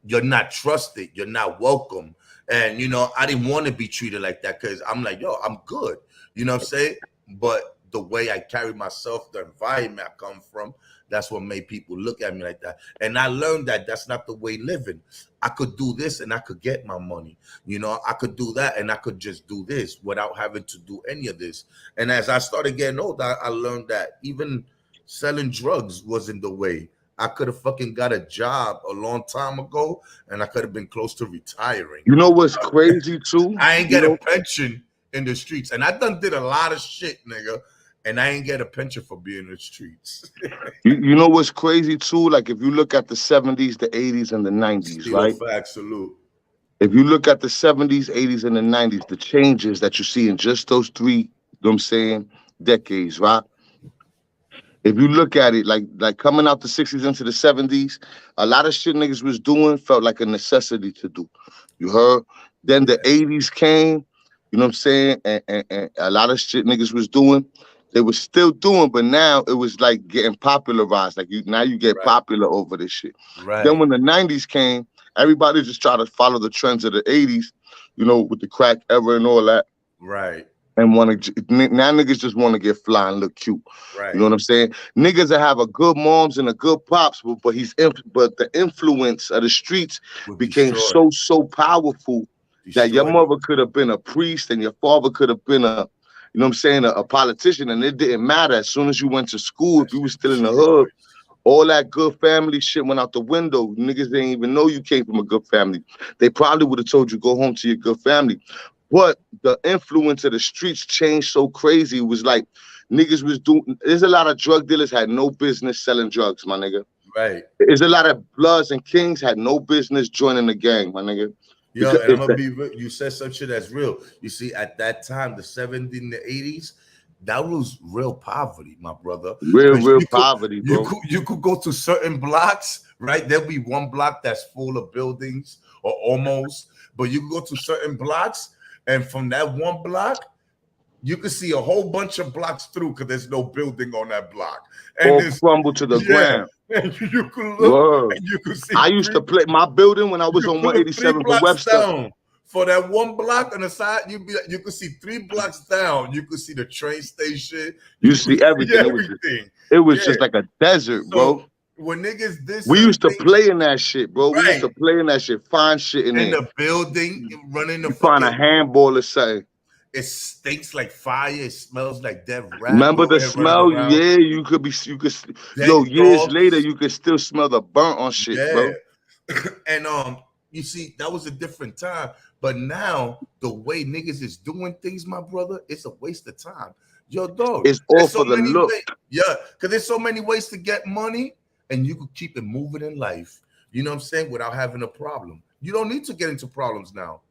you're not trusted. You're not welcome. And, you know, I didn't want to be treated like that because I'm like, yo, I'm good. You know what I'm saying? But the way I carry myself, the environment I come from, that's what made people look at me like that. And I learned that that's not the way living. I could do this and I could get my money. You know, I could do that and I could just do this without having to do any of this. And as I started getting older, I learned that even selling drugs wasn't the way. I could have fucking got a job a long time ago and I could have been close to retiring. You know what's crazy too? I ain't get a pension in the streets. And I done did a lot of shit, nigga. And I ain't get a pension for being in the streets. you know what's crazy too? Like if you look at the 70s, the 80s, and the 90s, right? Fact, salute. If you look at the 70s, 80s, and the 90s, the changes that you see in just those three, you know what I'm saying, decades, right? If you look at it, like coming out the 60s into the 70s, a lot of shit niggas was doing felt like a necessity to do. You heard? Then the 80s came, you know what I'm saying? And a lot of shit niggas was doing, they were still doing, but now it was like getting popularized. Like now you get popular over this shit. Right. Then when the 90s came, everybody just tried to follow the trends of the 80s, you know, with the crack era and all that. Right. And now niggas just want to get fly and look cute. Right. You know what I'm saying? Niggas that have a good moms and a good pops, but the influence of the streets became so powerful that your mother could have been a priest and your father could have been a, you know what I'm saying, a politician, and it didn't matter. As soon as you went to school, if you were still in the hood, all that good family shit went out the window. Niggas didn't even know you came from a good family. They probably would have told you go home to your good family. But the influence of the streets changed so crazy. It was like niggas was doing, there's a lot of drug dealers had no business selling drugs, my nigga. Right. There's a lot of Bloods and Kings had no business joining the gang, my nigga. Yo, and I'm gonna be real. You said some shit that's real. You see, at that time, the 70s and the 80s, that was real poverty, my brother. Real poverty, bro. You could go to certain blocks, right? There'll be one block that's full of buildings or almost, but you can go to certain blocks, and from that one block, you can see a whole bunch of blocks through because there's no building on that block. And all crumbled to the ground. And you can look and you can see. I used to play my building when I was on 187 for Webster. Down. For that one block on the side, you could see 3 blocks down. You could see the train station. You see everything. It was just like a desert, bro. When niggas this, we used to play in that shit, bro. We used to play in that shit, find shit in the building, running the find a handball or something. It stinks like fire. It smells like dead rat. Remember the smell? Yeah, you could. Years later, you could still smell the burnt on shit, bro. And you see, that was a different time. But now, the way niggas is doing things, my brother, it's a waste of time. Yo, dog. It's all for the look. Yeah, because there's so many ways to get money, and you could keep it moving in life. You know what I'm saying? Without having a problem. You don't need to get into problems now.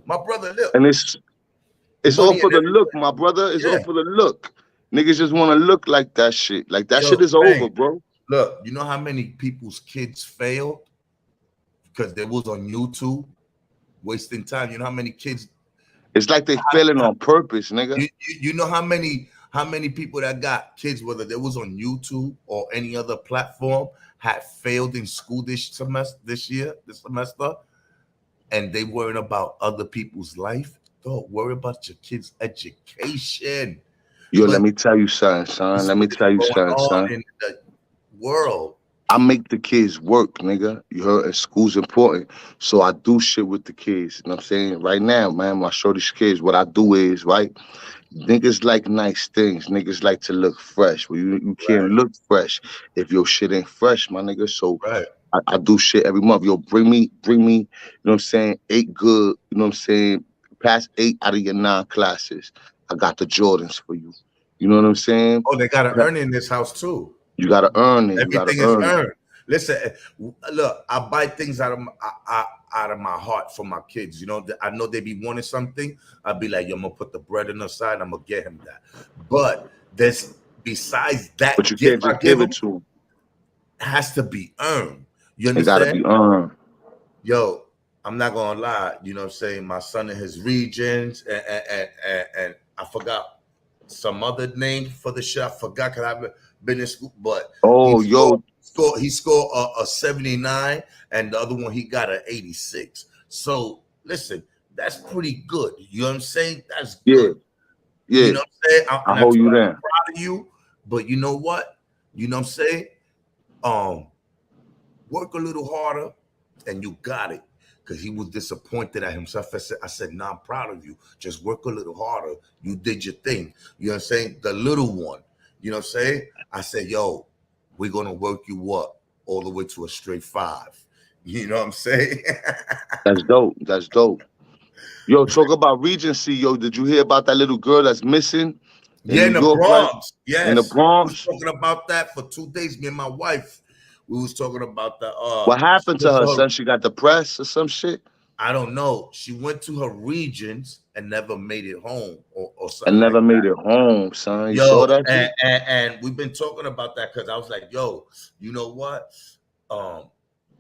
My brother, look. And it's all for the look, my brother. It's all for the look. Niggas just want to look like that shit. Like that shit is over, bro. Look, you know how many people's kids failed because they was on YouTube wasting time? You know how many kids? It's like they failing on purpose, nigga. You know how many people that got kids, whether they was on YouTube or any other platform, had failed in school this semester, and they worrying about other people's life. Don't worry about your kids' education. Yo, But let me tell you something, son. Let me it's tell you going something, on son. in the world. I make the kids work, nigga. You heard? And school's important. So I do shit with the kids. You know what I'm saying? Right now, man, my shorty's kids, what I do is, right? Niggas like nice things. Niggas like to look fresh. Well, you can't Right, look fresh if your shit ain't fresh, my nigga. So right. I do shit every month. Yo, bring me, you know what I'm saying? 8 good, you know what I'm saying? Pass 8 out of your 9 classes. I got the Jordans for you. You know what I'm saying? Oh, they got to earn in this house too. You gotta earn it. You gotta Everything is earn it. earned. Listen, look, I buy things out of my heart for my kids. You know, I know they be wanting something. I'll be like, yo, I'm gonna put the bread on the side. I'm gonna get him that. But there's besides But that you gift can't I just give give him it to them. has to be earned. You It gotta understand? be earned. Yo, I'm not gonna lie. You know what I'm saying? My son in his regions, and I forgot some other name for the shit. I forgot because I've been in school, but Oh, yo, he scored a 79, and the other one he got an 86. So listen, that's pretty good. You know what I'm saying? That's yeah, good. You yeah. know what I'm saying? I And I hold told you him I'm down. proud of you, but you know what? You know what I'm saying? Work a little harder, and you got it. Because he was disappointed at himself. I said, nah, I'm proud of you. Just work a little harder. You did your thing. You know what I'm saying? The little one. You know what I'm saying? I said, yo, we're going to work you up all the way to a straight 5. You know what I'm saying? That's dope. That's dope. Yo, talk about Regency. Yo, did you hear about that little girl that's missing in Yeah, New in the York, right? Bronx. In the Yes. We was Bronx. talking about that for 2 days. Me and my wife, we was talking about the What she happened to went her, to her, son? She got depressed or some shit I don't know. She went to her regions and never made it home or and something like never made that. it home, son. You saw Yo, that and, shit? and, and we've been talking about that because I was like, yo, you know what? Um,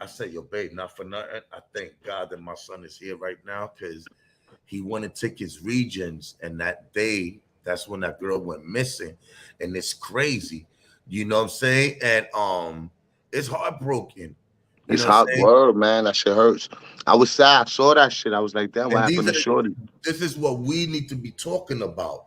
I said, yo, babe, not for nothing. I thank God that my son is here right now because he went and took his regions, and that day, that's when that girl went missing. And it's crazy. You know what I'm saying? And it's heartbroken. You It's know what hot I'm saying? word, man. That shit hurts. I was sad. I saw that shit. I was like, damn, what And happened to Shorty? this is what we need to be talking about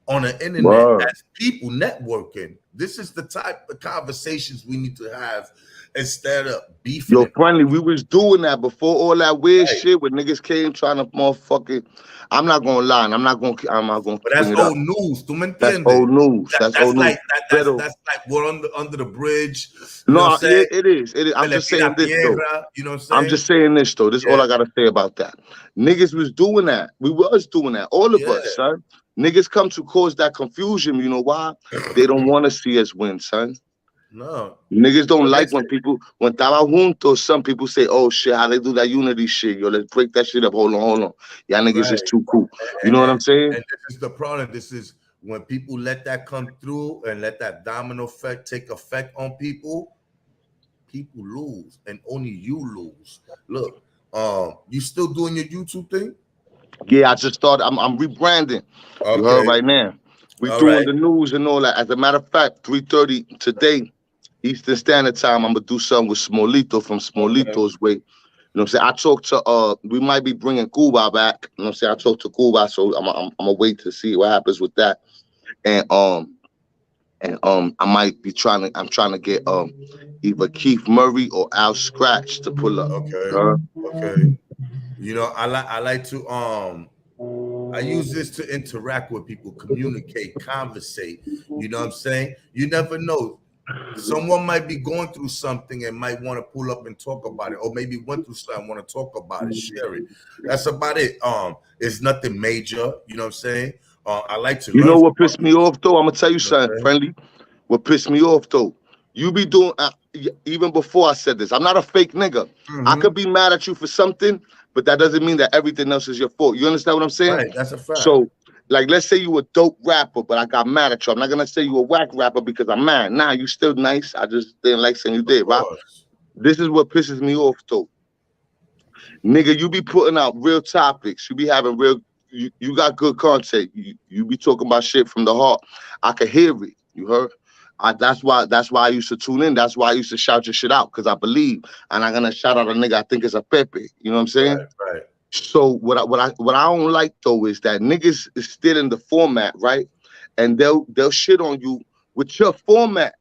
on the internet Word. as people networking. This is the type of conversations we need to have instead of beefing Yo, and friendly, we was doing that before all that weird right. shit when niggas came trying to motherfucking. I'm not gonna lie, and I'm not gonna But that's bring it up. old news. ¿Tú me That's entiendes? old news. That's That's old news. like that. Pero That's like we're under the bridge. You know what I'm no, saying? it is. It is. Se I'm le just saying tira this though. tierra. You know what I'm I'm saying? just saying this though. This is all Yeah, I gotta say about that. Niggas was doing that. We was doing that. All of yeah. us, son. Niggas come to cause that confusion. You know why? They don't want to see us win, son. No, Niggas don't but like listen, when people, when estaba juntos, some people say, oh shit, how they do that unity shit. Yo, let's break that shit up. Hold on, hold on. Y'all niggas right. is too cool. You And, know what and, I'm saying? and this is the problem. This is when people let that come through and let that domino effect take effect on people. People lose, and only you lose. Look, you still doing your YouTube thing? Yeah, I just started, I'm rebranding. You heard Okay, right now. We all doing right, the news and all that. As a matter of fact, 3:30 today, Eastern Standard Time, I'm gonna do something with Smolito from okay, Smolito's Way. You know what I'm saying? I talked to we might be bringing Cuba back. You know what I'm saying? I talked to Cuba, so I'm gonna wait to see what happens with that. And I might be I'm trying to get either Keith Murray or Al Scratch to pull up. okay, Huh? okay. You know, I like to I use this to interact with people, communicate, conversate. You know what I'm saying? You never know. Someone might be going through something and might want to pull up and talk about it, or maybe went through something, want to talk about it, share it. That's about it. It's nothing major. You know what I'm saying? I like to You learn know from what pissed me others. off though? I'm gonna tell you You know what something, I'm saying? friendly. What pissed me off though? You be doing even before I said this. I'm not a fake nigga. I Mm-hmm. could be mad at you for something, but that doesn't mean that everything else is your fault. You understand what I'm saying? Right, that's a fact. So, like, let's say you a dope rapper, but I got mad at you. I'm not gonna say you a whack rapper because I'm mad. Nah, you still nice. I just didn't like saying you Of did, right? course. This is what pisses me off though. Nigga, you be putting out real topics. You be having real. You got good content. You be talking about shit from the heart. I can hear it. You heard? That's why I used to tune in. That's why I used to shout your shit out because I believe. And I'm gonna shout out a nigga I think is a Pepe. You know what I'm saying? Right, right. So what I don't like though is that niggas is still in the format, right? and they'll shit on you with your format.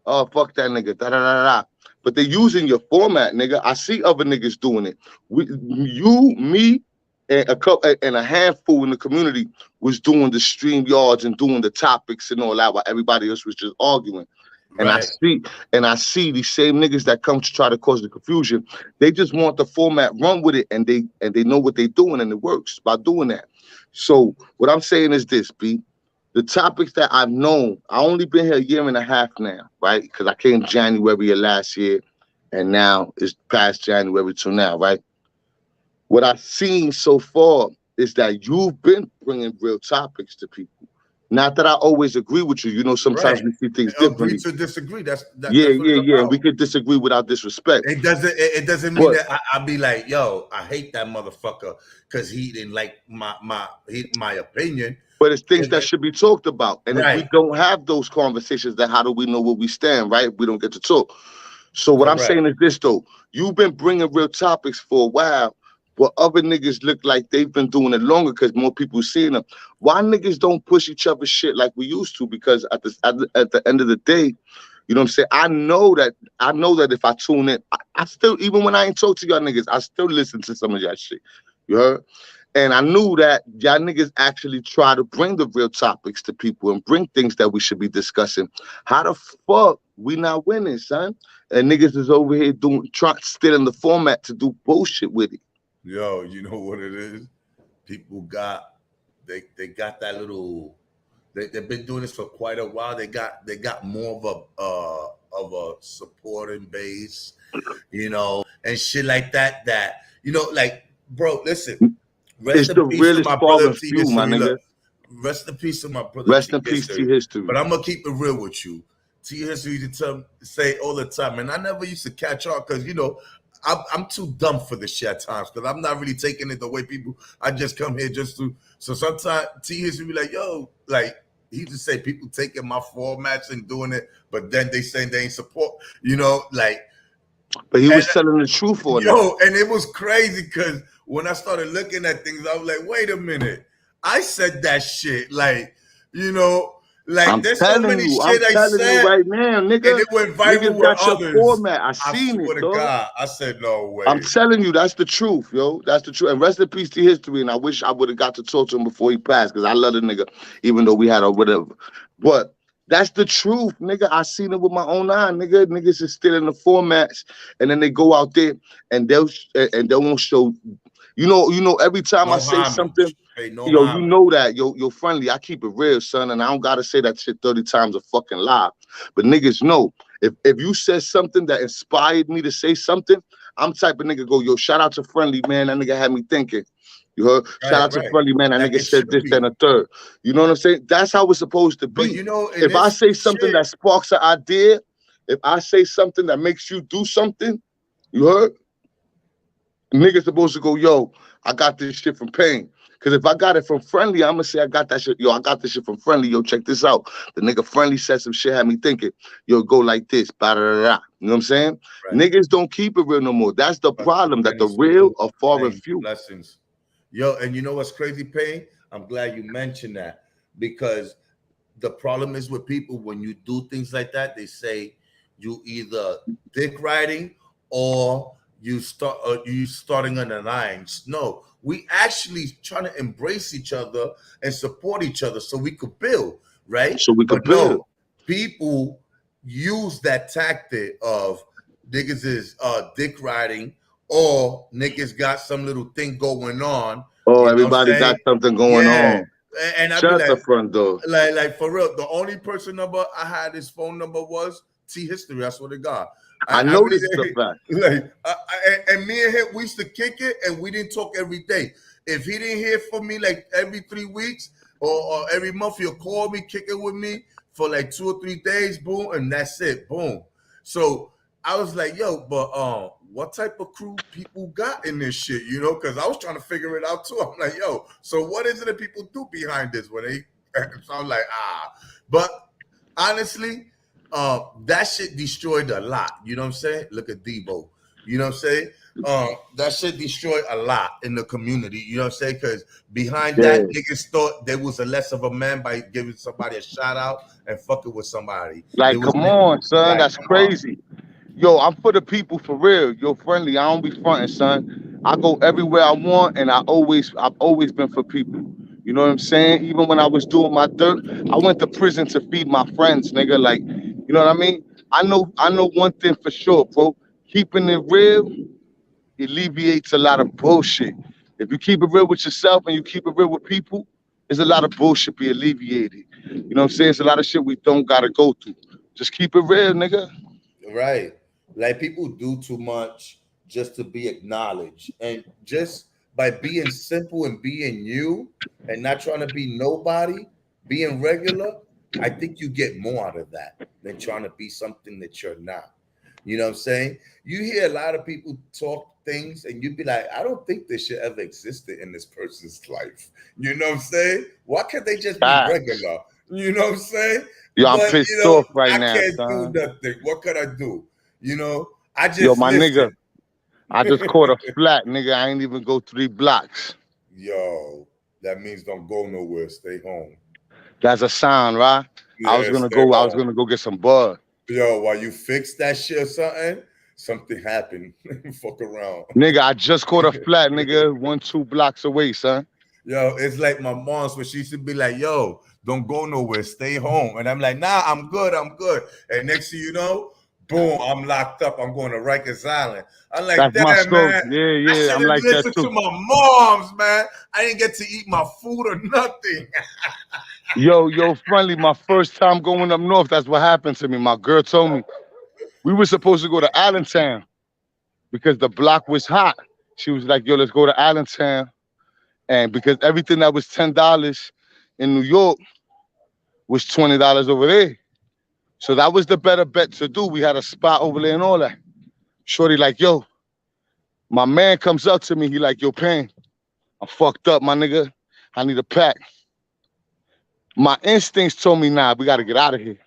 Oh, fuck that nigga. Da da da da. But they're using your format, nigga. I see other niggas doing it. Me, and a handful in the community was doing the stream yards and doing the topics and all that, while everybody else was just arguing. And Right. I see these same niggas that come to try to cause the confusion. They just want the format, run with it, and they know what they're doing, and it works by doing that. So what I'm saying is this, B. The topics that I've known, I only been here a year and a half now, right? Because I came January of last year, and now it's past January till now, right? What I've seen so far is that you've been bringing real topics to people. Not that I always agree with you. You know, sometimes Right. we see things Agree differently. to disagree. That's Yeah, what it's yeah. about. We could disagree without disrespect. It doesn't mean But that I'll be like, yo, I hate that motherfucker because he didn't like my opinion. but it's things that should be talked about. And if we Right. don't have those conversations, then how do we know where we stand, right? We don't get to talk. So what I'm Correct. saying is this, though. You've been bringing real topics for a while, but other niggas look like they've been doing it longer because more people seeing them. Why niggas don't push each other's shit like we used to? Because at the end of the day, you know what I'm saying? I know that if I tune in, I still, even when I ain't talk to y'all niggas, I still listen to some of y'all shit. You heard? And I knew that y'all niggas actually try to bring the real topics to people and bring things that we should be discussing. How the fuck we not winning, son? And niggas is over here stealing the format to do bullshit with it. Yo, you know what it is? People got they got that little. They've been doing this for quite a while. They got more of a supporting base, you know, and shit like that. That, you know, like, bro, listen. It's Rest the in peace to realest my far brother and T few, my History. nigga. Look, rest in peace to my brother Rest T in peace, T History. History. But I'm gonna keep it real with you. T History to say all the time, and I never used to catch on because, you know, I'm too dumb for this shit at times because I'm not really taking it the way people. I just come here just to. So sometimes T History be like, yo, like, he used to say people taking my formats and doing it, but then they saying they ain't support, you know, like. But he was telling the truth on Yo, and it was crazy because when I started looking at things, I was like, wait a minute. I said that shit. Like, you know, like, I'm there's so telling many you, shit I said, right now, and nigga. it went viral Niggas with got your others. format. I I seen swear it, to dog. God. I said, no way. I'm telling you, that's the truth, yo. That's the truth. And rest in peace to History. And I wish I would have got to talk to him before he passed, because I love the nigga, even though we had a whatever. But that's the truth, nigga. I seen it with my own eye, nigga. Niggas is still in the formats, and then they go out there and they won't show. You know. Every time No I say homage. something, Hey, no yo, homage. you know that, yo, friendly. I keep it real, son, and I don't gotta say that shit 30 times a fucking lie. But niggas know if you said something that inspired me to say something, I'm type of nigga go, yo, shout out to Friendly, man. That nigga had me thinking. You heard? Shout out to Friendly, man. That Like nigga it said should this, be. then a third. You know what I'm saying? That's how it's supposed to be. But, you know, in if I this say something shit, that sparks an idea, if I say something that makes you do something, you heard? Niggas supposed to go, yo, I got this shit from Pain. Because if I got it from Friendly, I'm going to say I got that shit. Yo, I got this shit from Friendly. Yo, check this out. The nigga Friendly said some shit, had me thinking, yo, go like this. Ba-da-da-da. You know what I'm saying? Right. Niggas don't keep it real no more. That's the problem, that the real are far and few. Blessings. Yo, and you know what's crazy, Pain? I'm glad you mentioned that, because the problem is with people, when you do things like that, they say you either dick riding or you starting on the lines. No, we actually trying to embrace each other and support each other so we could build, right? So we could build. No, people use that tactic of niggas is dick riding, or niggas got some little thing going on. Oh, you know everybody got something going on. And I'd be Shut the front door. like for real, the only person number I had his phone number was T History. I swear to God. I know this is a fact. Like, and me and him, we used to kick it, and we didn't talk every day. If he didn't hear from me like every 3 weeks or every month, he'll call me, kick it with me for like 2 or 3 days, boom, and that's it, boom. So I was like, yo, but what type of crew people got in this shit, you know? Because I was trying to figure it out too. I'm like, yo, so what is it that people do behind this? When they, so I'm like, but honestly, that shit destroyed a lot. You know what I'm saying? Look at Debo. You know what I'm saying? That shit destroyed a lot in the community. You know what I'm saying? Because behind that, niggas thought there was a less of a man by giving somebody a shout out and fucking with somebody. Like, It was come on, son. like, That's crazy. Yo, I'm for the people for real. Yo, friendly. I don't be fronting, son. I go everywhere I want, and I've always been for people. You know what I'm saying? Even when I was doing my dirt, I went to prison to feed my friends, nigga. Like, you know what I mean? I know one thing for sure, bro. Keeping it real alleviates a lot of bullshit. If you keep it real with yourself and you keep it real with people, there's a lot of bullshit be alleviated. You know what I'm saying? It's a lot of shit we don't gotta go through. Just keep it real, nigga. right. Like people do too much just to be acknowledged. And just by being simple and being you and not trying to be nobody, being regular, I think you get more out of that than trying to be something that you're not. You know what I'm saying? You hear a lot of people talk things and you'd be like, I don't think this shit ever existed in this person's life. You know what I'm saying? Why can't they just be Facts. regular? You know what I'm saying? Yo, I'm But pissed off right I now, can't do son. nothing. What could I do? I Yo, just my listen. nigga, I just caught a flat, nigga. I ain't even go 3 blocks. Yo, that means don't go nowhere. Stay home. That's a sign, right? I was Yeah, gonna stay go home. get some bud. Yo, while you fix that shit or something happened. Fuck around. Nigga, I just caught a flat, nigga, 1-2 blocks away, son. Yo, it's like my mom's when she used to be like, yo, don't go nowhere, stay home. And I'm like, nah, I'm good. And next thing you know, boom, I'm locked up. I'm going to Rikers Island. I'm like, That's my damn, story. man, I Yeah, should I'm have like that listened too. to my mom's, man. I didn't get to eat my food or nothing. Yo, friendly, my first time going up north, that's what happened to me. My girl told me we were supposed to go to Allentown because the block was hot. She was like, yo, let's go to Allentown. And because everything that was $10 in New York was $20 over there. So that was the better bet to do. We had a spot over there and all that. Shorty like, yo, my man comes up to me. He like, yo, Payne, I'm fucked up, my nigga. I need a pack. My instincts told me, nah, we got to get out of here.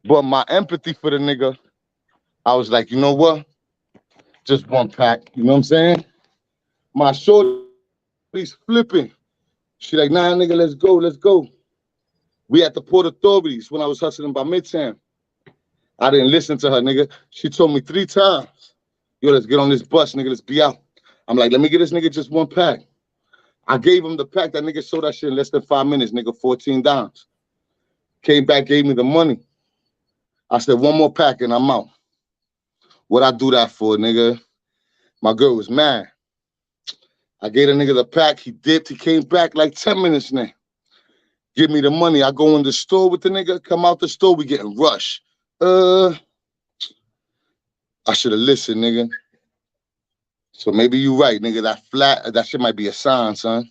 But my empathy for the nigga, I was like, you know what? Just one pack. You know what I'm saying? My shorty's flipping. She like, nah, nigga, let's go, let's go. We at the Port Authorities when I was hustling by Midtown. I didn't listen to her, nigga. She told me 3 times, yo, let's get on this bus, nigga, let's be out. I'm like, let me get this nigga just one pack. I gave him the pack. That nigga sold that shit in less than 5 minutes, nigga, 14 dimes. Came back, gave me the money. I said, one more pack and I'm out. What I do that for, nigga? My girl was mad. I gave the nigga the pack. He dipped. He came back like 10 minutes now. Give me the money. I go in the store with the nigga. Come out the store. We getting rushed. I should have listened, nigga. So maybe you right, nigga. That flat, that shit might be a sign, son.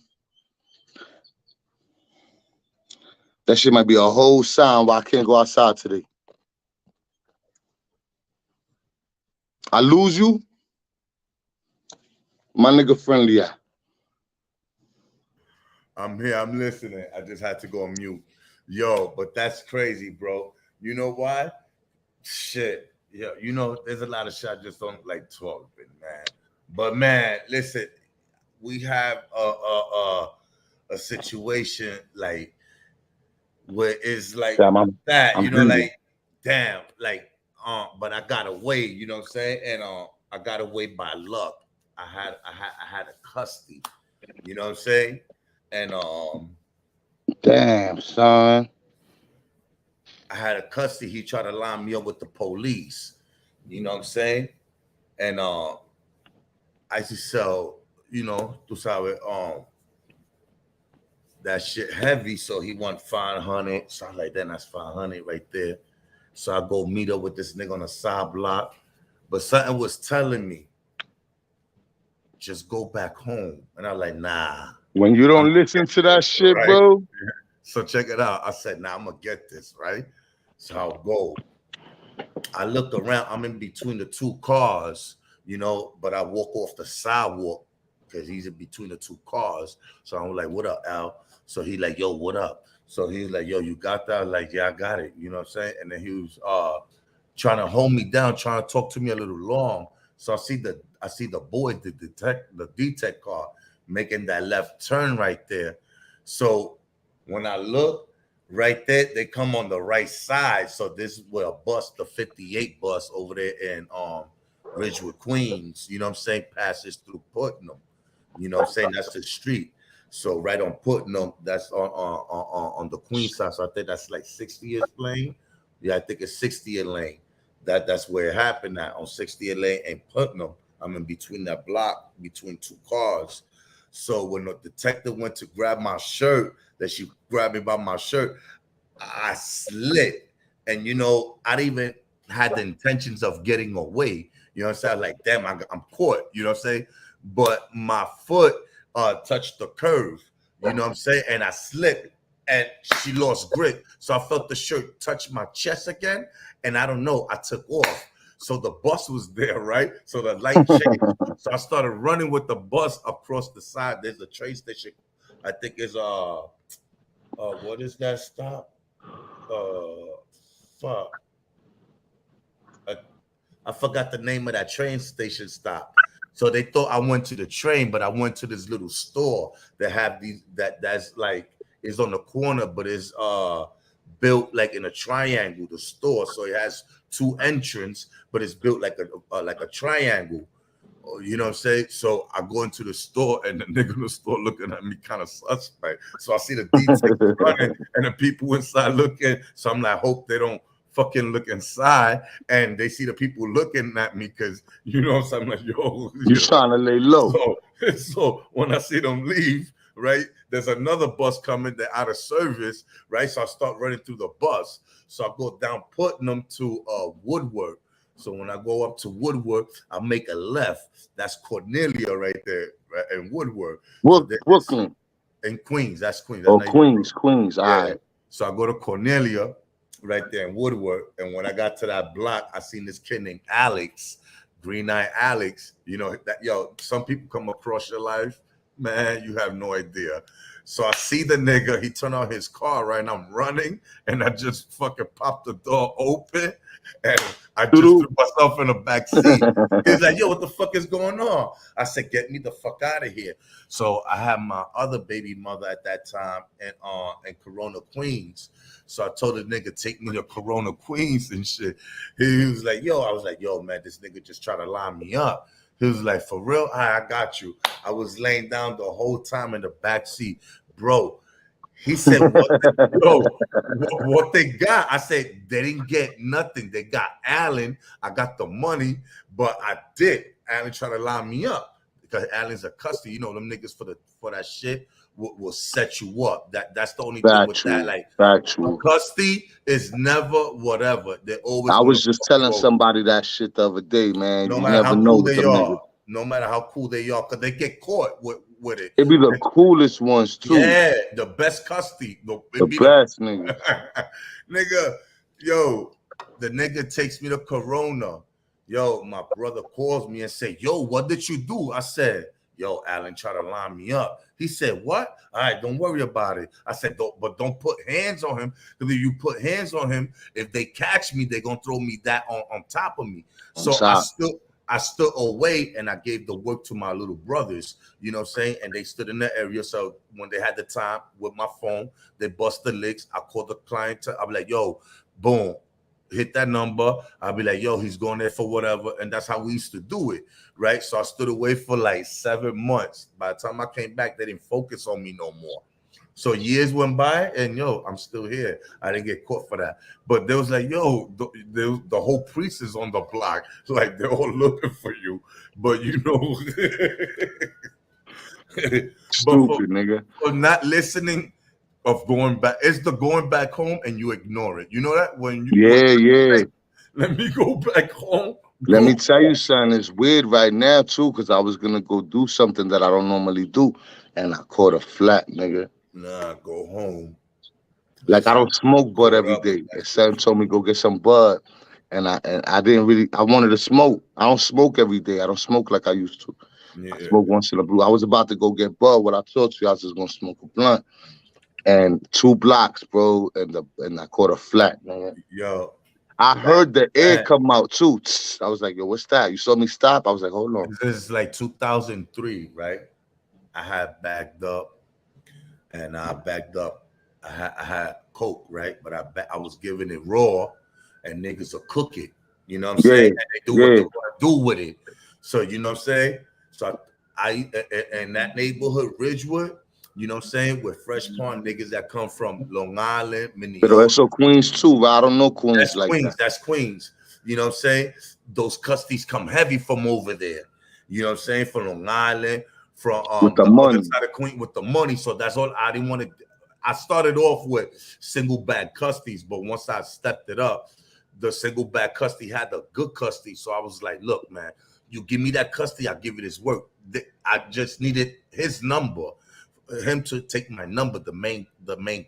That shit might be a whole sign why I can't go outside today. I lose you, my nigga friendly at. I'm here. I'm listening. I just had to go on mute. Yo, but that's crazy, bro. You know why? Shit. Yeah, there's a lot of shit I just don't like talking, man. But man, listen, we have a situation like where it's like Damn, I'm busy. like damn, like but I got away, you know what I'm saying? And I got away by luck. I had a custody, you know what I'm saying? And damn, son. I had a custody. He tried to line me up with the police. You know what I'm saying? And I just sell, tú sabes, that shit heavy. So he want 500. So I'm like, then that's 500 right there. So I go meet up with this nigga on a side block. But something was telling me, just go back home. And I'm like, nah. When you don't listen to that shit, right? bro. So check it out. I said, nah, I'm gonna get this, right? So I'll go. I look around, I'm in between the 2 cars, but I walk off the sidewalk because he's in between the 2 cars. So I'm like, what up, Al? So he like, yo, what up? So he's like, yo, you got that? I was like, yeah, I got it. You know what I'm saying? And then he was trying to hold me down, trying to talk to me a little long. So I see the boy, the detect car making that left turn right there. So when I look right there, they come on the right side. So this is where a bus, the 58 bus over there in Ridgewood, Queens, you know what I'm saying, passes through Putnam. You know what I'm saying? That's the street. So right on Putnam, that's on the Queens side. So I think that's like 60th lane. Yeah, I think it's 60th lane. That's where it happened at, on 60th lane and Putnam. I'm in between that block, between two cars. So when the detective went to grab my shirt, that she grabbed me by my shirt, I slid. And you know, I didn't even had the intentions of getting away. You know what I'm saying? Like, damn, I'm caught. You know what I'm saying? But my foot touched the curve. You know what I'm saying? And I slipped, and she lost grip. So I felt the shirt touch my chest again, and I don't know. I took off. So the bus was there, right? So the light changed. So I started running with the bus across the side. There's a train station. I think it's what is that stop? Fuck. I forgot the name of that train station stop. So they thought I went to the train, but I went to this little store that have these that's like is on the corner, but it's built like in a triangle. The store, so it has two entrances, but it's built like a triangle. You know what I'm saying? So I go into the store, and the nigga in the store looking at me kind of suspect. So I see the details running, and the people inside looking. So I'm like, hope they don't fucking look inside, and they see the people looking at me, because you know what I'm saying? I'm like, yo, you trying to lay low. So when I see them leave, right, there's another bus coming. They're out of service, right? So I start running through the bus. So I go down Putnam to Woodward. So when I go up to Woodward, I make a left. That's Cornelia right there, right, in Woodward. Brooklyn. In Queens. That's Queens. That's Queens. Yeah. All right. So I go to Cornelia right there in Woodward. And when I got to that block, I seen this kid named Alex, Green Eye Alex. You know, that some people come across your life, man, you have no idea. So I see the nigga, he turned on his car, right? And I'm running, and I just fucking popped the door open, and I just threw myself in the back seat. He's like, yo, what the fuck is going on? I said, get me the fuck out of here. So I had my other baby mother at that time in Corona, Queens. So I told the nigga, take me to Corona, Queens and shit. He was like, yo, I was like, yo, man, this nigga just tried to line me up. He was like, for real? I got you. I was laying down the whole time in the back seat. Bro, he said, what they got? I said, they didn't get nothing. They got Alan. I got the money, but I did. Alan tried to line me up, because Alan's a custody. You know, them niggas for that shit will set you up. That's the only thing with that. Like, custody is never whatever. They always. I was just telling somebody that shit the other day, man. No you matter never how know cool with they them are. niggas. No matter how cool they are, because they get caught with it. It be the coolest ones too. Yeah, the best custody. The best niggas. Nigga, yo, the nigga takes me to Corona. Yo, my brother calls me and say, yo, what did you do? I said, yo, Alan tried to line me up. He said, what? All right, don't worry about it. I said, don't put hands on him. Because if you put hands on him, if they catch me, they're going to throw me that on top of me. So I stood away, and I gave the work to my little brothers, you know what I'm saying? And they stood in the area. So when they had the time with my phone, they bust the licks. I called the client. I'll be like, yo, boom, hit that number. I'll be like, yo, he's going there for whatever. And that's how we used to do it, right? So I stood away for like 7 months. By the time I came back, they didn't focus on me no more. So years went by, and yo, I'm still here. I didn't get caught for that. But they was like, yo, the whole priest is on the block. Like, they're all looking for you. But you know, stupid nigga. For not listening, of going back, it's the going back home and you ignore it. You know that? When you let me go back home. Let me tell you something. It's weird right now too, because I was gonna go do something that I don't normally do, and I caught a flat, nigga. Nah, go home. Like, I don't smoke bud every day. And Sam told me go get some bud, and I didn't really. I wanted to smoke. I don't smoke every day. I don't smoke like I used to. Yeah. I smoke once in a blue. I was about to go get bud. What I told you, I was just gonna smoke a blunt, and 2 blocks, bro, and I caught a flat, man. Yo, I heard the air Man, come out too. I was like, yo, what's that? You saw me stop? I was like, hold on. this is like 2003, right? I had backed up, and I backed up. I had coke, right? But I was giving it raw, and niggas will cook it. You know what I'm saying? Yeah, And they do what yeah. they want to do with it. So you know what I'm saying? So in that neighborhood, Ridgewood, you know what I'm saying, with Fresh Pond niggas that come from Long Island, Pero Minneota. eso Queens too, but I don't know Queens That's like Queens. that. That's Queens. You know what I'm saying? Those custies come heavy from over there. You know what I'm saying? From Long Island, from With the the other money. side of Queens with the money. So that's all I didn't want to. I started off with single bag custies, but once I stepped it up, the single bag custody had the good custody. So I was like, look, man, you give me that custody, I'll give it his work. I just needed his number, him to take my number, the main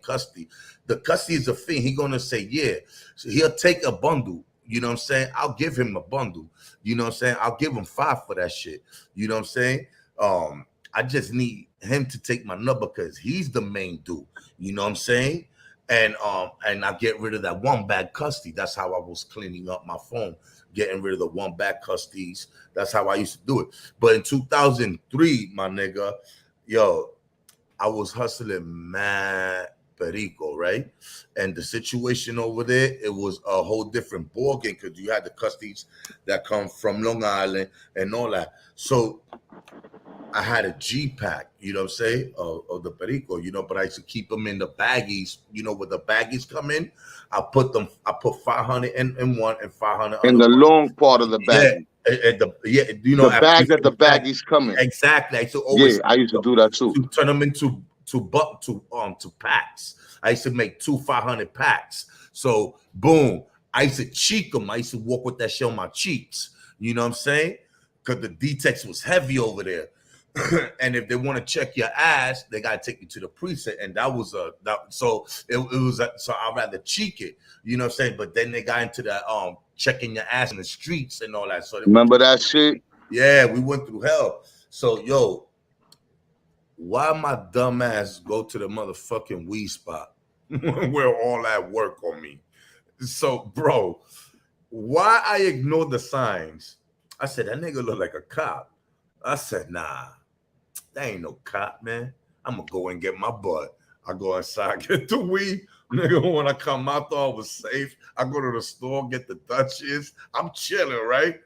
custody. The custody is a thing. He gonna say, yeah. So he'll take a bundle. You know what I'm saying? I'll give him a bundle. You know what I'm saying? I'll give him 5 for that shit. You know what I'm saying? I just need him to take my number because he's the main dude. You know what I'm saying? And I get rid of that one bag custody. That's how I was cleaning up my phone, getting rid of the one bag custodies. That's how I used to do it. But in 2003, my nigga, yo, I was hustling mad perico, right? And the situation over there, it was a whole different ballgame because you had the custodies that come from Long Island and all that. So I had a G pack, you know what I'm saying, of the perico, you know, but I used to keep them in the baggies, you know, where the baggies come in. I put 500 in one and 500 In on the the one. long part of the Yeah, baggie. you know, The after bag you that the finish that, baggie's coming. exactly. I used to Yeah, always I used to do that too. to turn them into to packs. I used to make 500 packs. So boom, I used to cheek them. I used to walk with that shit on my cheeks. You know what I'm saying? Because the D-Tex was heavy over there. And if they want to check your ass, they gotta take you to the precinct. And that was so I'd rather cheek it, you know what I'm saying? But then they got into the checking your ass in the streets and all that. So Remember that shit? yeah, we went through hell. So yo, why my dumb ass go to the motherfucking weed spot where all that work on me? So, bro, why I ignored the signs? I said, that nigga look like a cop. I said, nah, that ain't no cop, man. I'm gonna go and get my butt. I go inside, get the weed. Nigga, when I come out, thought I was safe. I go to the store, get the Dutchess. I'm chilling, right?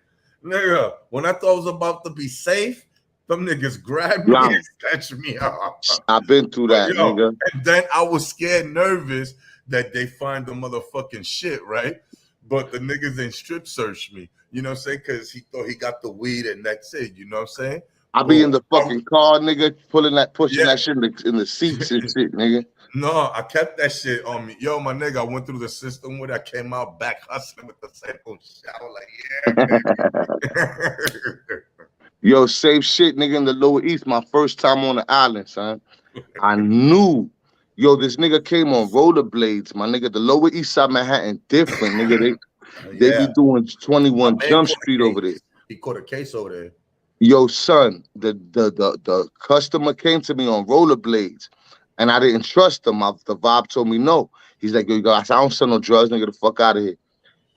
Nigga, when I thought I was about to be safe, them niggas grabbed me and snatched me up. I've been through that, nigga. And then I was scared, nervous that they find the motherfucking shit, right? But the niggas ain't strip search me. You know what I'm saying? Because he thought he got the weed and that's it. You know what I'm saying? I be in the fucking car, nigga, pushing that shit in the seats and shit, nigga. No, I kept that shit on me. Yo, my nigga, I went through the system with it. I came out back hustling with the sample shower. Like, yeah. Yo, safe shit, nigga, in the Lower East. My first time on the island, son. I knew. Yo, this nigga came on rollerblades. My nigga, the Lower East Side Manhattan different, nigga. They be doing 21 Jump Street over there. He caught a case over there. Yo, son, the customer came to me on rollerblades, and I didn't trust him. The vibe told me no. He's like, yo, I don't sell no drugs, nigga. The fuck out of here.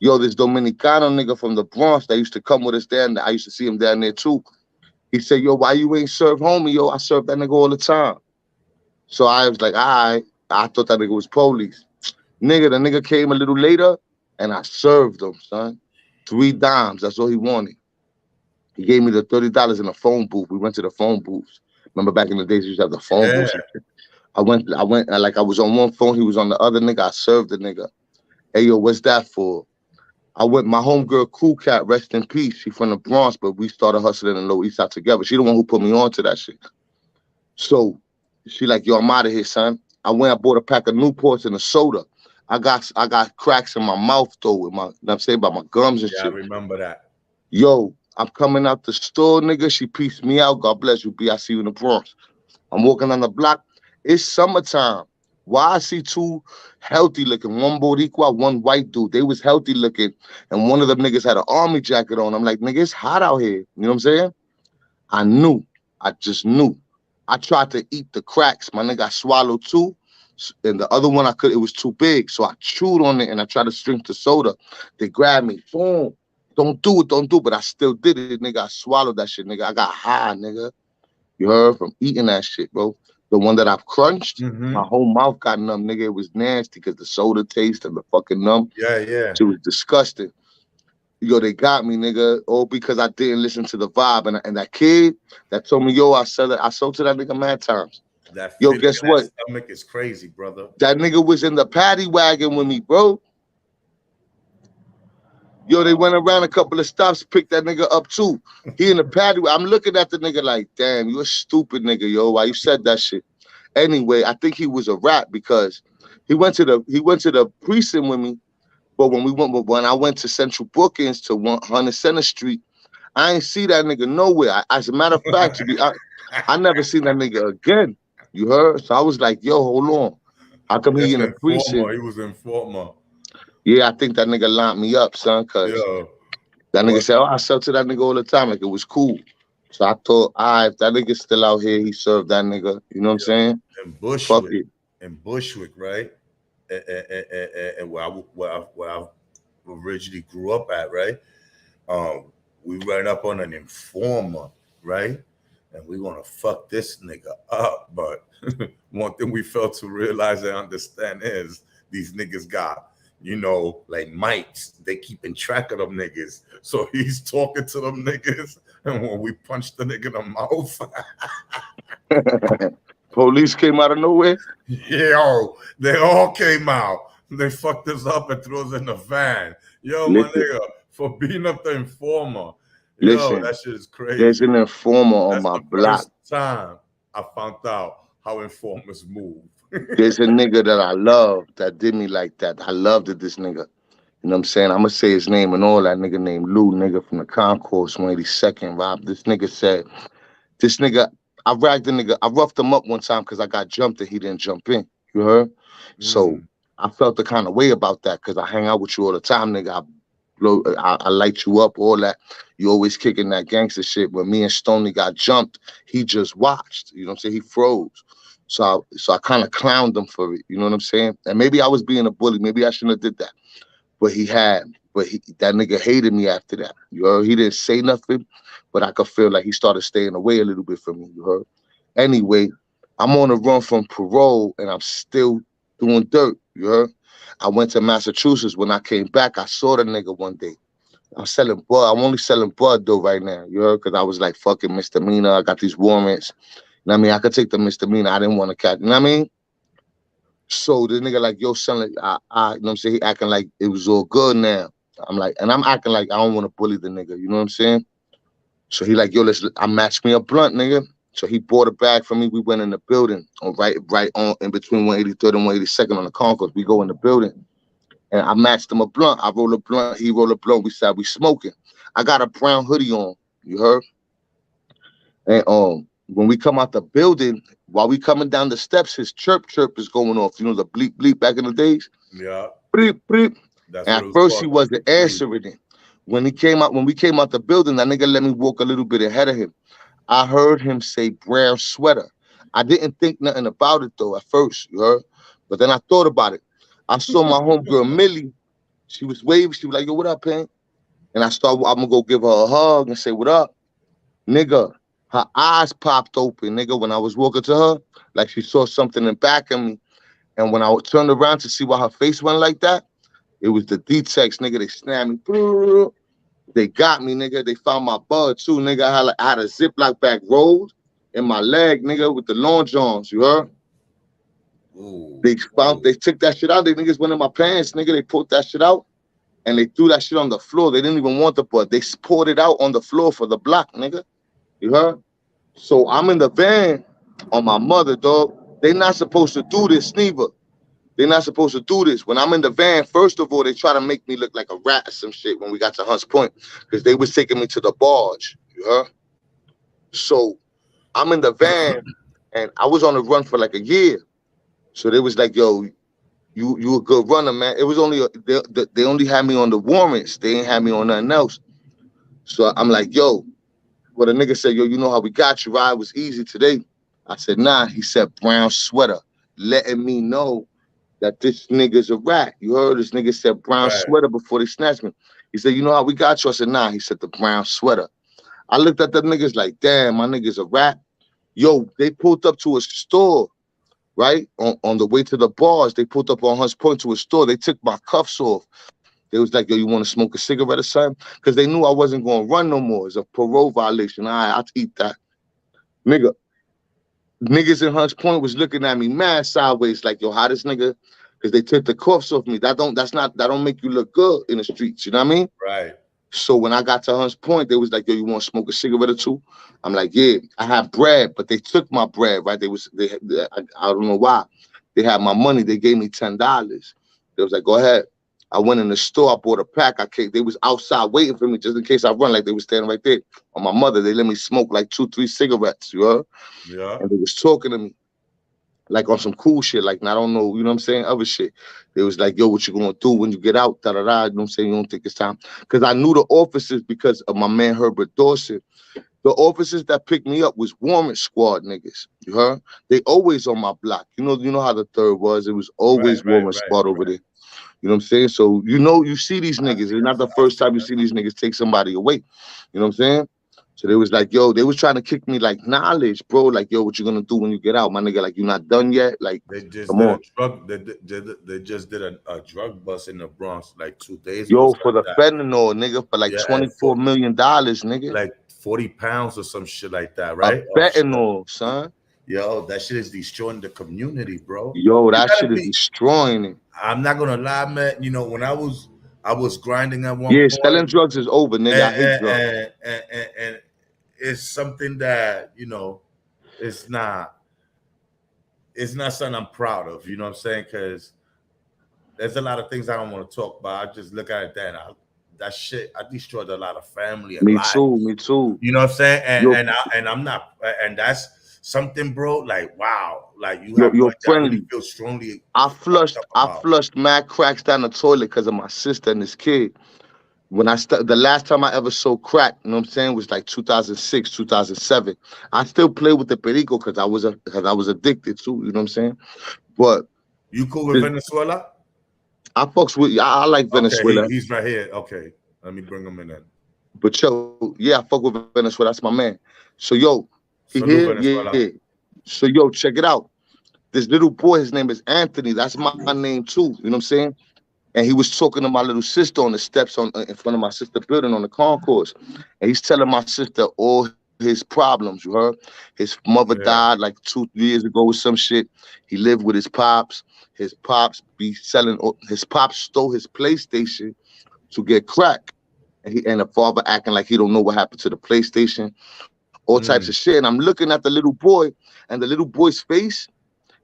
Yo, this Dominicano nigga from the Bronx that used to come with us there, and I used to see him down there too. He said, yo, why you ain't serve homie? Yo, I serve that nigga all the time. So I was like, all right. I thought that nigga was police. Nigga, the nigga came a little later, and I served him, son. 3 dimes. That's all he wanted. He gave me the $30 in a phone booth. We went to the phone booths. Remember back in the days, we used to have the phone booths. I went, like I was on one phone, he was on the other, nigga. I served the nigga. Hey, yo, what's that for? I went, my homegirl, Cool Cat, rest in peace. She from the Bronx, but we started hustling in the Lower East Side together. She the one who put me on to that shit. So she like, yo, I'm out of here, son. I bought a pack of Newports and a soda. I got cracks in my mouth, though, with my, you know what I'm saying, about my gums and shit. I remember that. Yo, I'm coming out the store, nigga. She pieced me out. God bless you, B. I see you in the Bronx. I'm walking on the block. It's summertime. Why I see 2 healthy looking, one Boricua, one white dude. They was healthy looking, and one of them niggas had an army jacket on. I'm like, nigga, it's hot out here. You know what I'm saying? I knew. I just knew. I tried to eat the cracks. My nigga, I swallowed 2. And the other one it was too big. So I chewed on it and I tried to drink the soda. They grabbed me. Boom. Don't do it. But I still did it, nigga. I swallowed that shit, nigga. I got high, nigga. You heard, from eating that shit, bro. The one that I've crunched, my whole mouth got numb, nigga. It was nasty because the soda taste and the fucking numb. Yeah. It was disgusting. Yo, they got me, nigga, all because I didn't listen to the vibe. And that kid that told me, yo, I sold to that nigga mad times. That Yo, feeling guess in what? that stomach is crazy, brother. That nigga was in the paddy wagon with me, bro. Yo, they went around a couple of stops, picked that nigga up too. He in the paddy. I'm looking at the nigga like, damn, you a stupid nigga, yo. Why you said that shit? Anyway, I think he was a rat because he went to the precinct with me. But when I went to Central Bookings to 100 Center Street, I ain't see that nigga nowhere. As a matter of fact, I never seen that nigga again. You heard? So I was like, yo, hold on. How come he in the precinct? He was informer. Yeah, I think that nigga lined me up, son, cause that nigga said, oh, I sell to that nigga all the time. Like, it was cool. So I thought, if that nigga's still out here, he served that nigga. You know what I'm saying? In Bushwick, right? And where I originally grew up at, right? We ran up on an informer, right? And we gonna fuck this nigga up. But one thing we failed to realize and understand is these niggas got, like mics. They keeping track of them niggas. So he's talking to them niggas, and when we punched the nigga in the mouth, police came out of nowhere. Yo, they all came out. They fucked us up and threw us in the van. Yo, my nigga, for beating up the informer. Yo, that shit is crazy. There's an informer on my block. First time I found out how informers move. There's a nigga that I love that did me like that. I loved it, this nigga. You know what I'm saying? I'm gonna say his name and all that. Nigga named Lou, nigga from the Concourse, 182nd, Rob. This nigga said, I ragged the nigga. I roughed him up one time because I got jumped and he didn't jump in. You heard? So I felt the kind of way about that because I hang out with you all the time, nigga. I light you up, all that. You always kicking that gangster shit. When me and Stoney got jumped, he just watched. You know what I'm saying? He froze. So I kind of clowned him for it. You know what I'm saying? And maybe I was being a bully. Maybe I shouldn't have did that. But that nigga hated me after that. You heard? He didn't say nothing, but I could feel like he started staying away a little bit from me. You heard? Anyway, I'm on a run from parole and I'm still doing dirt. You heard? I went to Massachusetts. When I came back, I saw the nigga one day. I'm selling bud. I'm only selling bud though right now. You heard? Because I was like, fucking misdemeanor. I got these warrants. You know what I mean? I could take the misdemeanor. I didn't want to catch. You know what I mean? So the nigga like, yo, son, you know what I'm saying? He acting like it was all good now. I'm like, and I'm acting like I don't want to bully the nigga. You know what I'm saying? So he like, yo, I matched me a blunt, nigga. So he bought a bag for me. We went in the building, right on in between 183rd and 182nd on the Concourse. We go in the building, and I matched him a blunt. I roll a blunt. He roll a blunt. We said we smoking. I got a brown hoodie on. You heard? And when we come out the building, while we coming down the steps, his chirp is going off. You know the bleep bleep back in the days. Yeah. Bleep bleep. And at first he wasn't answering it. When we came out the building, that nigga let me walk a little bit ahead of him. I heard him say brown sweater. I didn't think nothing about it though at first, you heard? But then I thought about it. I saw my homegirl Millie. She was waving. She was like, yo, what up, Pink? And I'm gonna go give her a hug and say, what up? Nigga, her eyes popped open, nigga, when I was walking to her. Like she saw something in back of me. And when I turned around to see why her face went like that, it was the D-Tex, nigga. They snapped me. They got me, nigga. They found my bud too, nigga. I had a Ziploc bag rolled in my leg, nigga, with the long johns, you heard? They took that shit out. They niggas went in my pants, nigga. They pulled that shit out and they threw that shit on the floor. They didn't even want the bud. They poured it out on the floor for the block, nigga. You heard? So I'm in the van on my mother, dog. They not supposed to do this, neither. They're not supposed to do this. When I'm in the van, first of all, they try to make me look like a rat or some shit when we got to Hunts Point because they was taking me to the barge, you heard? So I'm in the van and I was on the run for like a year. So they was like, yo, you a good runner, man. It was only, they only had me on the warrants. They ain't had me on nothing else. So I'm like, yo, well, the nigga said, yo, you know how we got you, right? It was easy today. I said, nah. He said, brown sweater. letting me know that this nigga's a rat. You heard this nigga said brown sweater before they snatched me. He said, you know how we got you? I said, nah. He said the brown sweater. I looked at the niggas like, damn, my nigga's a rat. Yo, they pulled up to a store, right? On the way to the bars, they pulled up on Hunts Point to a store. They took my cuffs off. They was like, yo, you want to smoke a cigarette or something? Because they knew I wasn't going to run no more. It's a parole violation. All right, I'll eat that. Niggas in Hunts Point was looking at me mad sideways, like, yo, how this nigga? Because they took the cuffs off me. That don't make you look good in the streets. You know what I mean? Right. So when I got to Hunts Point, they was like, yo, you want to smoke a cigarette or two? I'm like, yeah. I have bread, but they took my bread, right? I don't know why. They had my money. They gave me $10. They was like, go ahead. I went in the store. I bought a pack. They was outside waiting for me just in case I run. Like they was standing right there. On my mother, they let me smoke like 2-3 cigarettes. You heard? Yeah. And they was talking to me like on some cool shit. Like, I don't know, you know what I'm saying? Other shit. They was like, yo, what you gonna do when you get out? Da da da. You know what I'm saying? You don't think it's time? Because I knew the officers because of my man Herbert Dawson. The officers that picked me up was warrant squad niggas. You heard? They always on my block. You know how the third was. It was always warrant squad over there. You know what I'm saying? So you see these niggas. It's not the first time you see these niggas take somebody away. You know what I'm saying? So they was like, yo, they was trying to kick me like knowledge, bro. Like, yo, what you gonna do when you get out, my nigga? Like, you not done yet? Like, They just come did on. a drug. They just did a drug bust in the Bronx like 2 days ago. Yo, for the fentanyl, nigga, for like $24 million, nigga. Like 40 pounds or some shit like that, A right? fentanyl, son. Yo, that shit is destroying the community, bro. Yo, that shit is destroying it. I'm not gonna lie, man. You know, when I was grinding at one Yeah, point. selling drugs is over, nigga. I hate drugs. And it's something that, you know, it's not something I'm proud of, you know what I'm saying? Because there's a lot of things I don't want to talk about. I just look at it that shit, I destroyed a lot of family and lives. Me too. You know what I'm saying? And I'm not, and that's something, bro. Like, wow, like you have yo, friendly. Really feel strongly. I flushed mad cracks down the toilet because of my sister and this kid. When the last time I ever sold crack, you know what I'm saying, was like 2006, 2007. I still play with the perico because I was addicted to, you know what I'm saying? But you cool with Venezuela? I fucks with. I like Venezuela. Okay, he's right here. Okay, let me bring him in then. But yo, yeah, I fuck with Venezuela. That's my man. So yo, he here, yeah. So yo, check it out. This little boy, his name is Anthony. That's my name too. You know what I'm saying? And he was talking to my little sister on the steps in front of my sister's building on the concourse. And he's telling my sister all his problems, you heard? His mother died like 2 years ago with some shit. He lived with his pops. His pops stole his PlayStation to get crack. And the father acting like he don't know what happened to the PlayStation. All types of shit. And I'm looking at the little boy, and the little boy's face,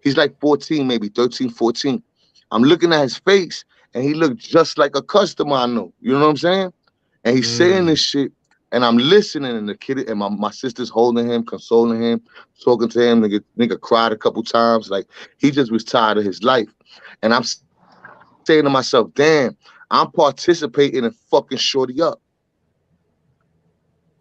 he's like 14, maybe 13, 14. I'm looking at his face, and he looked just like a customer I know. You know what I'm saying? And he's saying this shit, and I'm listening, and the kid and my sister's holding him, consoling him, talking to him. Nigga cried a couple times. Like, he just was tired of his life. And I'm saying to myself, damn, I'm participating in fucking shorty up.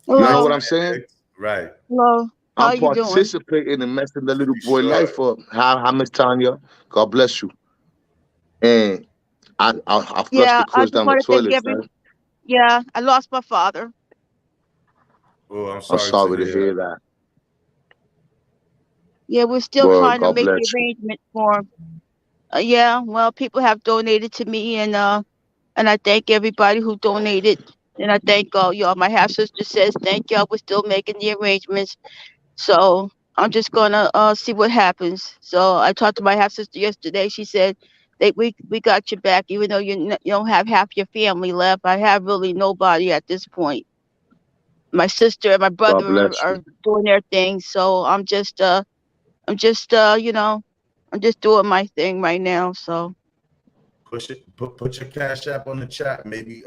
Hello. You know what I'm saying? Right. Hello. How I'm you doing? participating in messing the little boy life up. How Miss Tanya? God bless you. And I flushed the clothes down the toilet. Yeah, I lost my father. Oh, I'm I'm sorry to hear that. Yeah, we're still trying to make the arrangement for him. Yeah, well, people have donated to me, and I thank everybody who donated, and I thank y'all. My half sister says thank y'all. We're still making the arrangements, so I'm just gonna see what happens. So I talked to my half sister yesterday. She said we got your back, even though you don't have half your family left. I have really nobody at this point. My sister and my brother are doing their thing, so I'm just doing my thing right now. So put your Cash App on the chat. Maybe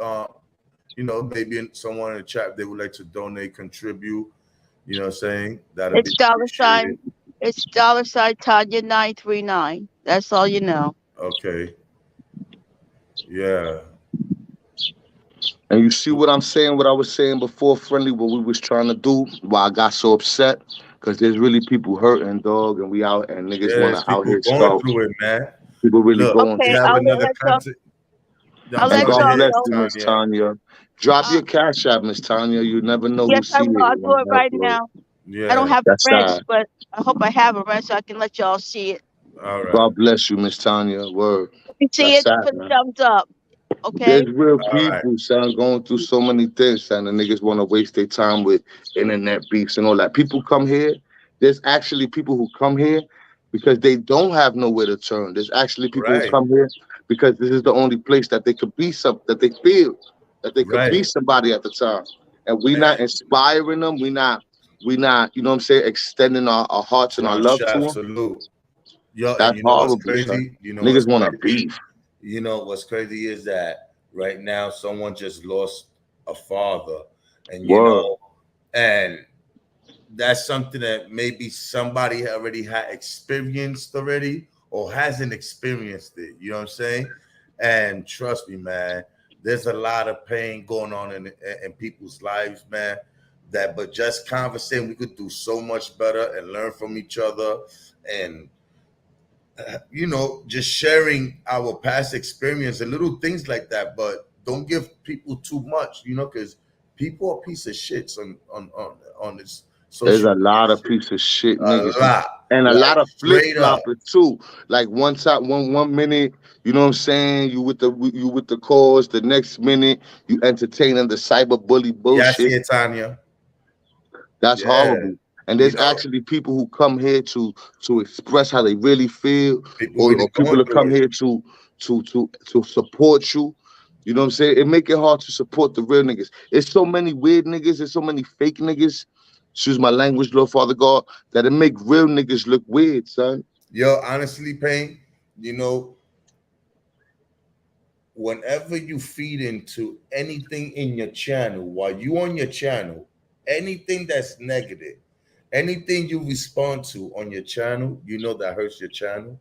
maybe someone in the chat, they would like to donate, contribute. You know what I'm saying? It's $ Tanya 939. That's all you know. Okay. Yeah. And you see what I'm saying, what I was saying before, Friendly, what we was trying to do, why I got so upset. because there's really people hurting, dog, and we out and niggas want Yes, to out people here going start. through it, man. People really Look, going we Okay, through have I'll shit. another let y'all. content. I'll I'm And let sorry. God y'all Go ahead, bless know. you, Miss Tanya. Tanya. Drop Uh, your cash app, Miss Tanya. You never know who yes, I see will. it I'll and do want it to help right you. now. I don't Yeah. have a That's wrench, sad. but I hope I have a wrench so I can let y'all see it. All right. God bless you, Miss Tanya. Word. If you see That's it, sad, put a man. thumbs up. Okay. There's real All right. people, son, going through so many things, son. The niggas want to waste their time with internet beefs and all that. People come here. There's actually people who come here because they don't have nowhere to turn. There's actually people who Right. come here because this is the only place that they could be that they feel that they could be Right. somebody at the time. And we Man. not inspiring them. We not, you know what I'm saying, extending our hearts and our love to them. Salute. Yo, and That's you know what's horrible, son. crazy? You know what's Niggas want to crazy? beef. You know what's crazy is that right now someone just lost a father, and Word. and that's something that maybe somebody already had experienced already or hasn't experienced it. You know what I'm saying? And trust me, man, there's a lot of pain going on in people's lives, man. That but just conversing, we could do so much better and learn from each other, and just sharing our past experience and little things like that. But don't give people too much, because people are piece of shits on this There's social a media lot of shit. piece of shit A niggas, lot, and a like lot of flip straight up. floppers too. Like one time, one minute, you know what I'm saying? You with the cause. The next minute, you entertaining the cyber bully Yeah, I see bullshit. it, Tanya. That's Yeah, horrible. And you there's know, actually people who come here to express how they really feel, people or really people going that come through it. here to support you. You know what I'm saying? It make it hard to support the real niggas. There's so many weird niggas. There's so many fake niggas. Excuse my language, Lord Father God, that it make real niggas look weird, son. Yo, honestly, Pain, you know, whenever you feed into anything in your channel while you on your channel, anything that's negative, anything you respond to on your channel, that hurts your channel.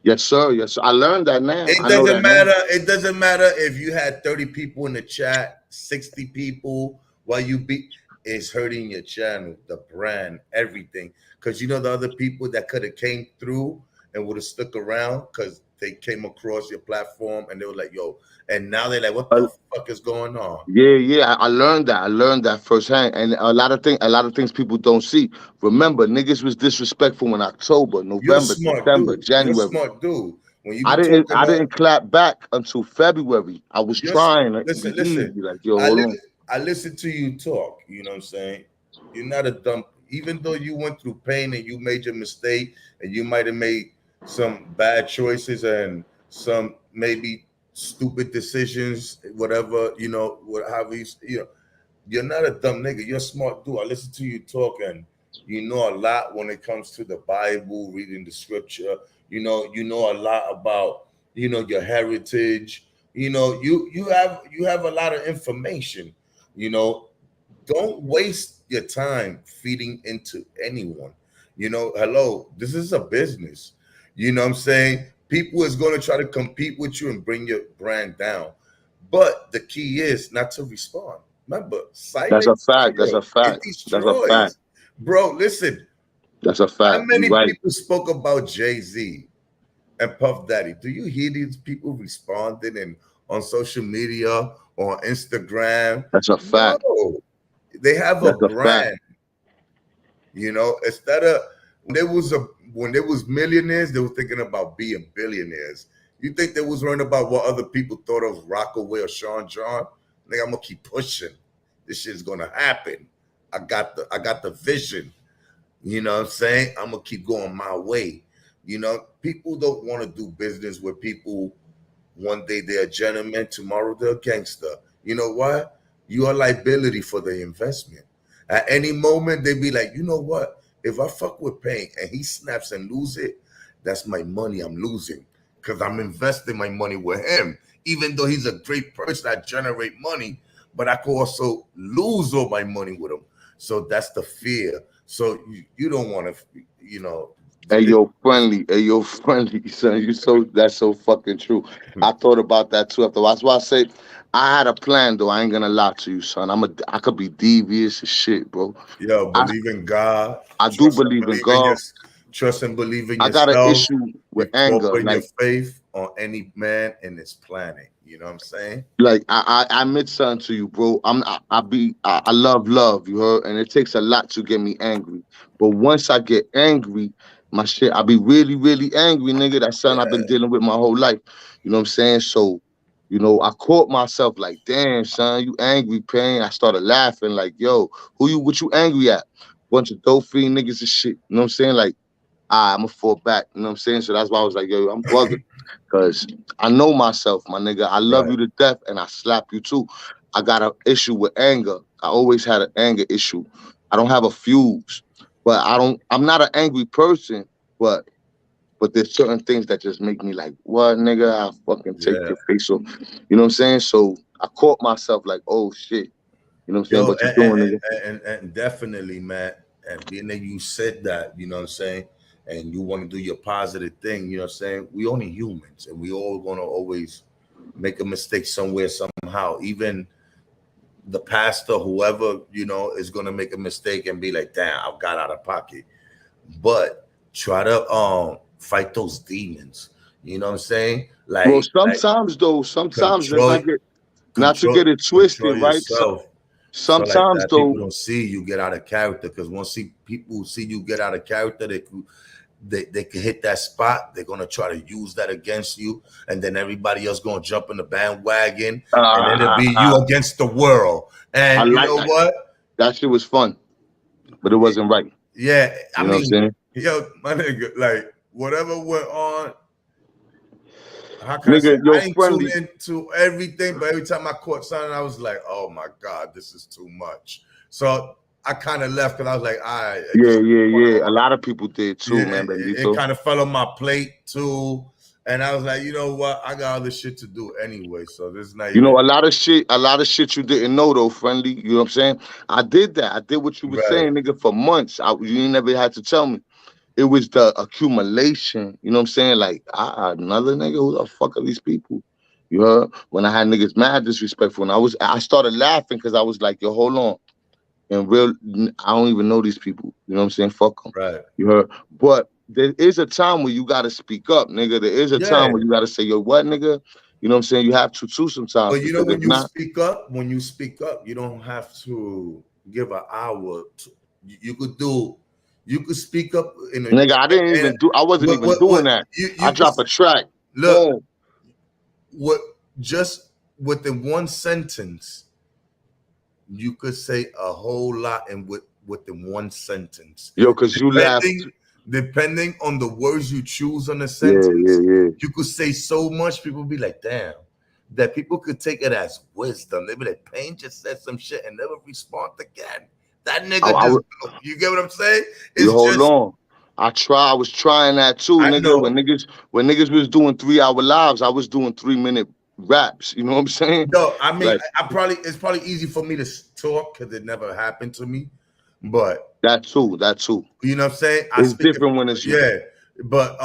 Yes, sir. Yes, sir. I learned that now. It I know doesn't that now. matter. It doesn't matter if you had 30 people in the chat, 60 people while you be it's hurting your channel, the brand, everything. Because the other people that could have came through and would have stuck around because they came across your platform and they were like, yo, and now they're like, what Uh, the fuck is going on? yeah. I learned that. I learned that firsthand. And a lot of things people don't see. Remember, niggas was disrespectful in October, You're a November, smart December, dude. You're a January. smart dude. When you be talking I to didn't clap back until February. I was just trying to be listen. easy, like, yo, I hold li- on. I listen to you talk. You know what I'm saying? You're not a dumb. Even though you went through pain and you made your mistake and you might have made some bad choices and some maybe stupid decisions, whatever whatever you're not a dumb nigga. You're a smart dude. I listen to you talk, and you know a lot when it comes to the Bible, reading the scripture. You know a lot about your heritage. You have a lot of information. You know, don't waste your time feeding into anyone. Hello, this is a business. You know what I'm saying? People is going to try to compete with you and bring your brand down. But the key is not to respond. Remember, That's a silence fact. That's a kills. It fact. That's a fact. destroys. Bro, listen, That's a how fact. You many right. people spoke about Jay-Z and Puff Daddy? Do you hear these people responding and on social media or on Instagram? That's a No, fact. they have a That's a fact. brand. Instead of when there was millionaires, they were thinking about being billionaires. You think they was worrying about what other people thought of Rockaway or Sean John? Like, I'm gonna keep pushing. This shit's gonna happen. I got the vision. You know what I'm saying? I'm gonna keep going my way. People don't want to do business with people. One day they're a gentleman, tomorrow they're a gangster. You know what? You are liability for the investment. At any moment, they be like, you know what? If I fuck with Pain and he snaps and lose it, that's my money I'm losing because I'm investing my money with him. Even though he's a great person, I generate money, but I could also lose all my money with him. So that's the fear. So you don't want to, Hey yo, friendly, son. That's so fucking true. I thought about that too after. That's why I say I had a plan though. I ain't gonna lie to you, son. I could be devious as shit, bro. Yo, I believe in God. I do believe in God. Trust and believe in I got an yourself issue with before anger. putting your Like faith on any man in this planet. You know what I'm saying? I admit something to you, bro. I love love, you heard, and it takes a lot to get me angry. But once I get angry, my shit, I be really, really angry, nigga. That's something I've been dealing with my whole life. You know what I'm saying? So, I caught myself like, damn, son, you angry, pain. I started laughing, like, yo, what you angry at? Bunch of dope fiend niggas and shit. You know what I'm saying? Like, I'm gonna fall back. You know what I'm saying? So that's why I was like, yo, I'm bugging. Cause I know myself, my nigga. I love you to death and I slap you too. I got an issue with anger. I always had an anger issue. I don't have a fuse, but I'm not an angry person, but there's certain things that just make me like, what nigga, I'll fucking take your face off. You know what I'm saying? So I caught myself like, oh shit. You know what I'm saying? Yo, What you doing, nigga? and definitely, man. And being that you said that, you know what I'm saying, and you want to do your positive thing, you know what I'm saying. We only humans, and we all gonna always make a mistake somewhere, somehow. Even the pastor, whoever, is gonna make a mistake and be like, "Damn, I've got out of pocket." But try to fight those demons. You know what I'm saying? Well, Like sometimes control, not to get it twisted, control right? yourself. So like Sometimes that, people though, don't see you get out of character, because once people see you get out of character, they can hit that spot. They're gonna try to use that against you, and then everybody else gonna jump in the bandwagon, and then it'll be you against the world. I And you like know what? that shit was fun, but it wasn't right. Yeah, I You know what I'm mean, saying? yo, my nigga, like whatever went on. How can I say? Nigga, yo, I didn't tune friendly. into everything, but every time I caught something, I was like, "Oh my god, this is too much." So I kind of left because I was like, "All right." Yeah. A lot of people did too, Yeah, man. it Bendito. kind of fell on my plate too, and I was like, you know what? I got other shit to do anyway, so this is not You even know, a lot of shit you didn't know though, friendly. You know what I'm saying? I did that. I did what you were right. saying, nigga, for months. You ain't never had to tell me. It was the accumulation. You know what I'm saying? Like, another nigga. Who the fuck are these people? You heard? When I had niggas mad disrespectful, and I started laughing because I was like, yo, hold on. In real, I don't even know these people. You know what I'm saying? Fuck them. Right. You heard? But there is a time where you gotta speak up, nigga. There is a time where you gotta say, yo, what, nigga? You know what I'm saying? You have to too sometimes, But you know, because if not, when you speak up, you don't have to give an hour. You could speak up in a. nigga, I wasn't even doing that. I drop a track. Look, Boom. what just within one sentence, you could say a whole lot within one sentence. Yo, cause you laughed. Depending on the words you choose on the Yeah. sentence, you could say so much. People be like, damn, that people could take it as wisdom. They be like, Payne just said some shit and never respond again. That nigga you get what I'm saying? It's hold on. I was trying that too, I nigga. know. When niggas was doing 3-hour lives, I was doing 3-minute raps. You know what I'm saying? No, I mean, like, it's probably easy for me to talk because it never happened to me. But that too. You know what I'm saying? It's different when it's you. Yeah, but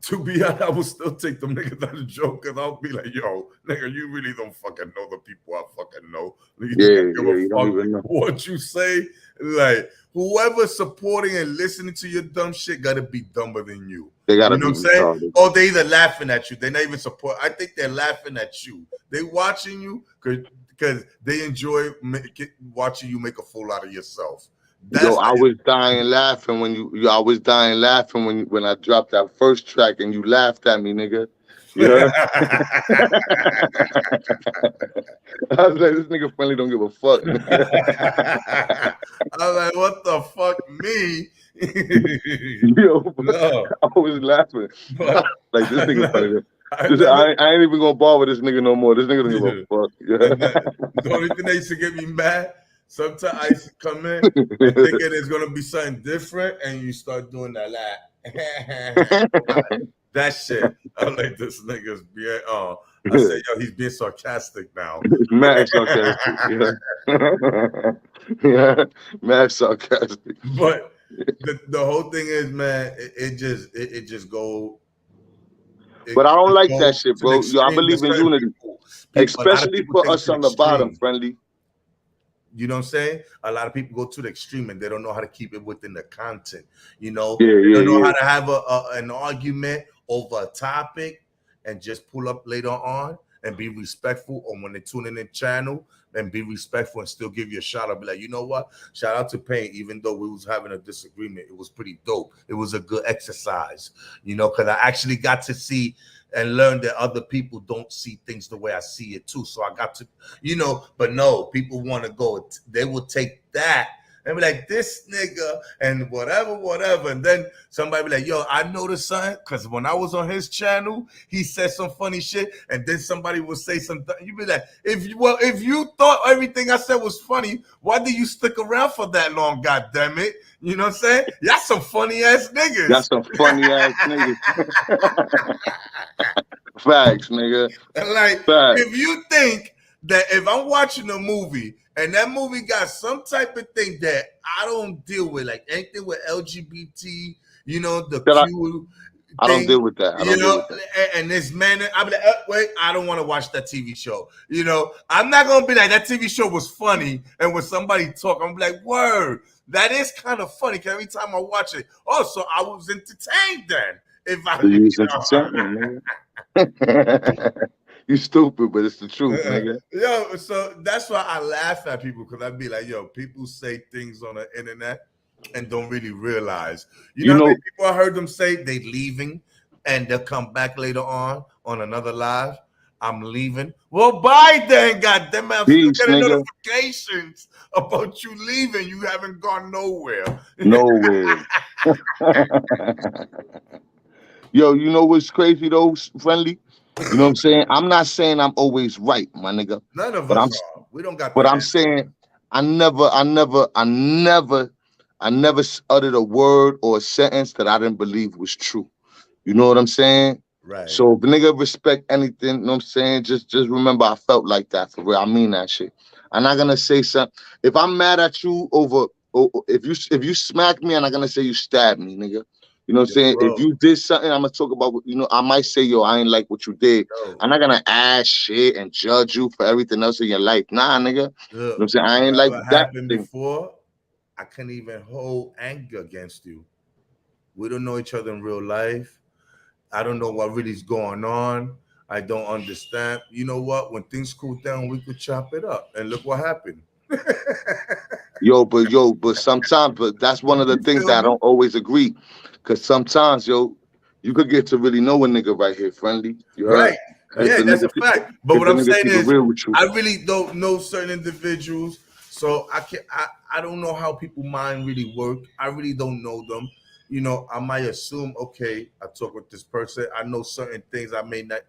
to be honest, I would still take them niggas as a joke, because I'll be like, yo, nigga, you really don't fucking know the people I fucking know. You don't even know what you say. Like, whoever's supporting and listening to your dumb shit gotta be dumber than you. They gotta you know be what I'm saying? retarded. Or they either laughing at you. They're not even support. I think they're laughing at you. They watching you because they enjoy watching you make a fool out of yourself. I was dying laughing I was dying laughing when I dropped that first track and you laughed at me, nigga. You heard? I was like, this nigga friendly don't give a fuck. I was like, what the fuck, me? Yo, no. I was laughing. Like, this nigga friendly. I ain't even gonna bother with this nigga no more. This nigga don't give a fuck. Yeah. The only thing that used to get me mad, sometimes I used to come in and thinking it's gonna be something different, and you start doing that that shit. I'm like, this nigga's being I said, yo, he's being sarcastic now. Mad sarcastic. Yeah. Mad sarcastic. But the whole thing is, man, it just go. But I don't like that go shit, to the bro. Yo, I extreme with believe in certain unity, people. A lot of especially people for take it us to the on the bottom, extreme. friendly. You know what I'm saying? A lot of people go to the extreme and they don't know how to keep it within the content. You know, Yeah, they don't know yeah, how to have an argument over a topic and just pull up later on and be respectful. Or when they tune in the channel, then be respectful and still give you a shout out. Be like, you know what? Shout out to Pain, even though we was having a disagreement, it was pretty dope. It was a good exercise, you know, because I actually got to see and learn that other people don't see things the way I see it too. So I got to, you know, but no, people want to go, they will take that and be like, this nigga and whatever. And then somebody be like, yo, I noticed something because when I was on his channel, he said some funny shit. And then somebody will say something. You be like, if you thought everything I said was funny, why did you stick around for that long? God damn it. You know what I'm saying? Y'all some funny ass niggas. That's some funny ass niggas. Facts, nigga. Like, Facts. if you think that if I'm watching a movie and that movie got some type of thing that I don't deal with, like anything with LGBT, you know, the Q I don't deal with that. you know, and this man, I'll be like, wait, I don't want to watch that TV show. You know, I'm not going to be like, that TV show was funny. And when somebody talk, I'm like, word, that is kind of funny. Because every time I watch it, so I was entertained then. If I, you was entertained, nigga. You stupid, but it's the truth, nigga. Yo, so that's why I laugh at people, because I'd be like, yo, people say things on the internet and don't really realize. You know how many people I heard them say they leaving and they'll come back later on another live? I'm leaving. Well, bye then, goddamn it. I'm still getting notifications about you leaving. You haven't gone nowhere. Nowhere. Yo, you know what's crazy though, friendly? You know what I'm saying? I'm not saying I'm always right, my nigga. None of us are. We don't got. But I'm saying I never uttered a word or a sentence that I didn't believe was true. You know what I'm saying? Right. So if a nigga respect anything, you know what I'm saying? Just remember I felt like that for real. I mean that shit. I'm not gonna say something. If I'm mad at you over, if you smack me, I'm not gonna say you stabbed me, nigga. You know what I'm saying? Bro. If you did something, I'm gonna talk about, you know, I might say, yo, I ain't like what you did. I'm not gonna ask shit and judge you for everything else in your life. Nah, nigga. Look, you know what I'm saying? I ain't like that happened thing. Before, I couldn't even hold anger against you. We don't know each other in real life. I don't know what really is going on. I don't understand. You know what? When things cool down, we could chop it up. And look what happened. But sometimes, but that's one of the things that I don't always agree. Cause sometimes, you could get to really know a nigga right here, friendly. You heard? Right. Yeah, that's a fact. But what I'm saying is, I really don't know certain individuals, so I don't know how people mind really work. I really don't know them. You know, I might assume, okay, I talk with this person. I know certain things I may not,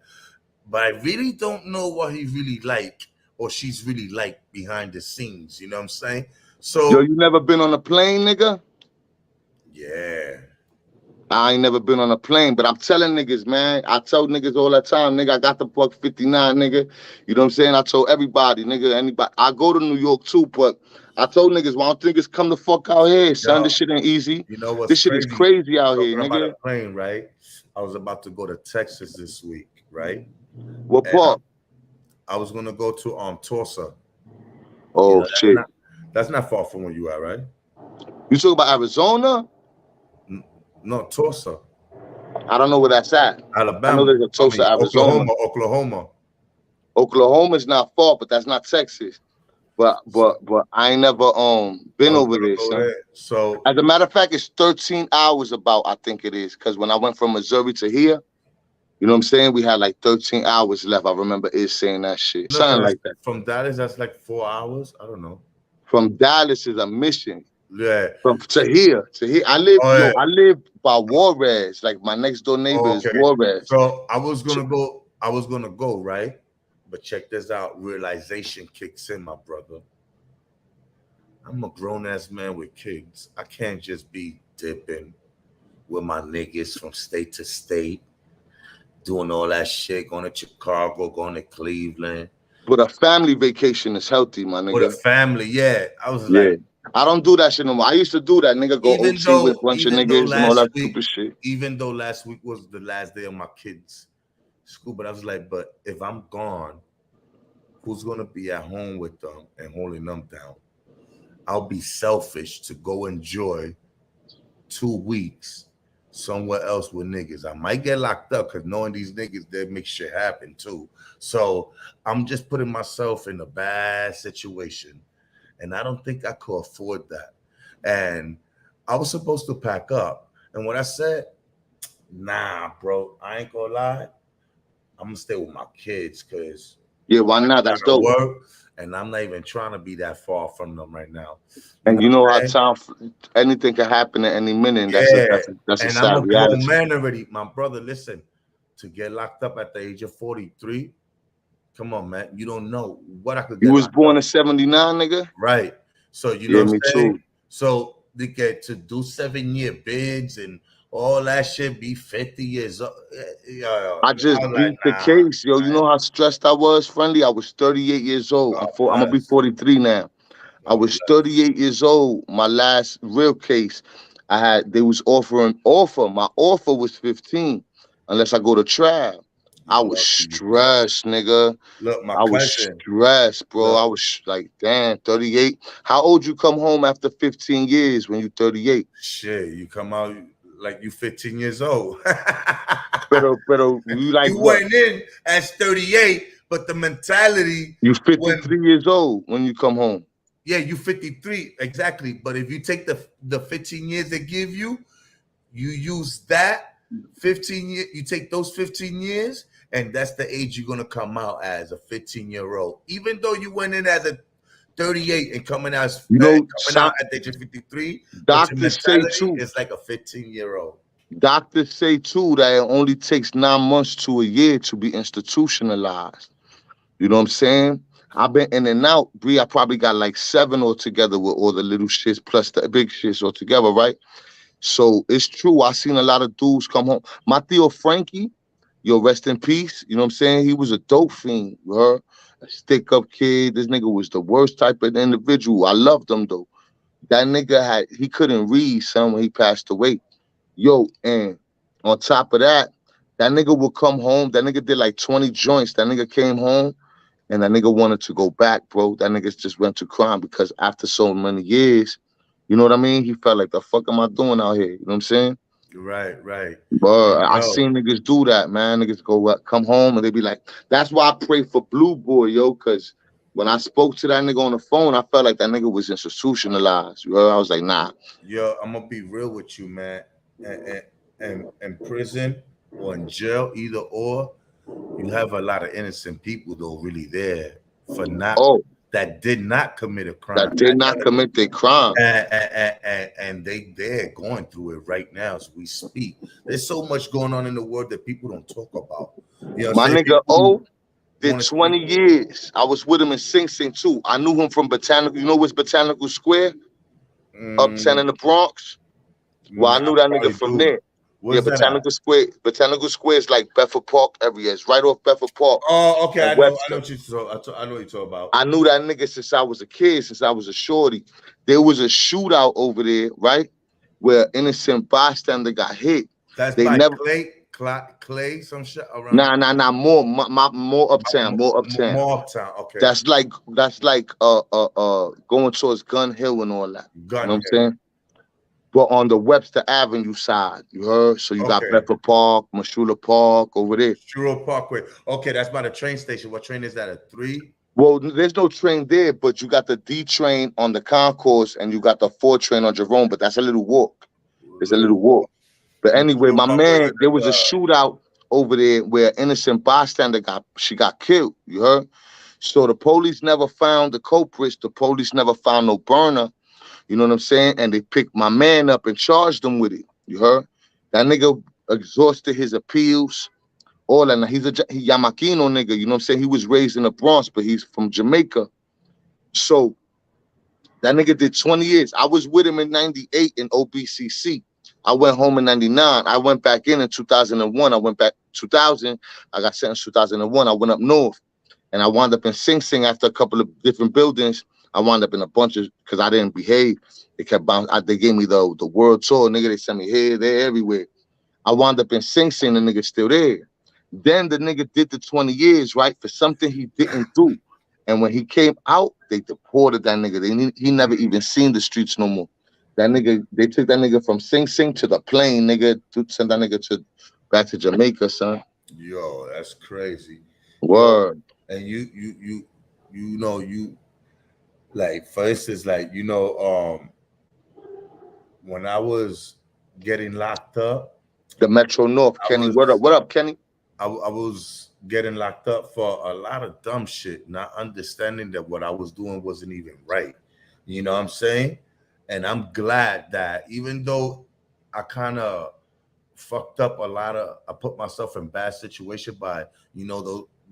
but I really don't know what he really like or she's really like behind the scenes. You know what I'm saying? So, you never been on a plane, nigga? Yeah. I ain't never been on a plane, but I'm telling niggas, man. I tell niggas all the time, nigga, I got the buck 59, nigga. You know what I'm saying? I told everybody, nigga, anybody. I go to New York too, but I told niggas, why don't niggas come the fuck out here, son? This shit ain't easy. You know what's this shit crazy? is crazy out Talking here, nigga. about a plane, right? I was about to go to Texas this week, right? What part? I was gonna go to Tulsa. Oh, shit. That's not far from where you are, right? You talking about Arizona? No, Tulsa. I don't know where that's at. Alabama. I know there's a Tulsa, Arizona. Oklahoma. Oklahoma's not far, but that's not Texas. But I ain't never been over there, son. So as a matter of fact, it's 13 hours about, I think it is. Because when I went from Missouri to here, you know what I'm saying? We had like 13 hours left. I remember Iz saying that shit. Something like that. From Dallas, that's like 4 hours. I don't know. From Dallas is a mission. Yeah. To here. I live by Juarez. Like my next door neighbor is Juarez. So I was gonna go, right? But check this out. Realization kicks in, my brother. I'm a grown-ass man with kids. I can't just be dipping with my niggas from state to state, doing all that shit, going to Chicago, going to Cleveland. But a family vacation is healthy, my nigga. With a family, yeah. I was like, I don't do that shit no more. I used to do that, nigga. Go OT with a bunch of niggas and all that stupid shit. Even though last week was the last day of my kids' school, but I was like, but if I'm gone, who's gonna be at home with them and holding them down? I'll be selfish to go enjoy 2 weeks somewhere else with niggas. I might get locked up because knowing these niggas, they make shit happen too. So I'm just putting myself in a bad situation. And I don't think I could afford that. And I was supposed to pack up. And what I said, nah, bro, I ain't gonna lie. I'm gonna stay with my kids because why not? That's dope. Work, and I'm not even trying to be that far from them right now. And you know how time, anything can happen at any minute. That's a sad reality. I'm a grown man already. My brother, listen, to get locked up at the age of 43, come on, man. You don't know what I could get. You was born in 79, nigga? Right. So you know what I'm saying? Too. So they get to do 7-year bids and all that shit, be 50 years old. I just beat the case, yo. You know how stressed I was, friendly? I was 38 years old. I'm gonna be 43 now. I was 38 years old. My last real case, they was offering offer. My offer was 15, unless I go to trial. I was stressed, nigga. Look, I was stressed, bro. I was like, damn, 38. How old you come home after 15 years when you 38? Shit, you come out like you 15 years old. Pero you like you went in as 38, but the mentality. You 53 years old when you come home. Yeah, you 53, exactly. But if you take the 15 years they give you, you use that 15 years, you take those 15 years, and that's the age you're gonna come out as a 15-year-old. Even though you went in as a 38 and coming out at the age of 53, doctors say too, it's like a 15-year-old. Doctors say too that it only takes 9 months to a year to be institutionalized. You know what I'm saying? I've been in and out, Bree. I probably got like 7 altogether with all the little shits plus the big shits altogether, right? So it's true. I seen a lot of dudes come home. My Theo Frankie, yo, rest in peace. You know what I'm saying? He was a dope fiend, you heard? A stick-up kid. This nigga was the worst type of individual. I loved him, though. That nigga he couldn't read, son, when he passed away. Yo, and on top of that, that nigga would come home. That nigga did like 20 joints. That nigga came home, and that nigga wanted to go back, bro. That nigga just went to crime because after so many years, you know what I mean? He felt like, the fuck am I doing out here? You know what I'm saying? Right. But I seen niggas do that, man. Niggas come home and they be like, that's why I pray for Blue Boy, yo, because when I spoke to that nigga on the phone, I felt like that nigga was institutionalized. You know? I was like, nah. Yo, I'm gonna be real with you, man. And in prison or in jail, either or, you have a lot of innocent people though really there for that did not commit a crime. That did not commit their crime. And they're going through it right now as we speak. There's so much going on in the world that people don't talk about. You know, my nigga O did 20 years. I was with him in Sing Sing too. I knew him from Botanical. You know what's Botanical Square? Uptown in the Bronx. Well, I knew that nigga from there. Yeah, Botanical Square. Botanical Square is like Bedford Park area. It's right off Bedford Park. Oh, okay. I know what you're talking about. I knew that nigga since I was a kid, since I was a shorty. There was a shootout over there, right? Where innocent bystander got hit. That's by Clay, some shit around. Nah. More uptown. More uptown. Okay. That's like going towards Gun Hill and all that. You know what I'm saying? But on the Webster Avenue side, you heard? So you got Bedford Park, Mashula Park over there. Mashula Parkway. Okay, that's by the train station. What train is that? A 3? Well, there's no train there, but you got the D train on the concourse and you got the 4 train on Jerome, but that's a little walk. It's a little walk. But anyway, my man, there was a shootout over there where innocent bystander got killed, you heard? So the police never found the culprits. The police never found no burner. You know what I'm saying? And they picked my man up and charged him with it. You heard? That nigga exhausted his appeals. All that. He's a Yamakino nigga. You know what I'm saying? He was raised in the Bronx, but he's from Jamaica. So that nigga did 20 years. I was with him in 98 in OBCC. I went home in 99. I went back in 2001. I went back 2000. I got sentenced 2001. I went up north. And I wound up in Sing Sing after a couple of different buildings. I wound up in a bunch of, because I didn't behave. They kept bouncing. They gave me the world tour, nigga. They sent me here, there, everywhere. I wound up in Sing Sing, the nigga still there. Then the nigga did the 20 years, right, for something he didn't do. And when he came out, they deported that nigga. He never even seen the streets no more. That nigga, they took that nigga from Sing Sing to the plane, nigga, to send that nigga back to Jamaica, son. Yo, that's crazy. Word. Yo, and you know, like, for instance, like, when I was getting locked up, the Metro North, Kenny. What up, Kenny? I was getting locked up for a lot of dumb shit, not understanding that what I was doing wasn't even right. You know what I'm saying? And I'm glad that even though I kind of fucked up I put myself in bad situation by,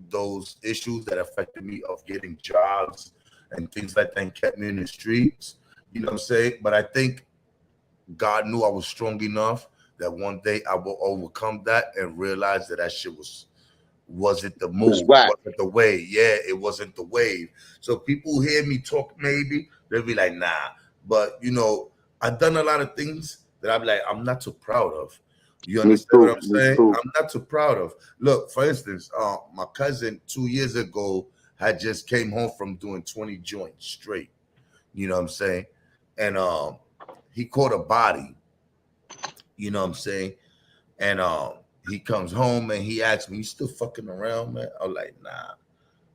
those issues that affected me of getting jobs and things like that and kept me in the streets. You know what I'm saying? But I think God knew I was strong enough that one day I will overcome that and realize that shit wasn't the move, wasn't the way. Yeah, it wasn't the wave. So people who hear me talk, maybe they'll be like, nah. But I've done a lot of things that I'm like, I'm not too proud of. You understand what I'm saying? I'm not too proud of. Look, for instance, my cousin 2 years ago had just came home from doing 20 joints straight. You know what I'm saying? And he caught a body. You know what I'm saying? And he comes home and he asked me, "You still fucking around, man?" I'm like, "Nah."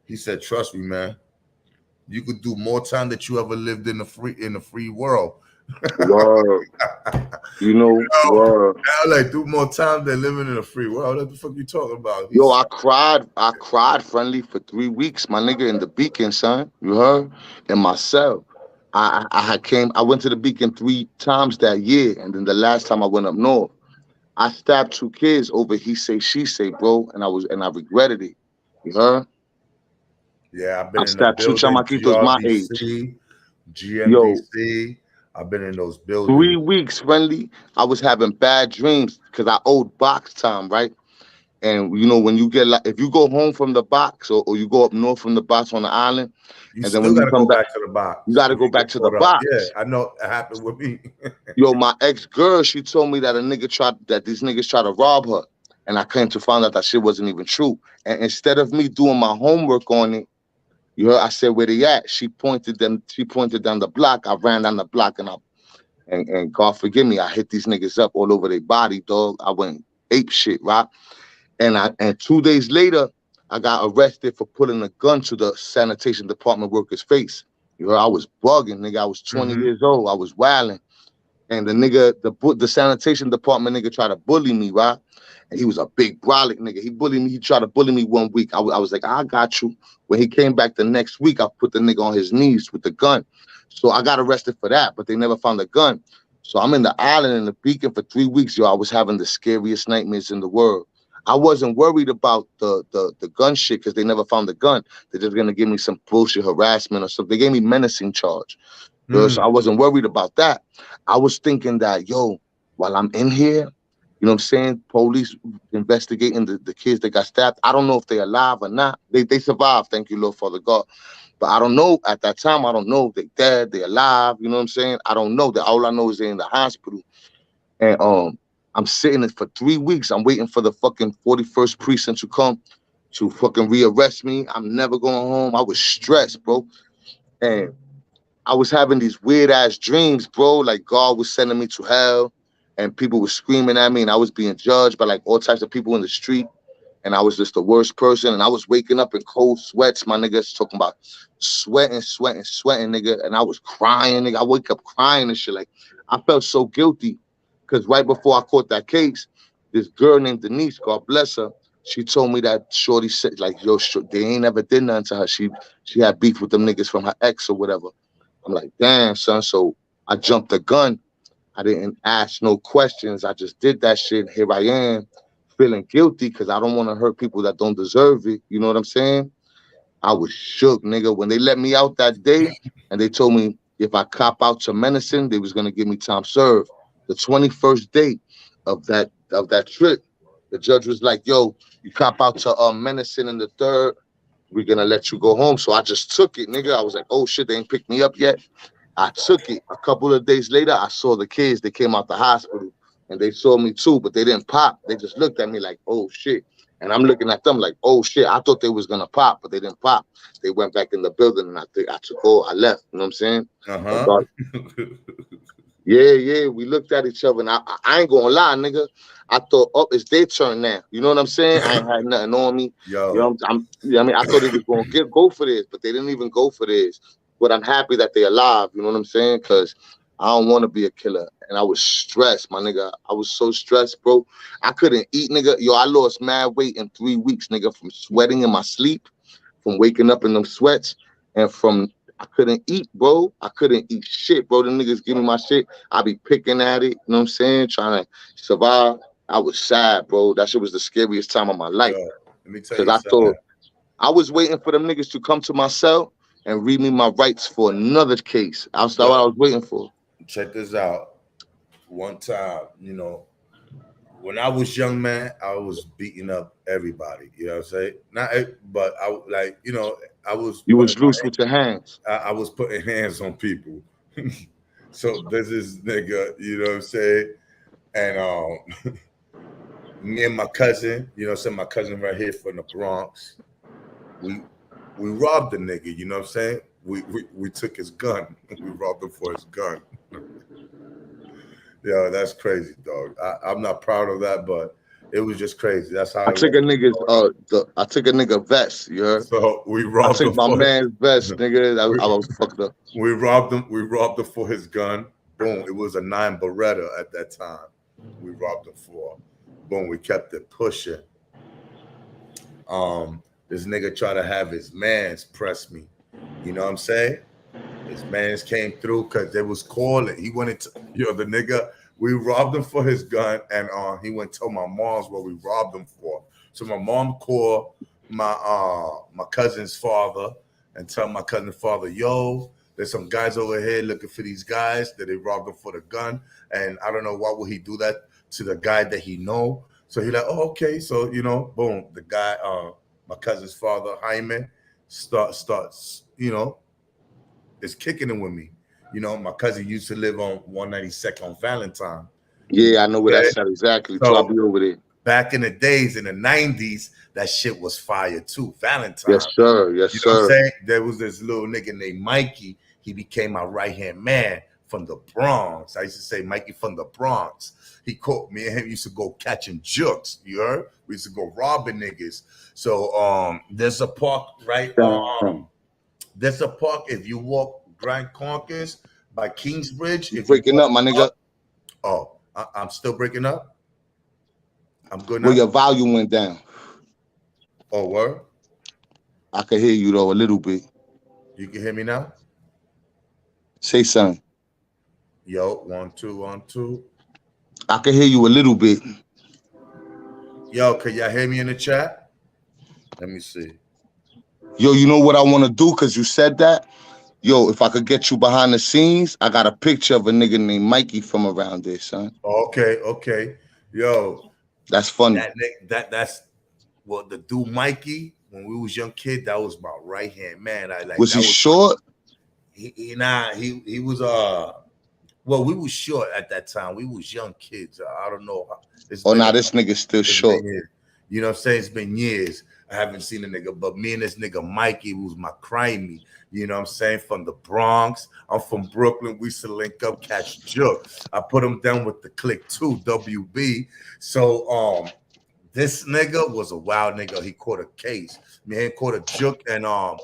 He said, "Trust me, man. You could do more time that you ever lived in the free world." Word. Word. I like do more time than living in a free world. What the fuck you talking about? Yo, I cried, friendly, for 3 weeks, my nigga, in the Beacon, son. You heard? In my cell. I went to the Beacon 3 times that year, and then the last time I went up north, I stabbed 2 kids over he say, she say, bro, and I regretted it. You heard? Yeah, I've been I in the stabbed 2 building, chamaquitos my age. GMDC. I've been in those buildings. 3 weeks, friendly. I was having bad dreams because I owed box time, right? And when you get if you go home from the box or you go up north from the box on the island, and then when you come back to the box, you got to go back to the box. Yeah, I know it happened with me. Yo, my ex-girl, she told me that these niggas tried to rob her, and I came to find out that shit wasn't even true. And instead of me doing my homework on it, you heard, I said, "Where they at?" She pointed down the block. I ran down the block and God forgive me, I hit these niggas up all over their body, dog. I went ape shit, right? And 2 days later, I got arrested for putting a gun to the sanitation department worker's face. You know, I was bugging, nigga. I was 20 years old. I was wilding. And the nigga, the sanitation department nigga tried to bully me, right? And he was a big brolic nigga. He bullied me. He tried to bully me 1 week. I was like, I got you. When he came back the next week, I put the nigga on his knees with the gun. So I got arrested for that, but they never found the gun. So I'm in the island in the Beacon for 3 weeks, yo. I was having the scariest nightmares in the world. I wasn't worried about the gun shit because they never found the gun. They're just gonna give me some bullshit harassment or something. They gave me menacing charge. So I wasn't worried about that. I was thinking that, yo, while I'm in here, you know what I'm saying? Police investigating the kids that got stabbed. I don't know if they're alive or not. They survived, thank you, Lord, Father God. But I don't know at that time. I don't know if they're dead, they're alive. You know what I'm saying? I don't know. All I know is they're in the hospital. And I'm sitting for 3 weeks. I'm waiting for the fucking 41st precinct to come to fucking rearrest me. I'm never going home. I was stressed, bro. And I was having these weird ass dreams, bro. Like God was sending me to hell and people were screaming at me and I was being judged by like all types of people in the street. And I was just the worst person. And I was waking up in cold sweats. My niggas talking about sweating, nigga. And I was crying, nigga. I wake up crying and shit. Like, I felt so guilty. Because right before I caught that case, this girl named Denise, God bless her, she told me that shorty said, like, yo, they ain't ever did nothing to her. She had beef with them niggas from her ex or whatever. I'm like, damn, son. So I jumped the gun. I didn't ask no questions. I just did that shit. Here I am, feeling guilty because I don't want to hurt people that don't deserve it. You know what I'm saying? I was shook, nigga. When they let me out that day and they told me if I cop out to menacing, they was going to give me time served. The 21st day of that trip, the judge was like, yo, you cop out to menacing in the third, we're gonna let you go home. So I just took it, nigga. I was like, oh shit, they ain't picked me up yet. I took it. A couple of days later, I saw the kids. They came out the hospital and they saw me too, but they didn't pop. They just looked at me like, oh shit. And I'm looking at them like, oh shit. I thought they was gonna pop, but they didn't pop. They went back in the building and I left. You know what I'm saying? Yeah. We looked at each other and I ain't gonna lie, nigga. I thought, oh, it's their turn now. You know what I'm saying? I ain't had nothing on me. Yo. You know I mean, I thought they was gonna go for this, but they didn't even go for this. But I'm happy that they're alive. You know what I'm saying? Because I don't want to be a killer. And I was stressed, my nigga. I was so stressed, bro. I couldn't eat, nigga. Yo, I lost mad weight in 3 weeks, nigga, from sweating in my sleep, from waking up in them sweats, and from I couldn't eat, bro. I couldn't eat shit, bro. The niggas give me my shit. I be picking at it, you know what I'm saying? Trying to survive. I was sad, bro. That shit was the scariest time of my life. Yo, let me tell Because you I something. thought I was waiting for them niggas to come to my cell and read me my rights for another case. That's what I was waiting for. Check this out. One time, you know, when I was young, man, I was beating up everybody. You know what I'm saying? But I like, you know, I was. You was loose with your hands. I was putting hands on people. So this is nigga, you know what I'm saying? And me and my cousin, you know, my cousin right here from the Bronx, we robbed the nigga, you know what I'm saying? We took his gun. We robbed him for his gun. Yo, that's crazy, dog. I'm not proud of that, but it was just crazy. That's how I took a nigga's I took a nigga vest, you heard? So we robbed I him took my for man's vest, nigga. I was fucked up. We robbed him for his gun. Boom. It was a 9 Beretta at that time. We robbed him for. Boom. We kept it pushing. This nigga tried to have his mans press me. You know what I'm saying? His mans came through because they was calling. He wanted to, the nigga, we robbed him for his gun, and he went to tell my mom's what we robbed him for. So my mom called my cousin's father and tell my cousin's father, yo, there's some guys over here looking for these guys that they robbed him for the gun. And I don't know why would he do that to the guy that he know. So he like, oh, okay. So, boom, the guy, my cousin's father, Hyman, starts, is kicking it with me. My cousin used to live on 192nd on Valentine. Yeah, I know where that's at exactly. So I'll be over there. Back in the days, in the 90s, that shit was fire too. Valentine. Yes, sir. Yes, you know what I'm sir. saying? There was this little nigga named Mikey. He became my right-hand man from the Bronx. I used to say Mikey from the Bronx. He caught me and him used to go catching jooks. You heard? We used to go robbing niggas. So there's a park, right? There's a park if you walk Grand Concourse by Kingsbridge. You're breaking up, my nigga. I'm still breaking up? I'm good now? Well, your volume went down. Oh, word? I can hear you, though, a little bit. You can hear me now? Say something. Yo, 1 2 1 2. I can hear you a little bit. Yo, can y'all hear me in the chat? Let me see. Yo, you know what I want to do? Because you said that. Yo, if I could get you behind the scenes, I got a picture of a nigga named Mikey from around there, son. Okay. Yo. That's funny. That's well, the dude Mikey, when we was young kid, that was my right-hand man. Was he short? He was well, we was short at that time. We was young kids. I don't know. This nigga's still short. You know what I'm saying? It's been years. I haven't seen a nigga, but me and this nigga Mikey, who's my crimey, you know what I'm saying, from the Bronx. I'm from Brooklyn. We used to link up, catch joke. I put him down with the click too, WB. So this nigga was a wild nigga. He caught a case. Me and caught a joke, and I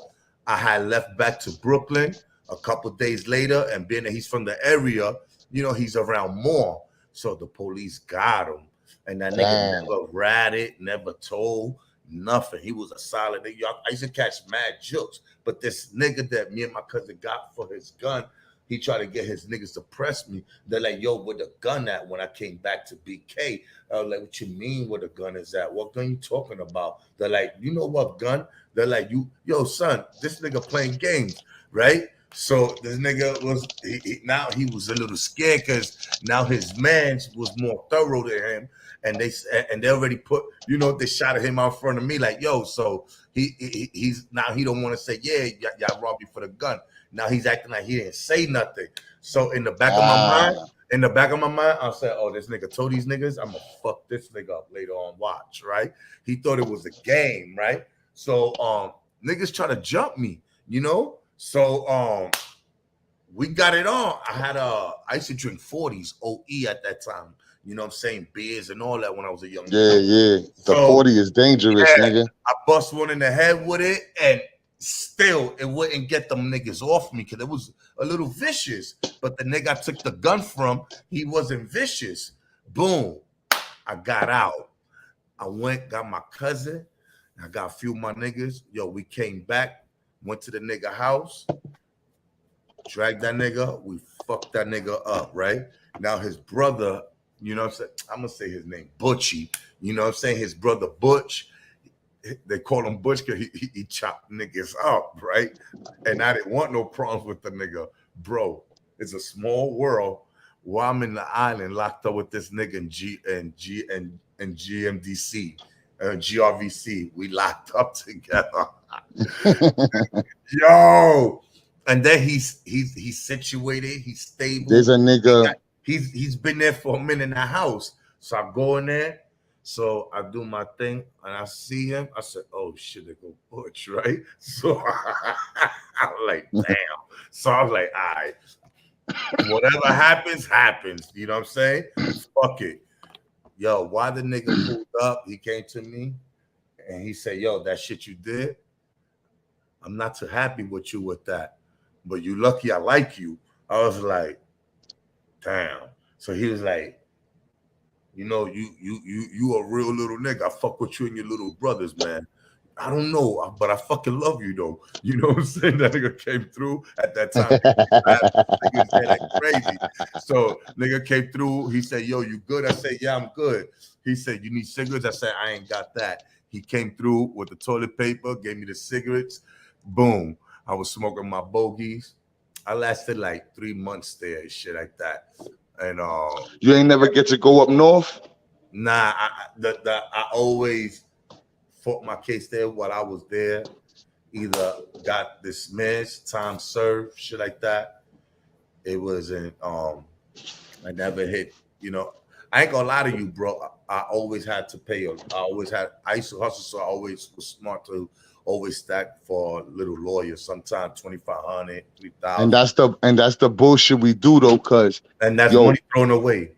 had left back to Brooklyn a couple days later, and being that he's from the area, he's around more. So the police got him. And that nigga never ratted, never told, nothing. He was a solid nigga. I used to catch mad jokes. But this nigga that me and my cousin got for his gun, he tried to get his niggas to press me. They're like, yo, where the gun at when I came back to BK? I was like, what you mean where the gun is at? What gun you talking about? They're like, you know what gun? They're like, yo, son, this nigga playing games, right? So this nigga was now he was a little scared because now his man was more thorough than him, and they already put, you know, they shot at him out in front of me like, yo, so he's now he don't want to say, yeah, y'all robbed me for the gun. Now he's acting like he didn't say nothing. So in the back of my mind, I said, oh, this nigga told these niggas, I'm gonna fuck this nigga up later on. Watch, right? He thought it was a game, right? So niggas try to jump me, you know. So we got it on. I used to drink 40s OE at that time. You know what I'm saying? Beers and all that when I was a young Yeah. The 40 is dangerous, nigga. I bust one in the head with it, and still it wouldn't get them niggas off me because it was a little vicious. But the nigga I took the gun from, he wasn't vicious. Boom. I got out. I went, got my cousin. I got a few of my niggas. Yo, we came back, went to the nigga house, dragged that nigga. We fucked that nigga up, right? Now his brother, you know what I'm saying? I'm going to say his name, Butchie. You know what I'm saying? His brother, Butch. They call him Butch because he chopped niggas up, right? And I didn't want no problems with the nigga. Bro, it's a small world. While I'm in the island locked up with this nigga in GMDC. GRVC, we locked up together. Yo, and then he's situated, he's stable. There's a nigga. He's been there for a minute in the house. So I go in there. So I do my thing and I see him. I said, "Oh shit, they go Butch, right?" So I'm like, "Damn." So I was like, "All right, whatever happens." You know what I'm saying? Fuck it. Yo, why the nigga pulled up? He came to me and he said, "Yo, that shit you did, I'm not too happy with you with that, but you lucky I like you." I was like, "Damn." So he was like, "You know, you a real little nigga. I fuck with you and your little brothers, man. I don't know, but I fucking love you though." You know what I'm saying? That nigga came through at that time. Niggas say like crazy. So nigga came through. He said, "Yo, you good?" I said, "Yeah, I'm good." He said, "You need cigarettes?" I said, "I ain't got that." He came through with the toilet paper, gave me the cigarettes. Boom. I was smoking my bogeys. I lasted like 3 months there and shit like that. And you ain't never get to go up north? Nah, I always fought my case there while I was there. Either got dismissed, time served, shit like that. It wasn't I never hit, you know. I ain't gonna lie to you, bro. I always had to pay. I used to hustle, so I always was smart to always stack for a little lawyer, sometimes 2,500, 3,000. And that's the bullshit we do though, cause that's money thrown away.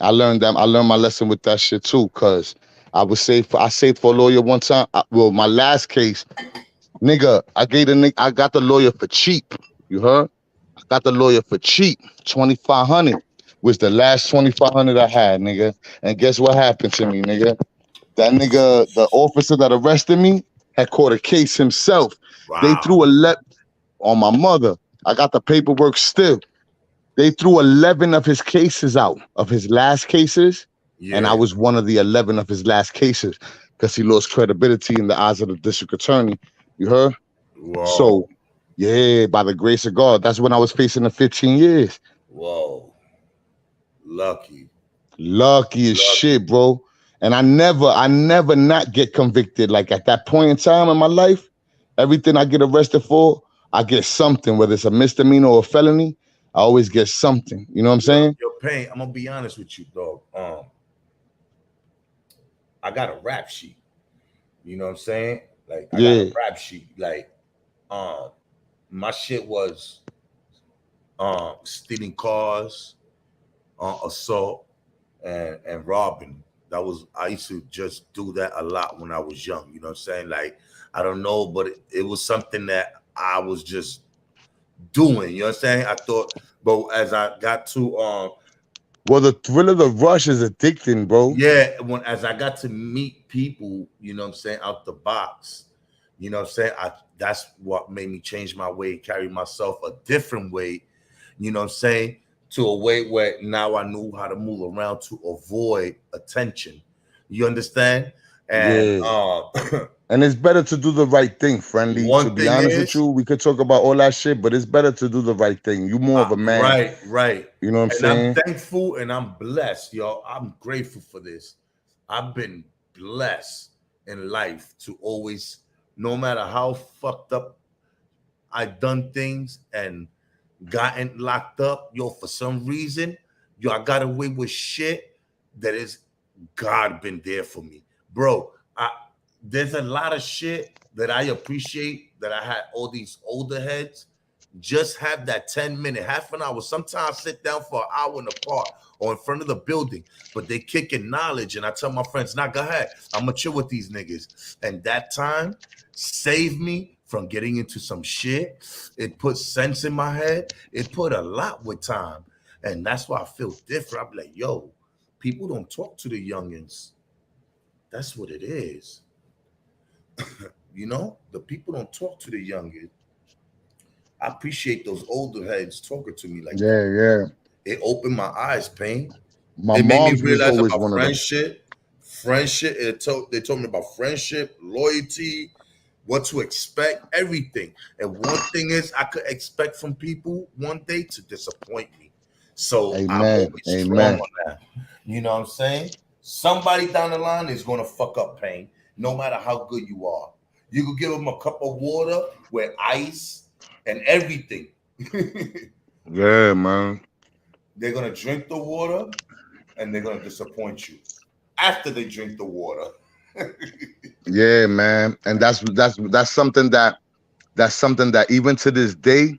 I learned my lesson with that shit too, cause I saved for a lawyer one time. My last case, nigga, I got the lawyer for cheap. You heard? I got the lawyer for cheap. 2,500 was the last 2,500 I had, nigga. And guess what happened to me, nigga? That nigga, the officer that arrested me, had caught a case himself. Wow. They threw on my mother. I got the paperwork still. They threw 11 of his cases out, of his last cases. Yeah. And I was one of the 11 of his last cases because he lost credibility in the eyes of the district attorney. You heard? Whoa. So, yeah, by the grace of God, that's when I was facing the 15 years. Whoa. Lucky as shit, bro. And I never not get convicted. Like at that point in time in my life, everything I get arrested for, I get something, whether it's a misdemeanor or a felony, I always get something. You know what I'm saying? Yo, Payne, I'm gonna be honest with you, dog. I got a rap sheet. You know what I'm saying? Like I got a rap sheet. Like, my shit was stealing cars, assault, and robbing. I used to just do that a lot when I was young. You know what I'm saying? Like, I don't know, but it was something that I was just doing. You know what I'm saying? I thought, but as I got to well, the thrill of the rush is addicting, bro. Yeah, as I got to meet people, you know what I'm saying, out the box, you know what I'm saying? That's what made me change my way, carry myself a different way, you know what I'm saying, to a way where now I knew how to move around to avoid attention. You understand? And and it's better to do the right thing, friendly. To be honest with you, we could talk about all that shit, but it's better to do the right thing. You more of a man. Right. You know what I'm saying? I'm thankful and I'm blessed, yo. I'm grateful for this. I've been blessed in life to always, no matter how fucked up I've done things and gotten locked up, yo, for some reason, yo, I got away with shit that is God been there for me. Bro, there's a lot of shit that I appreciate that I had all these older heads just have that 10-minute, half an hour. Sometimes sit down for an hour in the park or in front of the building, but they kicking knowledge. And I tell my friends, nah, go ahead. I'm gonna chill with these niggas. And that time saved me from getting into some shit. It put sense in my head. It put a lot with time. And that's why I feel different. I'm like, yo, people don't talk to the youngins. That's what it is. You know, the people don't talk to the youngins. I appreciate those older heads talking to me like that. It opened my eyes, Pain. My It made me mom's was realize always about one of them. friendship. They told me about friendship, loyalty, what to expect, everything. And one thing is, I could expect from people one day to disappoint me. So I'm always strong on that. You know what I'm saying? Somebody down the line is going to fuck up, Pain, no matter how good you are. You could give them a cup of water with ice and everything. Yeah, man. They're gonna drink the water and they're gonna disappoint you after they drink the water. Yeah, man. And that's something that even to this day,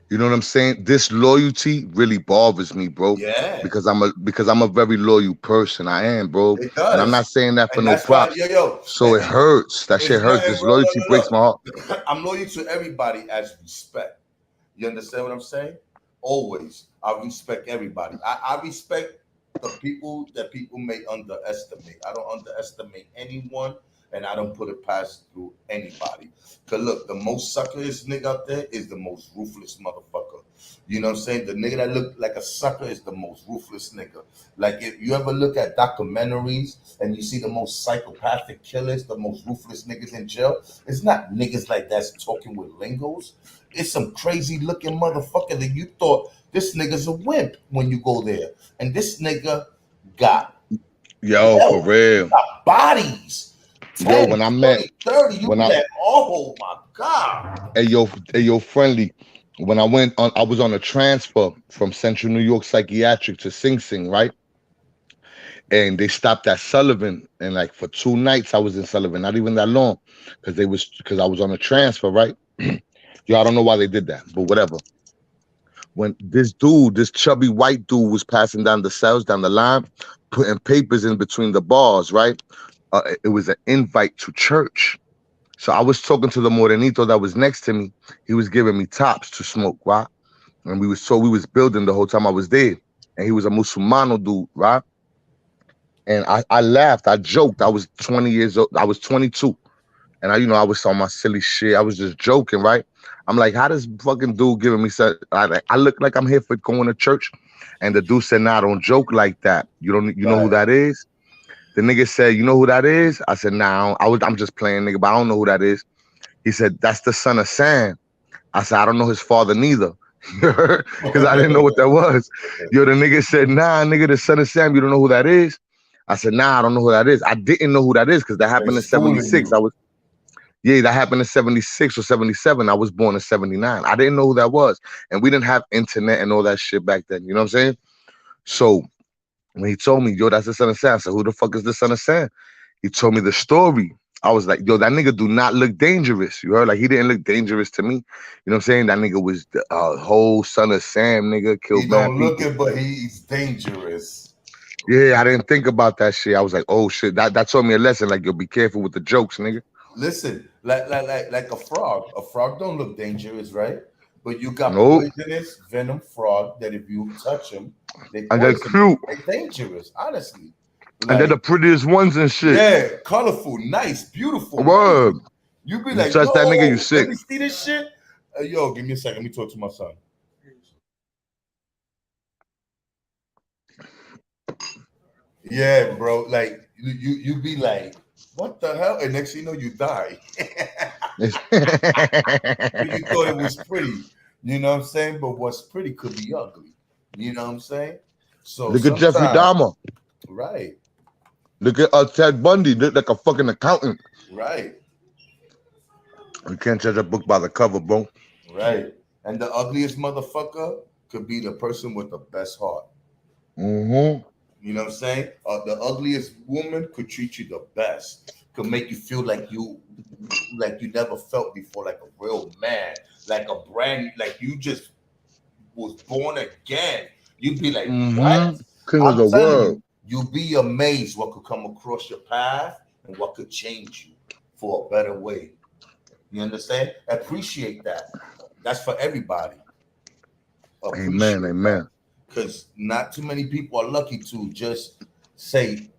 you know what I'm saying? This loyalty really bothers me, bro. Yeah. Because I'm a very loyal person. I am, bro. It does. And I'm not saying that for and no that's why, props. yo. So it hurts. That shit hurts. This loyalty breaks my heart. I'm loyal to everybody as respect. You understand what I'm saying? Always. I respect everybody. I respect the people that people may underestimate. I don't underestimate anyone, and I don't put it past through anybody. Cause look, the most suckerish nigga out there is the most ruthless motherfucker. You know what I'm saying? The nigga that look like a sucker is the most ruthless nigga. Like if you ever look at documentaries and you see the most psychopathic killers, the most ruthless niggas in jail, it's not niggas like that's talking with lingos. It's some crazy looking motherfucker that you thought this nigga's a wimp when you go there. And this nigga got for real. Got bodies. 10, when I 20, met 30, you be like, oh my God. Hey yo, friendly. When I was on a transfer from Central New York Psychiatric to Sing Sing, right? And they stopped at Sullivan, and like for 2 nights I was in Sullivan, not even that long, because I was on a transfer, right? Yo, I don't know why they did that, but whatever. When this chubby white dude was passing down the cells, down the line, putting papers in between the bars, right? It was an invite to church. So I was talking to the morenito that was next to me. He was giving me tops to smoke, right? And we was building the whole time I was there. And he was a Musulmano dude, right? And I laughed, I joked. I was 20 years old. I was 22. And I was on my silly shit. I was just joking, right? I'm like, how does fucking dude giving me such? I look like I'm here for going to church, and the dude said, "Nah, don't joke like that. You know who that is?" The nigga said, "You know who that is?" I said, "Nah, I'm just playing, nigga, but I don't know who that is." He said, "That's the son of Sam." I said, "I don't know his father neither," because I didn't know what that was. Yo, the nigga said, "Nah, nigga, the son of Sam. You don't know who that is?" I said, "Nah, I don't know who that is." I didn't know who that is because that happened in '76. That happened in 76 or 77. I was born in 79. I didn't know who that was. And we didn't have internet and all that shit back then. You know what I'm saying? So when he told me, yo, that's the son of Sam, I said, who the fuck is the son of Sam? He told me the story. I was like, yo, that nigga do not look dangerous. You heard? Like, he didn't look dangerous to me. You know what I'm saying? That nigga was the whole son of Sam, nigga, killed He bad don't people. look it, but he's dangerous. Yeah, I didn't think about that shit. I was like, oh shit, that taught me a lesson. Like, yo, be careful with the jokes, nigga. Listen, like a frog. A frog don't look dangerous, right? But you got poisonous venom frog that if you touch them, they and they're cute. They're dangerous, honestly. Like, and they're the prettiest ones and shit. Yeah, colorful, nice, beautiful. Word. Nice. You be like, touch that nigga, you sick. Let me see this shit. Yo, give me a second. Let me talk to my son. Yeah, bro. Like you be like, what the hell? And next thing you know, you die. You thought it was pretty. You know what I'm saying? But what's pretty could be ugly. You know what I'm saying? So Look at Jeffrey sometimes, Dahmer. right, Look at Ted Bundy. Look like a fucking accountant. right, You can't judge a book by the cover, bro. right. And the ugliest motherfucker could be the person with the best heart. Mm-hmm. You know what I'm saying? The ugliest woman could treat you the best. Could make you feel like you never felt before, like a real man, like a brand, like you just was born again. You'd be like, Mm-hmm. what? King of I'm the telling world. you, you'll be amazed what could come across your path and what could change you for a better way. You understand? Appreciate that. That's for everybody. Amen. Appreciate that. Amen. Because not too many people are lucky to just say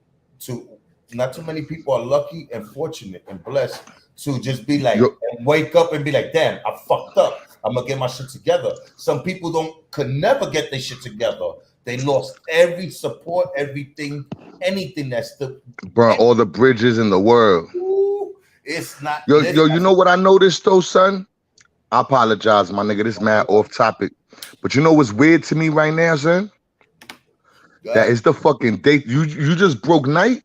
to not too many people are lucky and fortunate and blessed to just be like Yo, and wake up and be like, damn, I fucked up. I'm gonna get my shit together. Some people could never get their shit together. They lost every support, everything, anything that's the burn all the bridges in the world. it's not Yo, this. you know what I noticed though, son? I apologize, my nigga. This mad off topic. But you know what's weird to me right now, son? That is the fucking date. You just broke night?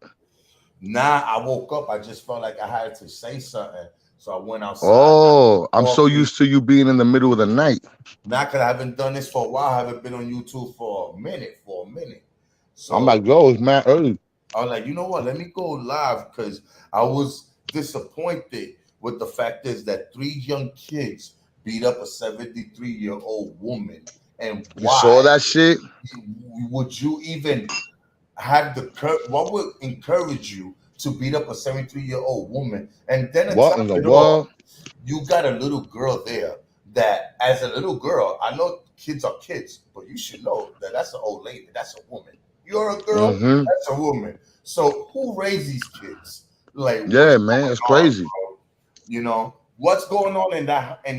Nah, I woke up. I just felt like I had to say something. So I went outside. Oh, I'm so used to you being in the middle of the night. Not because I haven't done this for a while. I haven't been on YouTube for a minute. So I'm like, yo, it's mad early. I was like, you know what? Let me go live because I was disappointed with the fact is that 3 young kids beat up a 73-year-old woman. And You saw that shit? Would you even have what would encourage you to beat up a 73-year-old woman? And then to What top in the it world? off, you got a little girl there that, as a little girl, I know kids are kids, but you should know that that's an old lady. That's a woman. You're a girl. Mm-hmm. That's a woman. So who raised these kids? Like, yeah, man, it's crazy. Bro? You know what's going on in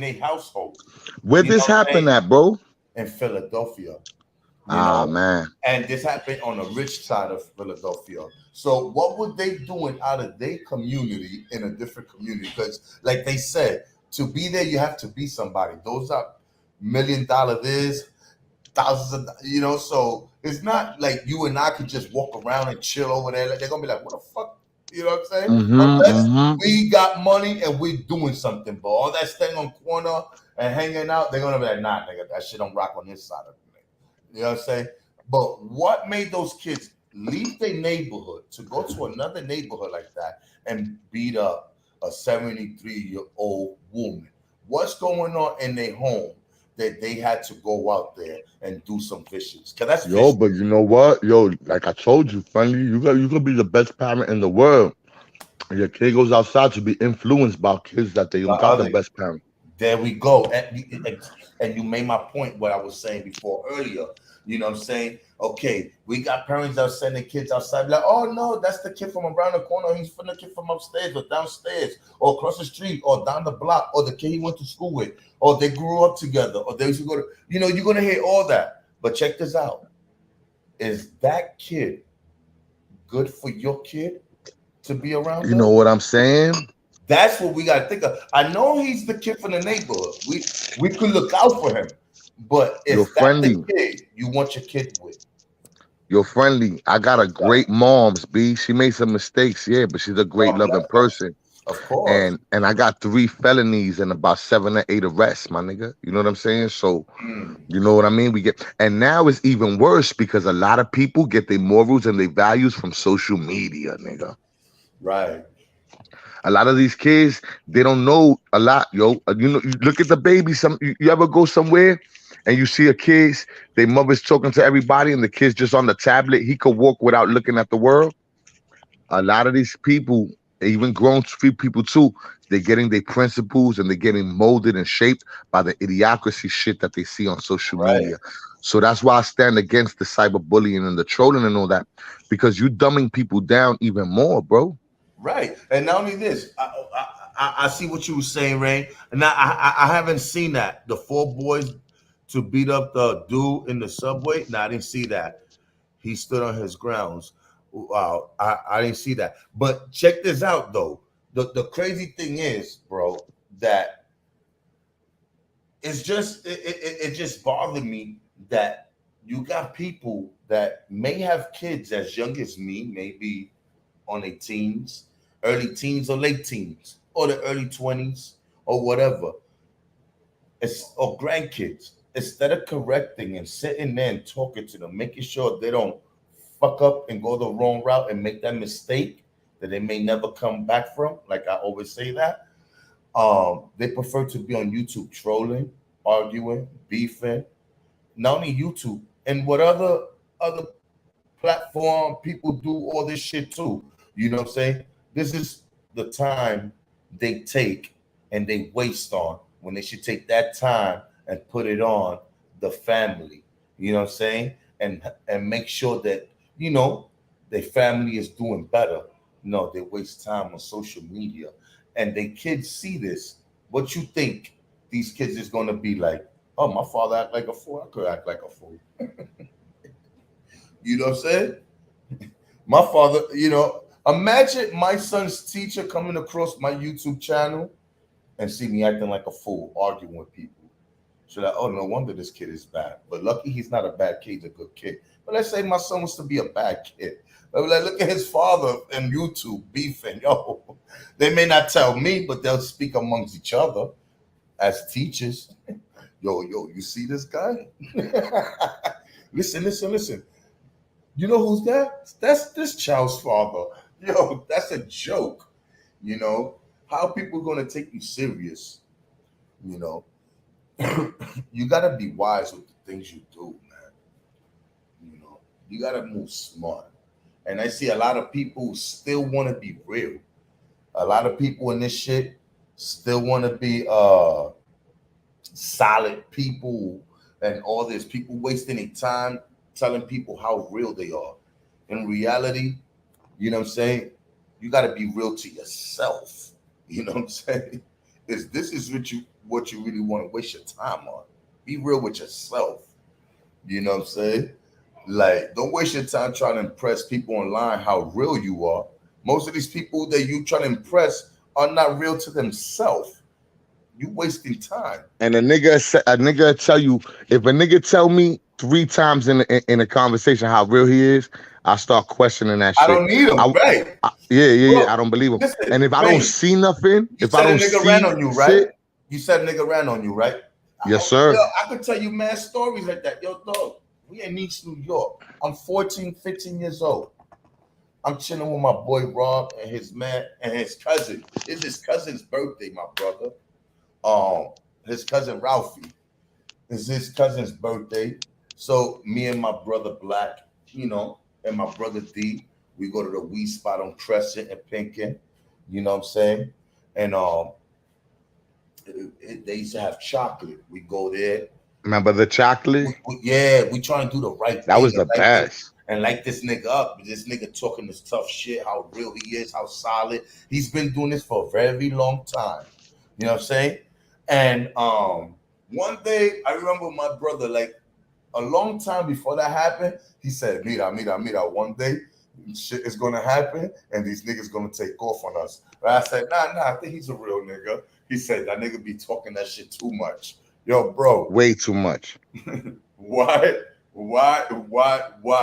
their household? Where this happened at, bro? In Philadelphia. You know, man. And this happened on the rich side of Philadelphia. So what were they doing out of their community in a different community? Because like they said, to be there, you have to be somebody. Those are $1 million this, thousands of, so it's not like you and I could just walk around and chill over there. Like, they're going to be like, what the fuck? You know what I'm saying? Unless we got money and we're doing something, but all that staying on corner and hanging out, they're going to be like, nah, nigga, that shit don't rock on this side of it. You know what I'm saying? But what made those kids leave their neighborhood to go to another neighborhood like that and beat up a 73-year-old woman? What's going on in their home that they had to go out there and do some vicious? Cause that's yo, but you know what? Yo, like I told you, Friendly, you could be the best parent in the world. And your kid goes outside to be influenced by kids that they don't got the best parent. There we go. And you made my point, what I was saying before earlier. You know what I'm saying? Okay, we got parents that are sending kids outside, like, oh no, that's the kid from around the corner. He's from the kid from upstairs or downstairs or across the street or down the block or the kid he went to school with or they grew up together or they used to go to, you're going to hear all that. But check this out. Is that kid good for your kid to be around? You know what I'm saying? That's what we got to think of. I know he's the kid from the neighborhood. We could look out for him. But if you're that's friendly, the kid you want your kid with. You're friendly. I got a great mom's, B. She made some mistakes, yeah, but she's a great loving person. Of course. And I got 3 felonies and about 7 or 8 arrests, my nigga. You know what I'm saying? So, you know what I mean? And now it's even worse because a lot of people get their morals and their values from social media, nigga. Right. A lot of these kids, they don't know a lot, yo. You know, you look at the baby. You ever go somewhere and you see a kid, their mother's talking to everybody and the kid's just on the tablet. He could walk without looking at the world. A lot of these people, even grown people too, they're getting their principles and they're getting molded and shaped by the idiocracy shit that they see on social media. So that's why I stand against the cyberbullying and the trolling and all that, because you're dumbing people down even more, bro. Right. And not only this, I see what you were saying, Ray. And I haven't seen that. The 4 boys to beat up the dude in the subway. No, I didn't see that. He stood on his grounds. Wow, I didn't see that. But check this out though. The crazy thing is, bro, that it just bothered me that you got people that may have kids as young as me, maybe on their teens, early teens or late teens, or the early 20s or whatever, or grandkids. Instead of correcting and sitting there and talking to them, making sure they don't fuck up and go the wrong route and make that mistake that they may never come back from, like I always say that, they prefer to be on YouTube trolling, arguing, beefing. Not only YouTube, and what other platform people do all this shit too. You know what I'm saying? This is the time they take and they waste on when they should take that time and put it on the family. You know what I'm saying? And make sure that, you know, their family is doing better. No, they waste time on social media. And the kids see this. What you think these kids is gonna be like? Oh, my father act like a fool. I could act like a fool. You know what I'm saying? My father, you know, imagine my son's teacher coming across my YouTube channel and see me acting like a fool, arguing with people. So like, oh, no wonder this kid is bad. But lucky he's not a bad kid, he's a good kid. But let's say my son was to be a bad kid. I was like, look at his father and YouTube beefing. Yo, they may not tell me, but they'll speak amongst each other as teachers. Yo, you see this guy? Listen. You know who's that? That's this child's father. Yo, that's a joke. You know, how people gonna take you serious? You know, you gotta be wise with the things you do, man. You know, you gotta move smart. And I see a lot of people who still want to be real. A lot of people in this shit still want to be solid people and all this. People wasting their time telling people how real they are. In reality, you know what I'm saying? You got to be real to yourself. You know what I'm saying? This is what you really want to waste your time on. Be real with yourself. You know what I'm saying? Like, don't waste your time trying to impress people online how real you are. Most of these people that you trying to impress are not real to themselves. You wasting time. And a nigga tell you, if a nigga tell me 3 times in a conversation how real he is, I start questioning that shit. I don't need him, right? Yeah. I don't believe him. Listen, and if I don't see nothing, you if I don't said a nigga see ran on you, right? shit, You said a nigga ran on you, right? yes, sir. Yo, I could tell you mad stories like that. Yo, dog, we in East New York. I'm 14, 15 years old. I'm chilling with my boy Rob and his man and his cousin. It's his cousin's birthday, my brother. His cousin Ralphie. It's his cousin's birthday. So me and my brother Black, you know, and my brother D, we go to the weed spot on Crescent and Pinkin. You know what I'm saying? And they used to have chocolate. We go there. Remember the chocolate? We try and do the right thing. That was the best. And light this nigga up. This nigga talking this tough shit, how real he is, how solid. He's been doing this for a very long time. You know what I'm saying? And one day I remember my brother, like a long time before that happened, he said, Mira, one day shit is gonna happen and these niggas gonna take off on us. But I said, nah, I think he's a real nigga. He said that nigga be talking that shit too much. Yo, bro. Way too much. Why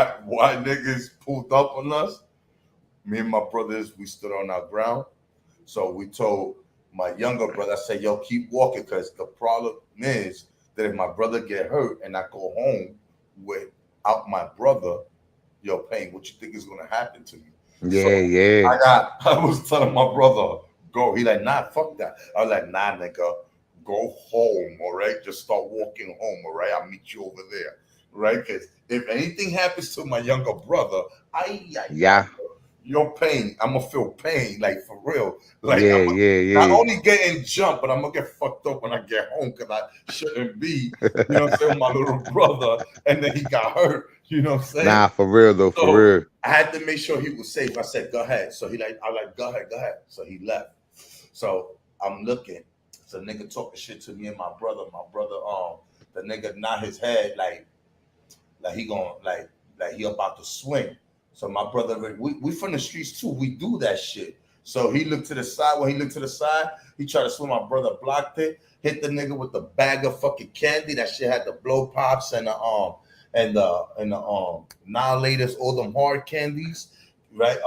niggas pulled up on us? Me and my brothers, we stood on our ground. So we told my younger brother, I said, yo, keep walking, because the problem is that if my brother get hurt and I go home without my brother, yo, Payne, what you think is gonna happen to me? Yeah. I was telling my brother, go. He like, nah, fuck that. I was like, nah, nigga, go home, all right? Just start walking home, all right? I'll meet you over there, right? Because if anything happens to my younger brother, your pain, I'm gonna feel pain, like for real. Like, not only getting jumped, but I'm gonna get fucked up when I get home because I shouldn't be, you know what I'm saying, my little brother, and then he got hurt, you know what I'm saying? Nah, for real though, for real. I had to make sure he was safe. I said, go ahead. So I like, go ahead. So he left. So I'm looking. So nigga talking shit to me and my brother. The nigga nod his head like he going like he about to swing. So my brother, we from the streets too. We do that shit. So he looked to the side. When he looked to the side, he tried to swim. My brother blocked it. Hit the nigga with the bag of fucking candy. That shit had the blow pops and the annihilators, all them hard candies, right?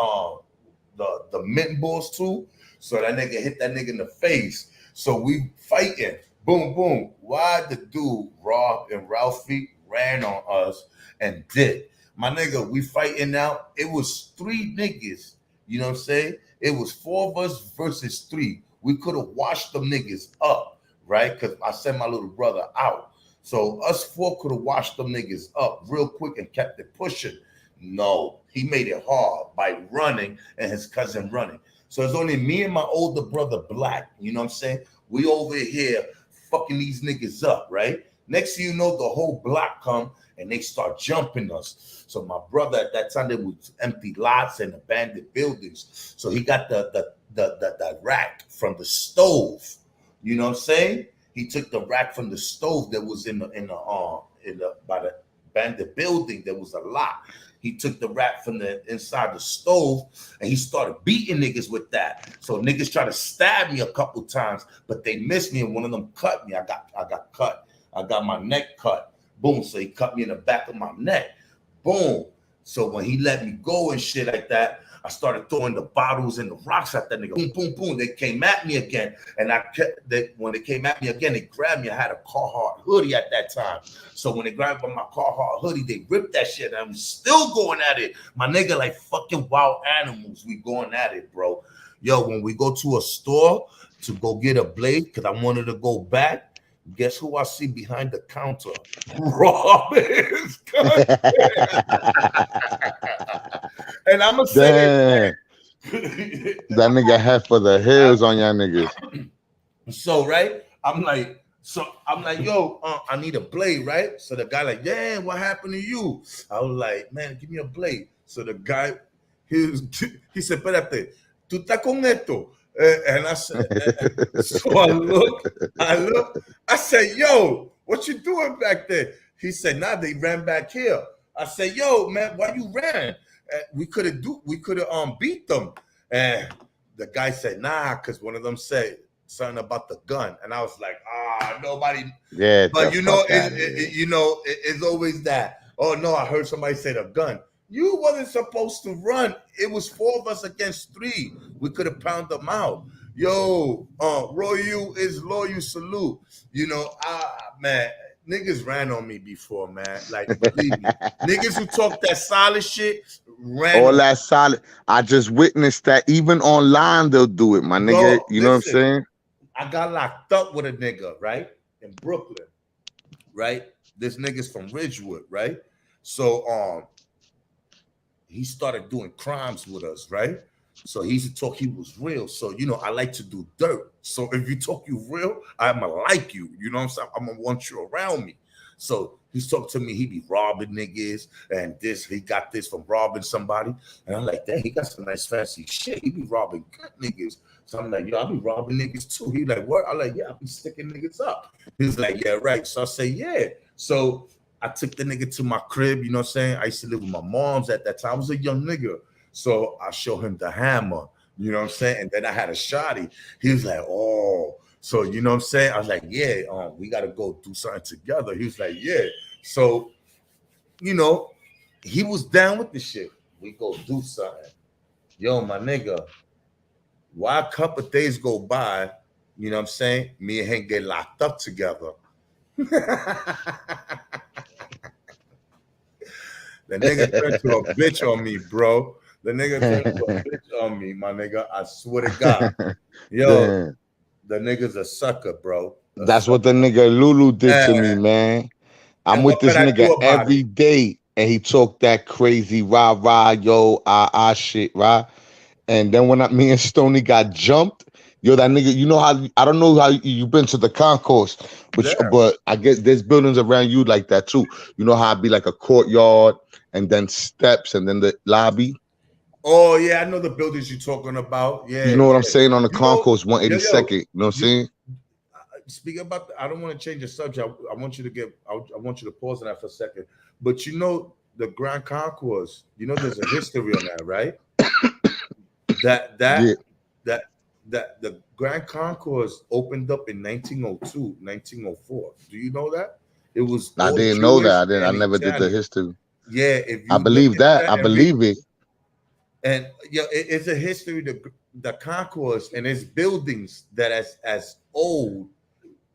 The mint balls too. So that nigga hit that nigga in the face. So we fighting. Boom, boom. Why the dude Rob and Ralphie ran on us and did. My nigga, we fighting now. It was 3 niggas. You know what I'm saying? It was 4 of us versus 3. We could have washed them niggas up, right? Because I sent my little brother out. So us 4 could have washed them niggas up real quick and kept it pushing. No, he made it hard by running and his cousin running. So it's only me and my older brother Black. You know what I'm saying? We over here fucking these niggas up, right? Next thing you know, the whole block come and they start jumping us. So my brother at that time, there was empty lots and abandoned buildings. So he got the rack from the stove. You know what I'm saying? He took the rack from the stove that was in the by the abandoned building. There was a lot. He took the rack from the inside the stove and he started beating niggas with that. So niggas tried to stab me a couple times, but they missed me and one of them cut me. I got cut. I got my neck cut. Boom. So he cut me in the back of my neck. Boom. So when he let me go and shit like that, I started throwing the bottles and the rocks at that nigga. Boom, boom, boom. They came at me again. And when they came at me again, they grabbed me. I had a Carhartt hoodie at that time. So when they grabbed my Carhartt hoodie, they ripped that shit. And I'm still going at it. My nigga, like fucking wild animals. We going at it, bro. Yo, when we go to a store to go get a blade, because I wanted to go back, guess who I see behind the counter? Robin's cousin. And I'm gonna say that nigga head for the hills on y'all niggas. So right, I'm like, yo, I need a blade, right? So the guy like, yeah, what happened to you? I was like, man, give me a blade. So the guy, he said, espérate, tú estás con esto. And I said, so I look, I said, yo, what you doing back there? He said, nah, they ran back here. I said, yo, man, why you ran? We could have beat them. And the guy said, nah, because one of them said something about the gun. And I was like, nobody. Yeah, but you know, it's always that. Oh no, I heard somebody say the gun. You wasn't supposed to run. It was 4 of us against 3. We could have pounded them out. Yo, Royu is loyal, salute. You know, man, niggas ran on me before, man. Like, believe me. Niggas who talk that solid shit ran all on that solid. I just witnessed that. Even online, they'll do it, my nigga. You know what I'm saying? I got locked up with a nigga, right? In Brooklyn, right? This nigga's from Ridgewood, right? So, he started doing crimes with us, right? So he used to talk he was real. So, you know, I like to do dirt. So if you talk you real, I'm going to like you. You know what I'm saying? I'm going to want you around me. So he's talking to me. He be robbing niggas and this. He got this from robbing somebody. And I'm like, dang, he got some nice fancy shit. He be robbing good niggas. So I'm like, yo, I be robbing niggas too. He like, what? I'm like, yeah, I be sticking niggas up. He's like, yeah, right. So I say, yeah. So I took the nigga to my crib, you know what I'm saying? I used to live with my mom's at that time. I was a young nigga. So I show him the hammer, you know what I'm saying? And then I had a shotty. He was like, oh. So, you know what I'm saying? I was like, yeah, we got to go do something together. He was like, yeah. So, you know, he was down with the shit. We go do something. Yo, my nigga, why a couple of days go by, you know what I'm saying? Me and him get locked up together. The nigga turned to a bitch on me, bro. The nigga turned to a bitch on me, my nigga. I swear to God. Yo, the nigga's a sucker, bro. That's what the nigga Lulu did to me, man. I'm with this nigga every day, and he talked that crazy rah, yo, shit, right? And then when me and Stoney got jumped, yo, that nigga, you know how, I don't know how you've been to the concourse, but I guess there's buildings around you like that too. You know how it'd be like a courtyard and then steps and then the lobby. Oh, yeah, I know the buildings you're talking about. Yeah. You know what I'm saying? On the concourse, 182nd. You know what I'm saying? Speaking about, I don't want to change the subject. I want you to pause on that for a second. But you know, the Grand Concourse, you know, there's a history on that, right? that Yeah. that the Grand Concourse opened up in 1902, 1904. Do you know that? It was I all didn't know Jewish that. I and never did the Italian. history. Yeah, if I you look believe into that. that I and read, believe it. and yeah, it's a history, the concourse, and it's buildings that as old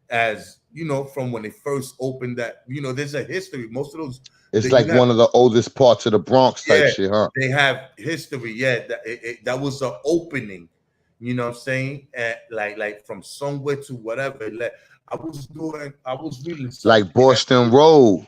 as, you know, from when they first opened that. You know, there's a history. Most of those It's that you like have, one of the oldest parts of the Bronx type yeah, shit, huh? they have history. Yeah, that was the opening. You know what I'm saying? Like from somewhere to whatever. Like I was reading Like something that Boston Road.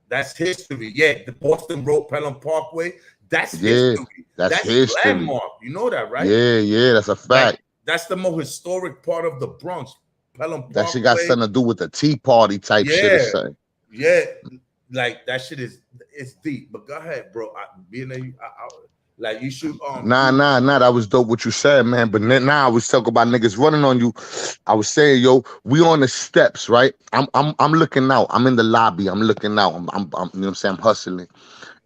that's history. Yeah, the Boston Road, Pelham Parkway. That's Yeah, history. that's That's history. landmark. You know that, right? Yeah, that's a Like fact. that's the most historic part of the Bronx, Pelham That shit got Parkway. something to do with the Tea Party type shit or Yeah, something. yeah. Like that shit it's deep. But go ahead, bro. Like you should Nah. That was dope what you said, man. But now I was talking about niggas running on you. I was saying, yo, we on the steps, right? I'm looking out. I'm in the lobby. I'm looking out. I'm you know what I'm saying? I'm hustling.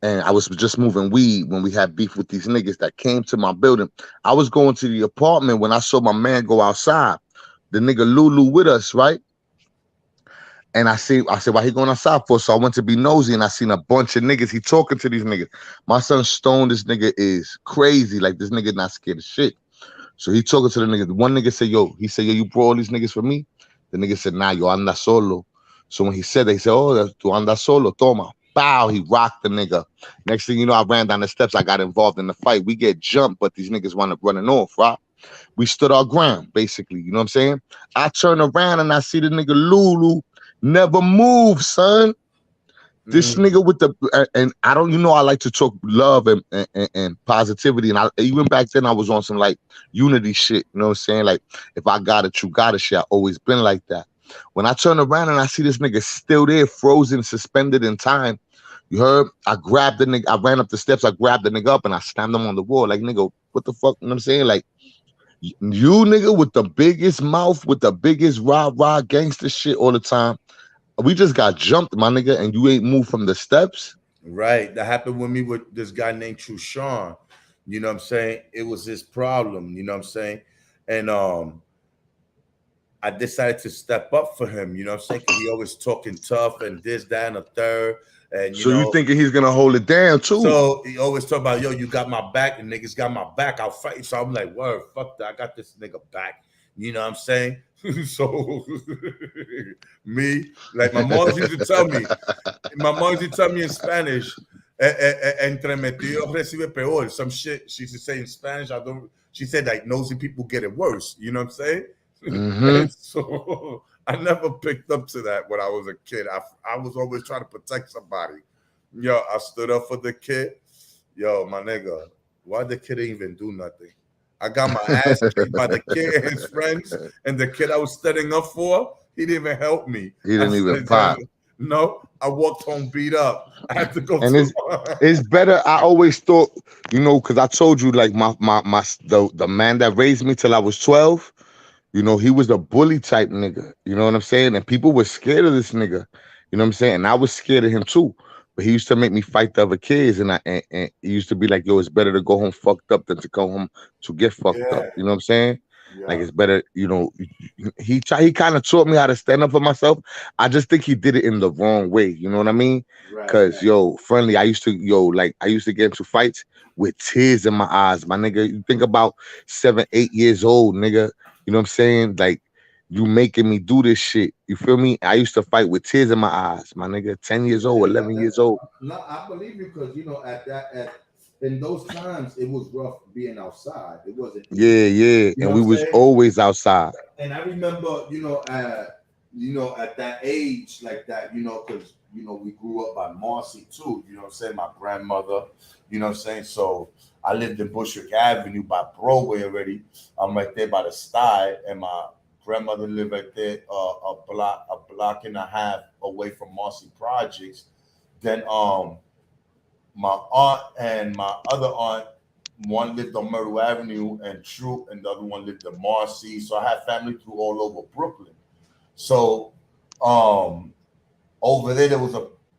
And I was just moving weed when we had beef with these niggas that came to my building. I was going to the apartment when I saw my man go outside. The nigga Lulu with us, right? And I said, why he going outside for? So I went to be nosy and I seen a bunch of niggas. He talking to these niggas. My son Stone, this nigga is crazy. Like this nigga not scared of shit. So he talking to the niggas. One nigga said, yo, you brought all these niggas for me? The nigga said, nah, yo anda solo. So when he said that, he said, oh, tu anda solo, toma. Bow, he rocked the nigga. Next thing you know, I ran down the steps. I got involved in the fight. We get jumped, but these niggas wound up running off, right? We stood our ground, basically. You know what I'm saying? I turn around and I see the nigga Lulu never move, son. This nigga with the and I don't, you know, I like to talk love and positivity, and I even back then I was on some like unity shit. You know what I'm saying? Like if I got it, you got it. Shit, I always been like that. When I turn around and I see this nigga still there, frozen, suspended in time. You heard? I grabbed the nigga. I ran up the steps. I grabbed the nigga up and I slammed him on the wall. Like nigga, what the fuck? You know what I'm saying? Like you nigga with the biggest mouth, with the biggest rah gangster shit all the time. We just got jumped, my nigga, and you ain't moved from the steps. Right. That happened with me with this guy named Trushawn. You know what I'm saying? It was his problem, you know what I'm saying? And I decided to step up for him, you know what I'm saying? 'Cause he always talking tough and this, that, and a third. And you So you know, thinking he's gonna hold it down too? so he always talk about, yo, you got my back, and niggas got my back. I'll fight. So I'm like, word, fuck that. I got this nigga back. You know what I'm saying? So me, like my mom used to tell me, in Spanish, entre metido recibe peor. Some shit she used to say in Spanish. She said like nosy people get it worse. You know what I'm saying? Mm-hmm. And so I never picked up to that when I was a kid. I was always trying to protect somebody. Yo, I stood up for the kid. Yo, my nigga, why the kid ain't even do nothing? I got my ass kicked by the kid and his friends, and the kid I was standing up for, he didn't even help me. He didn't even pop. No, I walked home beat up. I had to go And to it's better. I always thought, you know, because I told you like the man that raised me till I was 12. You know, he was a bully type nigga. You know what I'm saying? And people were scared of this nigga. You know what I'm saying? And I was scared of him too. But he used to make me fight the other kids, and and he used to be like, "Yo, it's better to go home fucked up than to go home to get fucked up." You know what I'm saying? Like it's better, you know. He kind of taught me how to stand up for myself. I just think he did it in the wrong way. You know what I mean? Cause yo, friendly, I used to get into fights with tears in my eyes, my nigga. You think about 7, 8 years old, nigga. You know what I'm saying? Like you making me do this shit. You feel me? I used to fight with tears in my eyes, my nigga. 10 years old, 11 years old. No, I believe you because you know in those times it was rough being outside. It wasn't easy. Yeah. You know And what we I'm was saying? always outside. And I remember, at that age, like that, because we grew up by Marcy too. You know what I'm saying? My grandmother. You know what I'm saying? So I lived in Bushwick Avenue by Broadway already. I'm right there by the Style, and my grandmother lived right there, a block and a half away from Marcy Projects. Then my aunt and my other aunt, one lived on Myrtle Avenue and Troop, and the other one lived in Marcy. So I had family through all over Brooklyn. So over there was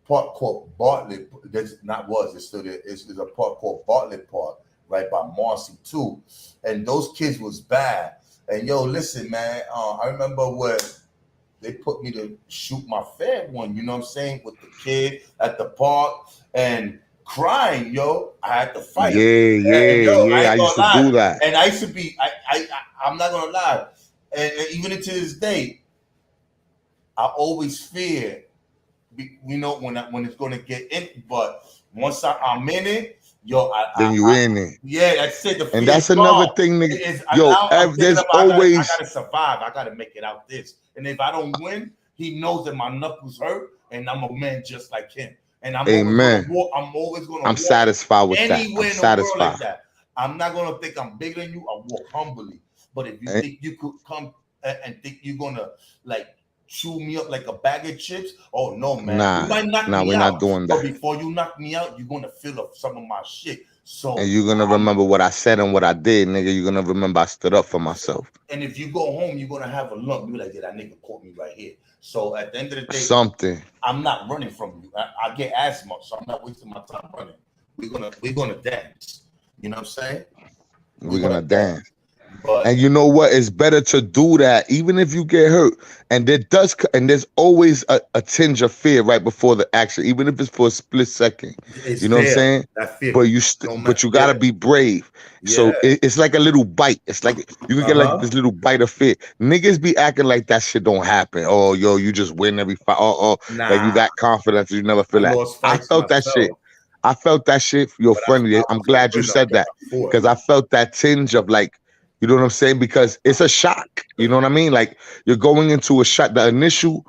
park called Bartlett. There's not was it's still there. It's a park called Bartlett Park right by Marcy too, and those kids was bad. And yo, listen, man, I remember when they put me to shoot my fair one. You know what I'm saying, with the kid at the park and crying, yo. I had to fight. And yo, I ain't I used gonna to do lie. that. And I used to be. I'm not gonna lie. And even to this day, I always fear, you know, when it's gonna get in. But once I'm in it, yo, Then you in it. yeah, that's it. The fear And that's is another gone. thing, It nigga. is, Yo, now I'm thinking there's about, I always gotta survive. I gotta make it out this. And if I don't win, he knows that my knuckles hurt, and I'm a man just like him. And I'm always Amen. gonna walk. I'm always gonna. I'm walk satisfied with that. anywhere I'm in the world satisfied. like that. I'm not gonna think I'm bigger than you. I walk humbly. But if you And- think you could come and think you're gonna like chew me up like a bag of chips, oh no, man. Nah, You might knock nah, me we're out, not doing but that. before you knock me out, you're gonna feel up some of my shit. So And you're gonna remember what I said and what I did, nigga. You're gonna remember I stood up for myself. and if you go home, you're gonna have a lump. You're like, yeah, that nigga caught me right here. So at the end of the day, Something. I'm not running from you. I get asthma, so I'm not wasting my time running. We're gonna dance. You know what I'm saying? We're gonna dance. But And you know what? It's better to do that, even if you get hurt. And there's always a tinge of fear right before the action, even if it's for a split second. it's You know what I'm fear. saying? That fear. But you gotta Yeah. be brave. So Yeah. it's like a little bite. It's like you can get like this little bite of fear. Niggas be acting like that shit don't happen. Oh, yo, you just win every fight. Oh, like you Nah. that confidence, you never feel I that. lost I fights felt that myself. shit. I felt that shit. You're friendly. I'm glad you said that, because I felt that tinge of like, you know what I'm saying? Because it's a shock. You know what I mean? Like you're going into a shock. The initial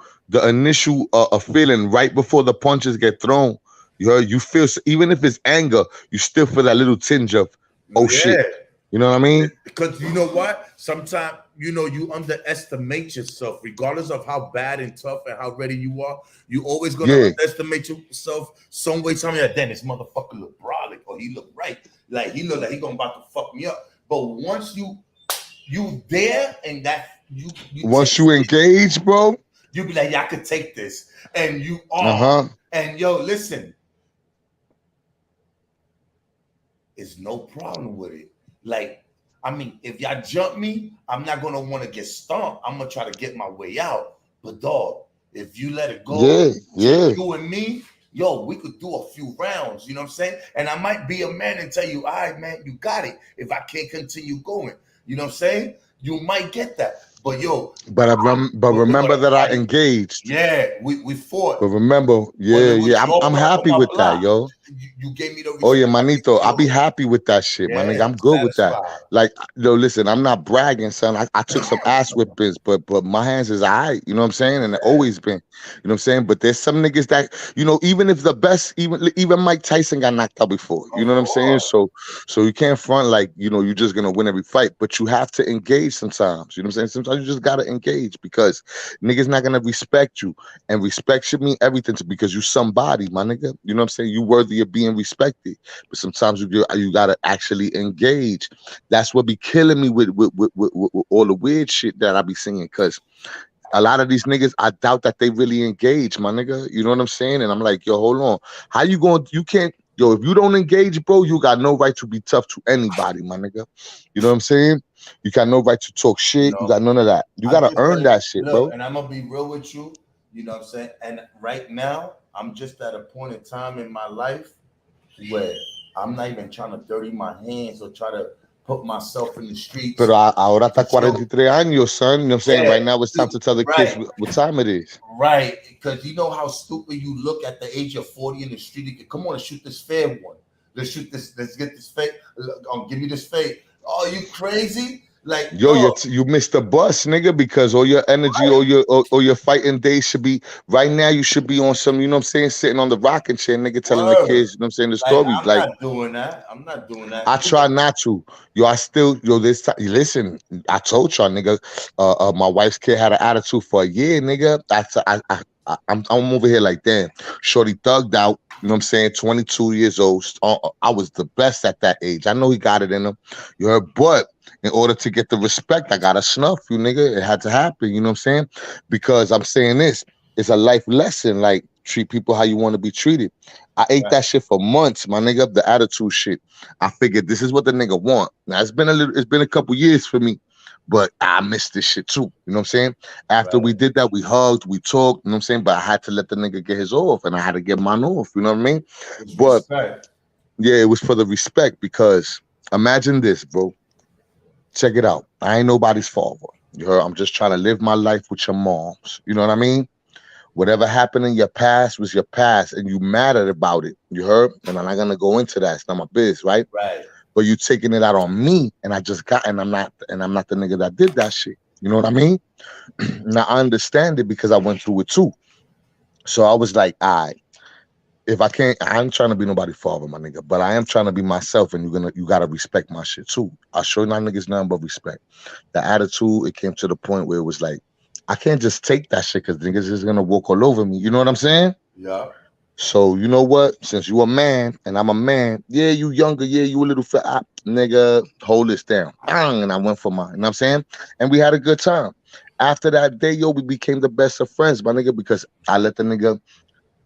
feeling right before the punches get thrown. You feel, even if it's anger, you still feel that little tinge of, oh shit. You know what I mean? Because you know what? Sometimes, you know, you underestimate yourself, regardless of how bad and tough and how ready you are. You always gonna underestimate yourself some way. Tell me that, then this motherfucker look brolic, or he look right, like he look like he gonna about to fuck me up. But once you there, and that you once you engage, bro, you be like, yeah, I could take this, and you are. And yo, listen, it's no problem with it. Like, I mean, if y'all jump me, I'm not gonna want to get stomped. I'm gonna try to get my way out. But dog, if you let it go, you and me, yo, we could do a few rounds. You know what I'm saying? And I might be a man and tell you, all right, man, you got it. If I can't continue going, you know what I'm saying? You might get that. But yo, remember that I engaged. Yeah, we fought. But remember, I'm happy with that, yo. You gave me the. Oh yeah, manito, I'll be happy with that shit, my nigga. I'm good with that. Like, yo, listen, I'm not bragging, son. I took some ass whippings, but my hands is alright. You know what I'm saying? And it always been. You know what I'm saying? But there's some niggas that, you know, even if the best, even Mike Tyson got knocked out before. You know what I'm saying? So you can't front like, you know, you're just gonna win every fight, but you have to engage sometimes. You know what I'm saying? Sometimes you just gotta engage, because niggas not gonna respect you, and respect should mean everything to, because you somebody, my nigga. You know what I'm saying? You worthy of being respected, but sometimes you gotta actually engage. That's what be killing me with all the weird shit that I be seeing, because a lot of these niggas, I doubt that they really engage, my nigga. You know what I'm saying? And I'm like, yo, hold on. How you going? You can't, yo, if you don't engage, bro, you got no right to be tough to anybody, my nigga. You know what I'm saying? You got no right to talk shit. You got none of that. You gotta earn that shit, bro. And I'm gonna be real with you. You know what I'm saying? And right now, I'm just at a point in time in my life where I'm not even trying to dirty my hands or try to put myself in the streets. Pero ahora está 43 años, son. You know what I'm saying? Right now, it's time to tell the kids what time it is. Right. Because you know how stupid you look at the age of 40 in the street. Come on, let's shoot this fair one. Let's shoot this. Let's get this fake. Give me this fake. Oh, you crazy? Like, yo, you missed the bus, nigga, because all your energy, all your fighting days should be right now. You should be on some, you know what I'm saying, sitting on the rocking chair, nigga, telling the kids, you know what I'm saying, the stories. I'm not doing that. I'm not doing that. I try not to. Yo, I still, this time, listen, I told y'all, nigga, my wife's kid had an attitude for a year, nigga. I'm over here like, damn, shorty thugged out. You know what I'm saying? 22 years old. I was the best at that age. I know he got it in him. You heard, but in order to get the respect, I gotta snuff you, nigga. It had to happen. You know what I'm saying? Because I'm saying this. it's a life lesson. Like, treat people how you want to be treated. I ate that shit for months, my nigga. The attitude shit. I figured this is what the nigga want. Now it's been a couple years for me, but I missed this shit too. You know what I'm saying? After we did that, we hugged, we talked. You know what I'm saying? But I had to let the nigga get his off, and I had to get mine off. You know what I mean? But yeah, it was for the respect, because imagine this, bro. Check it out. I ain't nobody's father. You heard? I'm just trying to live my life with your moms. You know what I mean? Whatever happened in your past was your past, and you mattered about it. You heard? And I'm not gonna go into that. It's not my biz, right? Right. But you taking it out on me, and I'm not the nigga that did that shit. You know what I mean? Now I understand it because I went through it too. So I was like, all right, if I can't, I'm trying to be nobody's father, my nigga, but I am trying to be myself, and you gotta respect my shit too. I show you niggas nothing but respect. The attitude, it came to the point where it was like, I can't just take that shit because niggas is gonna walk all over me. You know what I'm saying? Yeah. So you know what? Since you a man and I'm a man, yeah, you younger, yeah, you a little fat, nigga, hold this down. Bang, and I went for mine. You know what I'm saying? And we had a good time. After that day, yo, we became the best of friends, my nigga, because I let the nigga,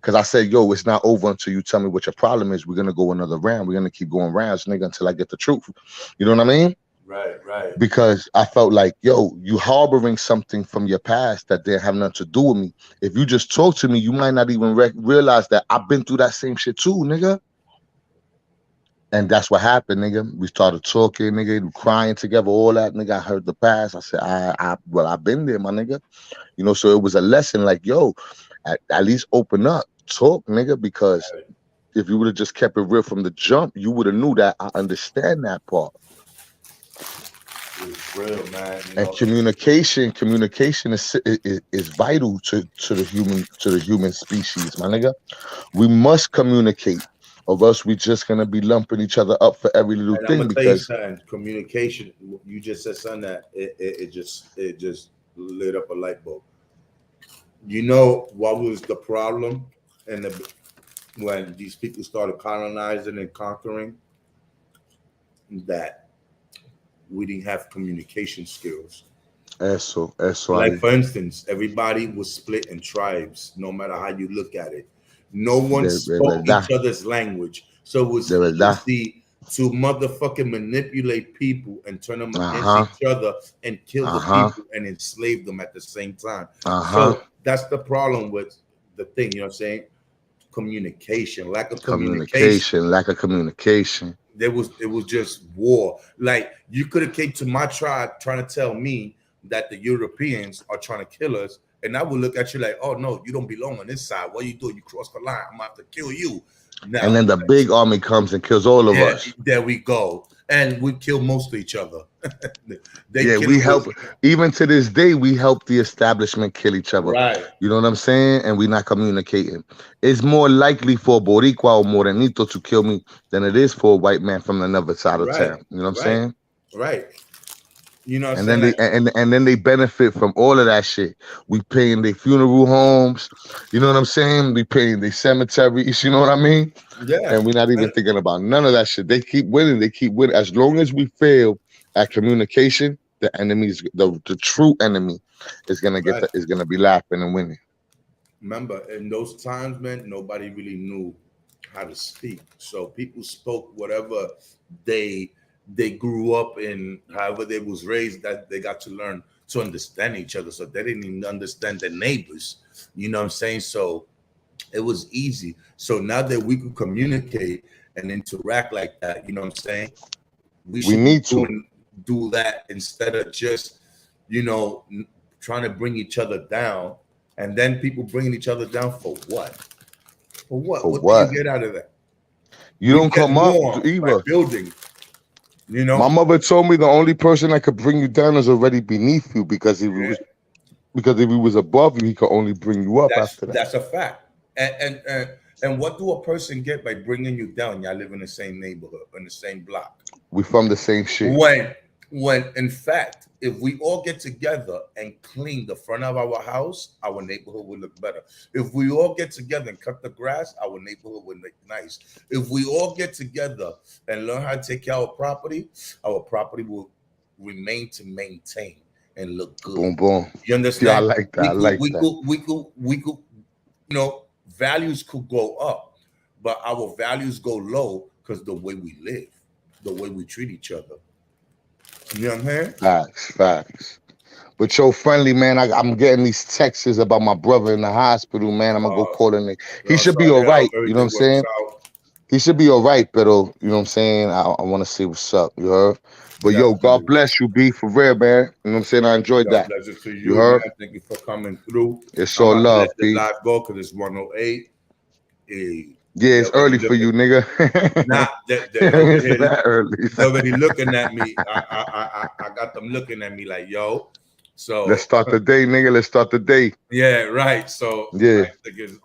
because I said, yo, it's not over until you tell me what your problem is. We're gonna go another round. We're gonna keep going rounds, nigga, until I get the truth. You know what I mean? Right. Because I felt like, yo, you harboring something from your past that didn't have nothing to do with me. If you just talk to me, you might not even realize that I've been through that same shit too, nigga. And that's what happened, nigga. We started talking, nigga, crying together, all that, nigga. I heard the past. I said, well, I've been there, my nigga. You know, so it was a lesson like, yo, at least open up, talk, nigga, because if you would have just kept it real from the jump, you would have knew that I understand that part. It's real, man. And communication is vital to the human species, my nigga. We must communicate, or else we just gonna be lumping each other up for every little And I'm thing. gonna tell you Because something. Communication. You just said something that it just lit up a light bulb. You know what was the problem, when these people started colonizing and conquering? That we didn't have communication skills. eso Like, ahí, for instance, everybody was split in tribes, no matter how you look at it. No one de spoke each verdad, other's language. So it was de verdad. easy to motherfucking manipulate people and turn them against Ajá, each other and kill the ajá, people and enslave them at the same time. ajá. So that's the problem with the thing, you know what I'm saying? Communication, lack of communication. Communication, lack of communication. It was just war. Like, you could have came to my tribe trying to tell me that the Europeans are trying to kill us, and I would look at you like, oh no, you don't belong on this side. What are you doing? You crossed the line. I'm gonna have to kill you. And Now, then the big army comes and kills all of yeah, us. there we go. And we kill most of each other. They Yeah, kill we it with help. Even to this day, we help the establishment kill each other. right, You know what I'm saying? And we're not communicating. It's more likely for a Boricua or Morenito to kill me than it is for a white man from another side of right, town. You know what I'm right, saying? right. You know what I'm And saying? then Like, they benefit from all of that shit. We paying their funeral homes. You know what I'm saying? We paying their cemeteries. You know what I mean? yeah. And we're not even And thinking about none of that shit. They keep winning. They keep winning. As long as we fail at communication, the true enemy right. is gonna be laughing and winning. Remember, in those times, man, nobody really knew how to speak. So people spoke whatever they they grew up in, however they was raised, that they got to learn to understand each other. So they didn't even understand their neighbors. You know what I'm saying? So it was easy. So now that we could communicate and interact like that, you know what I'm saying? We We should be need to. do that instead of just, you know, trying to bring each other down. And then people bringing each other down for what? For what? For What do you what? get out of that? You We don't get come up more by either. building, you My know? mother told me the only person that could bring you down is already beneath you, Yeah, because if he was above you, he could only bring you up after that. that's a fact. And what do a person get by bringing you down? Y'all live in the same neighborhood, in the same block. We from the same shit. When in fact, if we all get together and clean the front of our house, our neighborhood will look better. If we all get together and cut the grass, our neighborhood will look nice. If we all get together and learn how to take care of our property will remain to maintain. and look good. Boom, boom. You understand? Yeah, I like that. We could, you know, values could go up, but our values go low because the way we live, the way we treat each other. You know what I'm saying? Facts. But yo, friendly man, I'm getting these texts about my brother in the hospital, man. I'm gonna go call him. He should be all right. You know what I'm saying? He should be all right, but you know what I'm saying? I want to see what's up. You heard? But yo, God bless you, B, for real, man. You know what I'm saying? I enjoyed that. God bless it to You you, heard? man. Thank you for coming through. It's I'm all about to love, let the B. live go because it's 1:08. Yeah, it's early for you, nigga. Nah, they're It's that early. already looking at me. I got them looking at me like, yo. So let's start the day, nigga. Let's start the day. Yeah, right. So yeah, because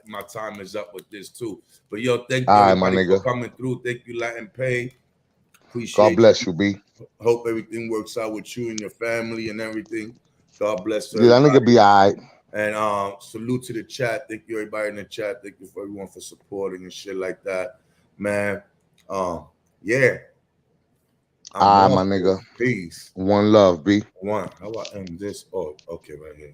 my time is up with this too. But yo, thank all right, everybody my for nigga. coming through. Thank you, Latin Pay. Appreciate God bless you, B. Hope everything works out with you and your family and everything. God bless Yeah, that nigga be all right. And salute to the chat. Thank you, everybody in the chat. Thank you for everyone for supporting and shit like that, man. Yeah. All right, my nigga. Peace. One love, B. One. How about end this? Oh, okay, right here.